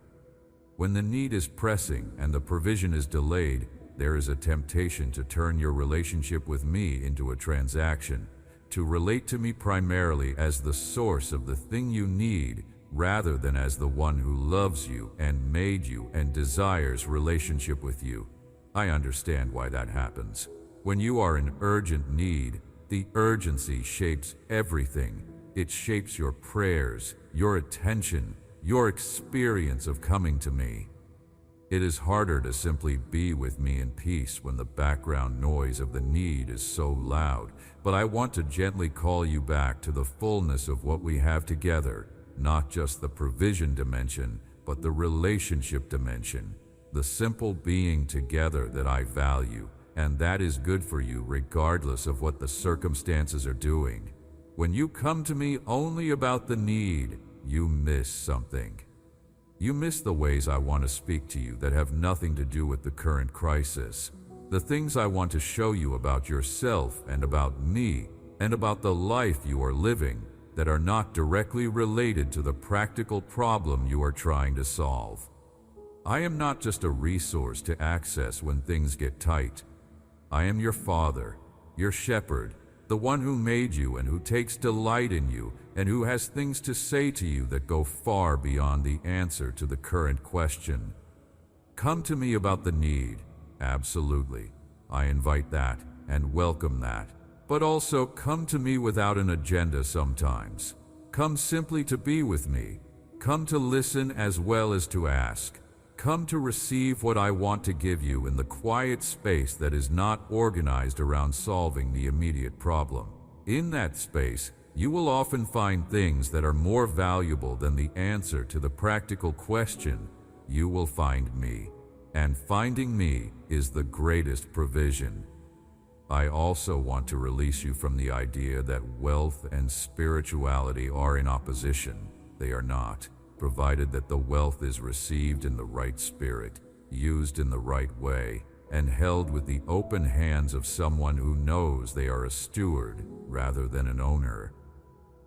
When the need is pressing and the provision is delayed, there is a temptation to turn your relationship with me into a transaction, to relate to me primarily as the source of the thing you need rather than as the one who loves you and made you and desires relationship with you. I understand why that happens. When you are in urgent need, the urgency shapes everything. It shapes your prayers, your attention, your experience of coming to me. It is harder to simply be with me in peace when the background noise of the need is so loud, but I want to gently call you back to the fullness of what we have together, not just the provision dimension, but the relationship dimension, the simple being together that I value, and that is good for you regardless of what the circumstances are doing. When you come to me only about the need, you miss something. You miss the ways I want to speak to you that have nothing to do with the current crisis. The things I want to show you about yourself and about me and about the life you are living that are not directly related to the practical problem you are trying to solve. I am not just a resource to access when things get tight. I am your father, your shepherd, the one who made you and who takes delight in you and who has things to say to you that go far beyond the answer to the current question. Come to me about the need. Absolutely. I invite that and welcome that. But also come to me without an agenda sometimes. Come simply to be with me. Come to listen as well as to ask. Come to receive what I want to give you in the quiet space that is not organized around solving the immediate problem. In that space, you will often find things that are more valuable than the answer to the practical question. You will find me, and finding me is the greatest provision. I also want to release you from the idea that wealth and spirituality are in opposition. They are not. Provided that the wealth is received in the right spirit, used in the right way, and held with the open hands of someone who knows they are a steward rather than an owner.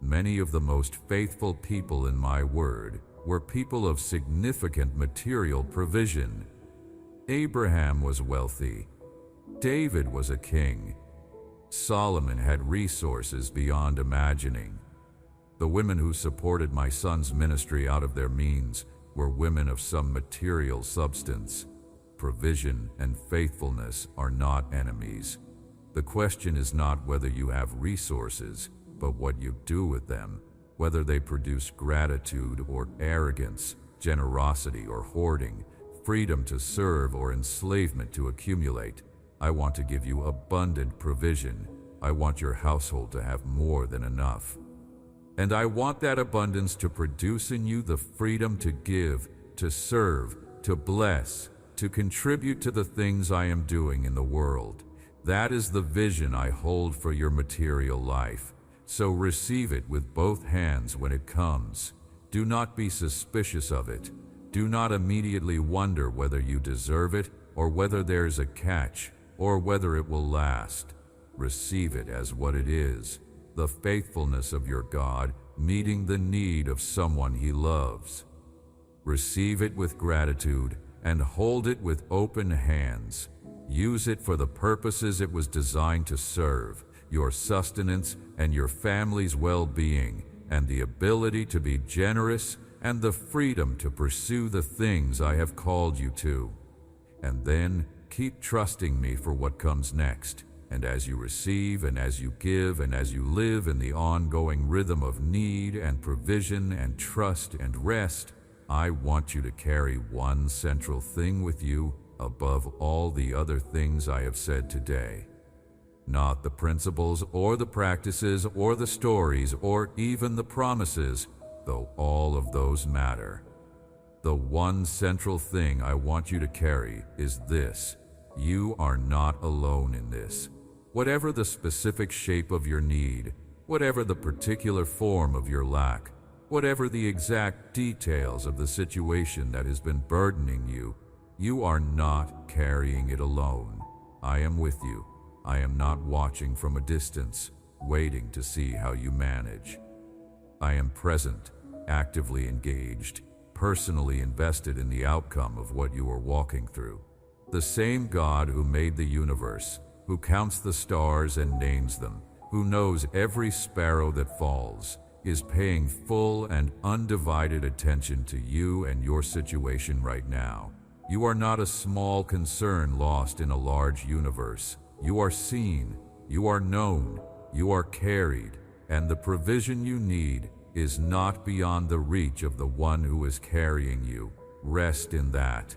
Many of the most faithful people in my word were people of significant material provision. Abraham was wealthy. David was a king. Solomon had resources beyond imagining. The women who supported my son's ministry out of their means were women of some material substance. Provision and faithfulness are not enemies. The question is not whether you have resources, but what you do with them, whether they produce gratitude or arrogance, generosity or hoarding, freedom to serve or enslavement to accumulate. I want to give you abundant provision. I want your household to have more than enough. And I want that abundance to produce in you the freedom to give, to serve, to bless, to contribute to the things I am doing in the world. That is the vision I hold for your material life. So receive it with both hands when it comes. Do not be suspicious of it. Do not immediately wonder whether you deserve it or whether there's a catch or whether it will last. Receive it as what it is. The faithfulness of your God, meeting the need of someone He loves. Receive it with gratitude and hold it with open hands. Use it for the purposes it was designed to serve, your sustenance and your family's well-being, and the ability to be generous and the freedom to pursue the things I have called you to. And then keep trusting me for what comes next. And as you receive and as you give and as you live in the ongoing rhythm of need and provision and trust and rest, I want you to carry one central thing with you above all the other things I have said today. Not the principles or the practices or the stories or even the promises, though all of those matter. The one central thing I want you to carry is this: you are not alone in this. Whatever the specific shape of your need, whatever the particular form of your lack, whatever the exact details of the situation that has been burdening you, you are not carrying it alone. I am with you. I am not watching from a distance, waiting to see how you manage. I am present, actively engaged, personally invested in the outcome of what you are walking through. The same God who made the universe, who counts the stars and names them, who knows every sparrow that falls, is paying full and undivided attention to you and your situation right now. You are not a small concern lost in a large universe. You are seen, you are known, you are carried, and the provision you need is not beyond the reach of the one who is carrying you. Rest in that.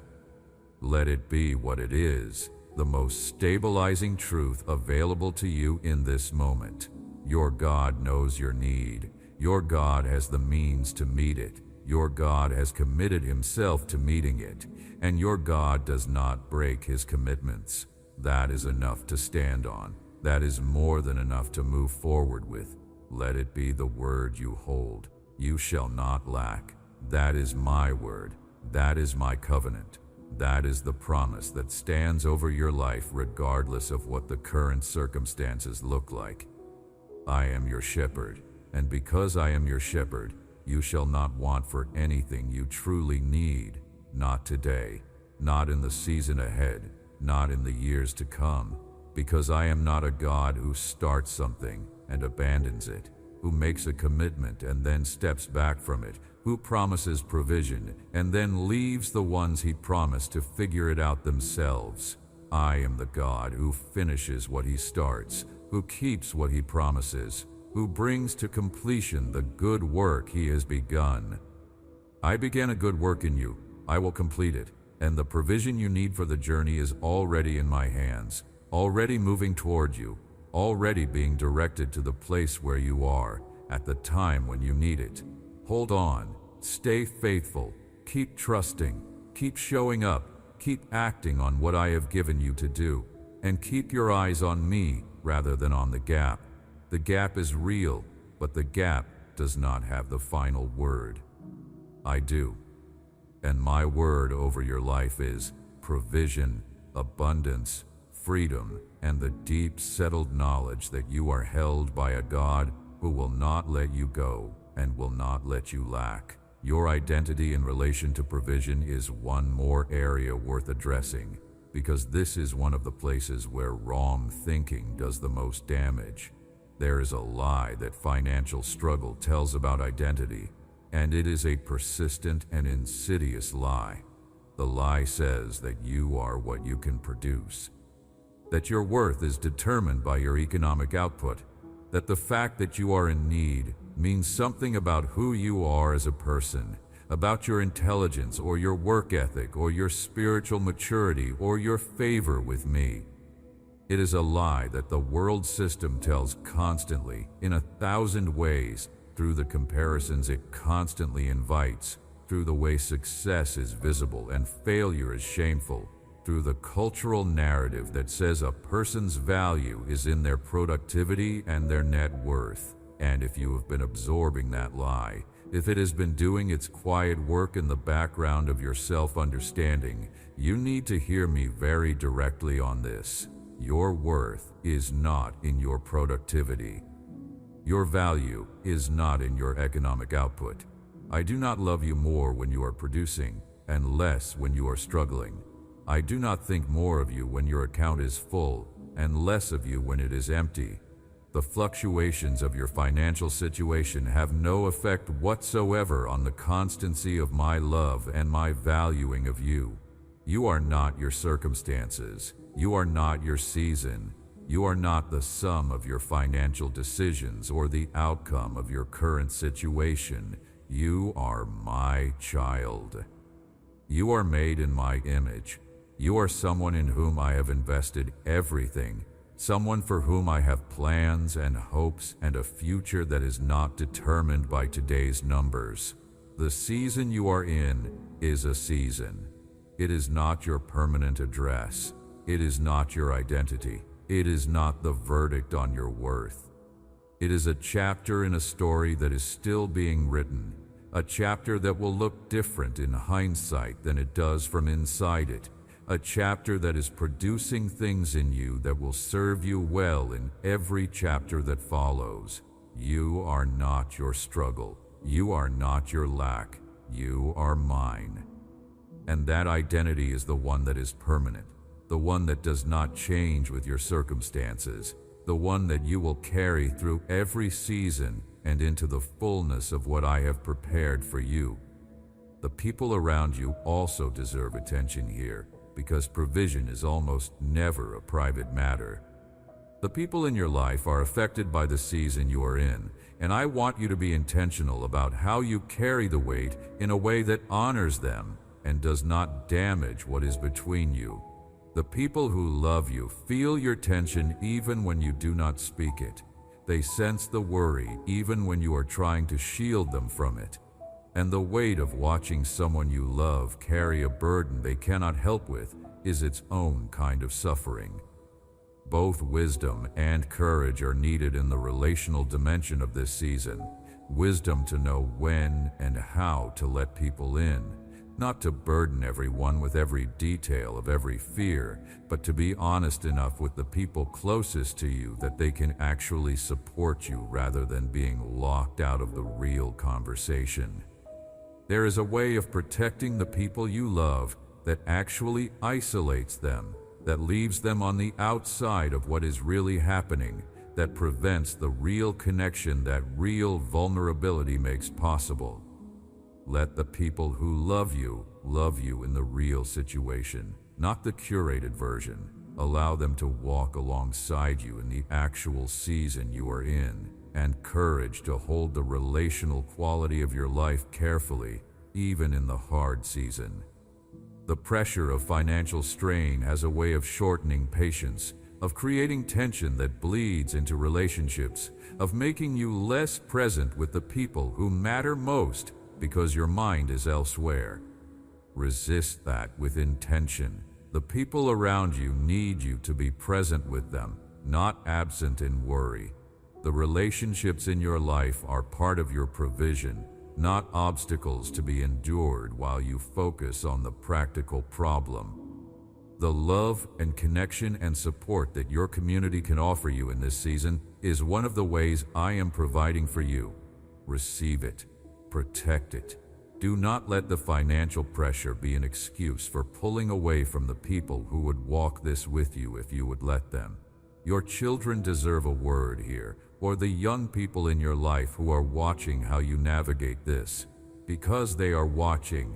Let it be what it is, the most stabilizing truth available to you in this moment. Your God knows your need. Your God has the means to meet it. Your God has committed himself to meeting it, and your God does not break his commitments. That is enough to stand on. That is more than enough to move forward with. Let it be the word you hold. You shall not lack. That is my word. That is my covenant. That is the promise that stands over your life regardless of what the current circumstances look like. I am your shepherd, and because I am your shepherd, you shall not want for anything you truly need. Not today, not in the season ahead, not in the years to come, because I am not a God who starts something and abandons it, who makes a commitment and then steps back from it, who promises provision and then leaves the ones he promised to figure it out themselves. I am the God who finishes what he starts, who keeps what he promises, who brings to completion the good work he has begun. I began a good work in you. I will complete it, and the provision you need for the journey is already in my hands, already moving toward you, already being directed to the place where you are at the time when you need it. Hold on, stay faithful, keep trusting, keep showing up, keep acting on what I have given you to do, and keep your eyes on me rather than on the gap. The gap is real, but the gap does not have the final word. I do. And my word over your life is provision, abundance, freedom, and the deep settled knowledge that you are held by a God who will not let you go and will not let you lack. Your identity in relation to provision is one more area worth addressing, because this is one of the places where wrong thinking does the most damage. There is a lie that financial struggle tells about identity, and it is a persistent and insidious lie. The lie says that you are what you can produce, that your worth is determined by your economic output, that the fact that you are in need means something about who you are as a person, about your intelligence or your work ethic or your spiritual maturity or your favor with me. It is a lie that the world system tells constantly, in 1,000 ways, through the comparisons it constantly invites, through the way success is visible and failure is shameful, through the cultural narrative that says a person's value is in their productivity and their net worth. And if you have been absorbing that lie, if it has been doing its quiet work in the background of your self-understanding, you need to hear me very directly on this. Your worth is not in your productivity. Your value is not in your economic output. I do not love you more when you are producing, and less when you are struggling. I do not think more of you when your account is full, and less of you when it is empty. The fluctuations of your financial situation have no effect whatsoever on the constancy of my love and my valuing of you. You are not your circumstances. You are not your season. You are not the sum of your financial decisions or the outcome of your current situation. You are my child. You are made in my image. You are someone in whom I have invested everything, someone for whom I have plans and hopes and a future that is not determined by today's numbers. The season you are in is a season. It is not your permanent address. It is not your identity. It is not the verdict on your worth. It is a chapter in a story that is still being written, a chapter that will look different in hindsight than it does from inside it, a chapter that is producing things in you that will serve you well in every chapter that follows. You are not your struggle. You are not your lack. You are mine. And that identity is the one that is permanent, the one that does not change with your circumstances, the one that you will carry through every season and into the fullness of what I have prepared for you. The people around you also deserve attention here, because provision is almost never a private matter. The people in your life are affected by the season you are in, and I want you to be intentional about how you carry the weight in a way that honors them and does not damage what is between you. The people who love you feel your tension even when you do not speak it. They sense the worry even when you are trying to shield them from it. And the weight of watching someone you love carry a burden they cannot help with is its own kind of suffering. Both wisdom and courage are needed in the relational dimension of this season. Wisdom to know when and how to let people in, not to burden everyone with every detail of every fear, but to be honest enough with the people closest to you that they can actually support you rather than being locked out of the real conversation. There is a way of protecting the people you love that actually isolates them, that leaves them on the outside of what is really happening, that prevents the real connection that real vulnerability makes possible. Let the people who love you in the real situation, not the curated version. Allow them to walk alongside you in the actual season you are in, and courage to hold the relational quality of your life carefully, even in the hard season. The pressure of financial strain has a way of shortening patience, of creating tension that bleeds into relationships, of making you less present with the people who matter most because your mind is elsewhere. Resist that with intention. The people around you need you to be present with them, not absent in worry. The relationships in your life are part of your provision, not obstacles to be endured while you focus on the practical problem. The love and connection and support that your community can offer you in this season is one of the ways I am providing for you. Receive it. Protect it. Do not let the financial pressure be an excuse for pulling away from the people who would walk this with you if you would let them. Your children deserve a word here, or the young people in your life who are watching how you navigate this, because they are watching.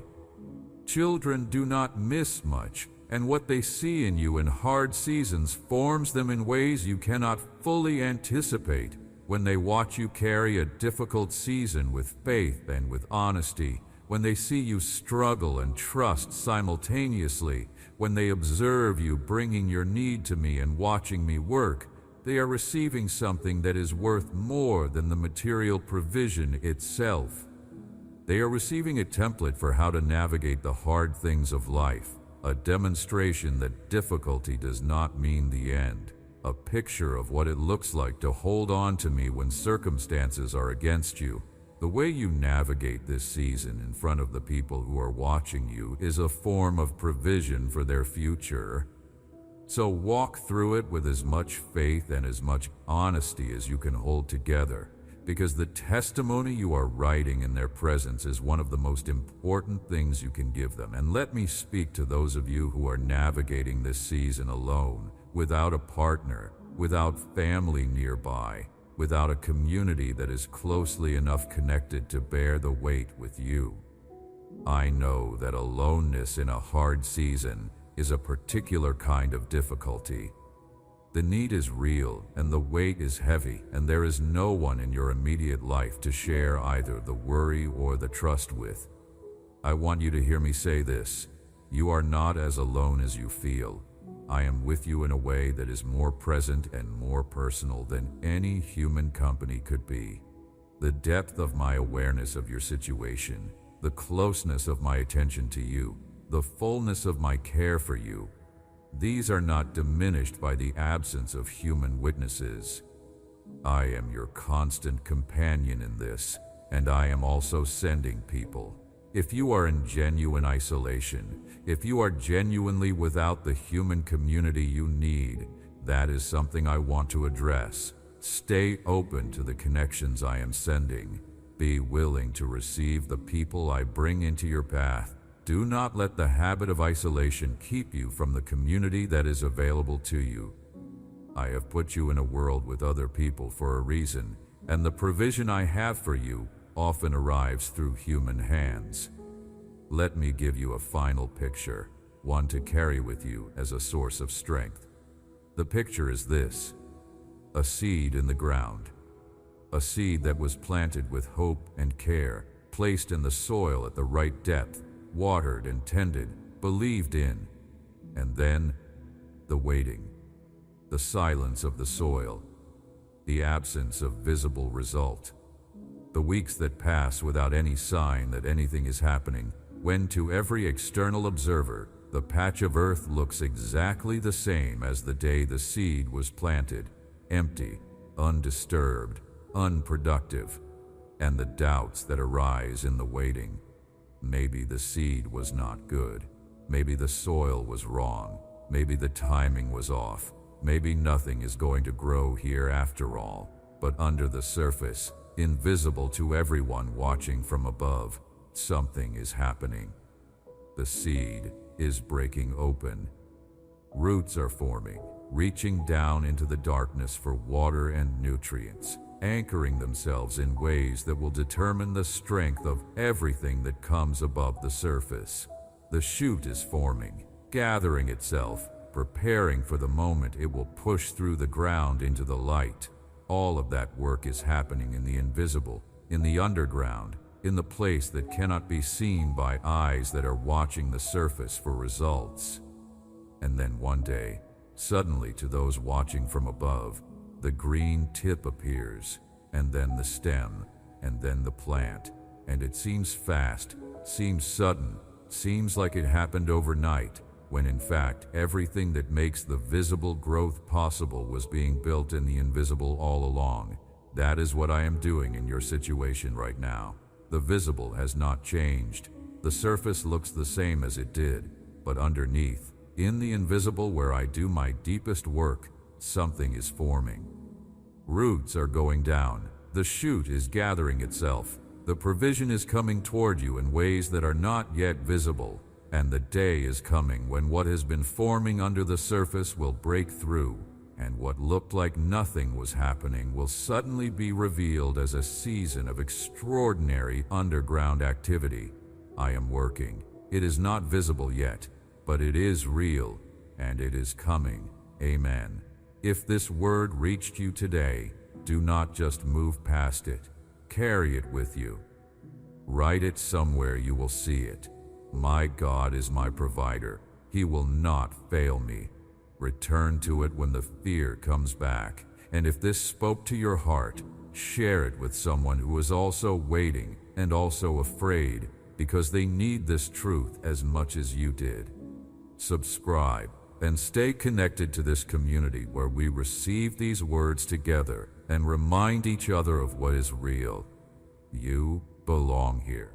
Children do not miss much, and what they see in you in hard seasons forms them in ways you cannot fully anticipate. When they watch you carry a difficult season with faith and with honesty, when they see you struggle and trust simultaneously, when they observe you bringing your need to me and watching me work, they are receiving something that is worth more than the material provision itself. They are receiving a template for how to navigate the hard things of life, a demonstration that difficulty does not mean the end. A picture of what it looks like to hold on to me when circumstances are against you. The way you navigate this season in front of the people who are watching you is a form of provision for their future. So walk through it with as much faith and as much honesty as you can hold together, because the testimony you are writing in their presence is one of the most important things you can give them. And let me speak to those of you who are navigating this season alone, without a partner, without family nearby, without a community that is closely enough connected to bear the weight with you. I know that aloneness in a hard season is a particular kind of difficulty. The need is real and the weight is heavy, and there is no one in your immediate life to share either the worry or the trust with. I want you to hear me say this: you are not as alone as you feel. I am with you in a way that is more present and more personal than any human company could be. The depth of my awareness of your situation, the closeness of my attention to you, the fullness of my care for you, these are not diminished by the absence of human witnesses. I am your constant companion in this, and I am also sending people. If you are in genuine isolation, if you are genuinely without the human community you need, that is something I want to address. Stay open to the connections I am sending. Be willing to receive the people I bring into your path. Do not let the habit of isolation keep you from the community that is available to you. I have put you in a world with other people for a reason, and the provision I have for you often arrives through human hands. Let me give you a final picture, one to carry with you as a source of strength. The picture is this: a seed in the ground. A seed that was planted with hope and care, placed in the soil at the right depth, watered and tended, believed in. And then, the waiting. The silence of the soil. The absence of visible result. The weeks that pass without any sign that anything is happening, when to every external observer, the patch of earth looks exactly the same as the day the seed was planted, empty, undisturbed, unproductive, and the doubts that arise in the waiting. Maybe the seed was not good. Maybe the soil was wrong. Maybe the timing was off. Maybe nothing is going to grow here after all. But under the surface, invisible to everyone watching from above, something is happening. The seed is breaking open. Roots are forming, reaching down into the darkness for water and nutrients, anchoring themselves in ways that will determine the strength of everything that comes above the surface. The shoot is forming, gathering itself, preparing for the moment it will push through the ground into the light. All of that work is happening in the invisible, in the underground, in the place that cannot be seen by eyes that are watching the surface for results. And then one day, suddenly to those watching from above, the green tip appears, and then the stem, and then the plant, and it seems fast, seems sudden, seems like it happened overnight, when in fact everything that makes the visible growth possible was being built in the invisible all along. That is what I am doing in your situation right now. The visible has not changed. The surface looks the same as it did, but underneath, in the invisible where I do my deepest work, something is forming. Roots are going down. The shoot is gathering itself. The provision is coming toward you in ways that are not yet visible. And the day is coming when what has been forming under the surface will break through, and what looked like nothing was happening will suddenly be revealed as a season of extraordinary underground activity. I am working. It is not visible yet, but it is real, and it is coming. Amen. If this word reached you today, do not just move past it. Carry it with you. Write it somewhere you will see it. My God is my provider. He will not fail me. Return to it when the fear comes back. And if this spoke to your heart, share it with someone who is also waiting and also afraid, because they need this truth as much as you did. Subscribe and stay connected to this community where we receive these words together and remind each other of what is real. You belong here.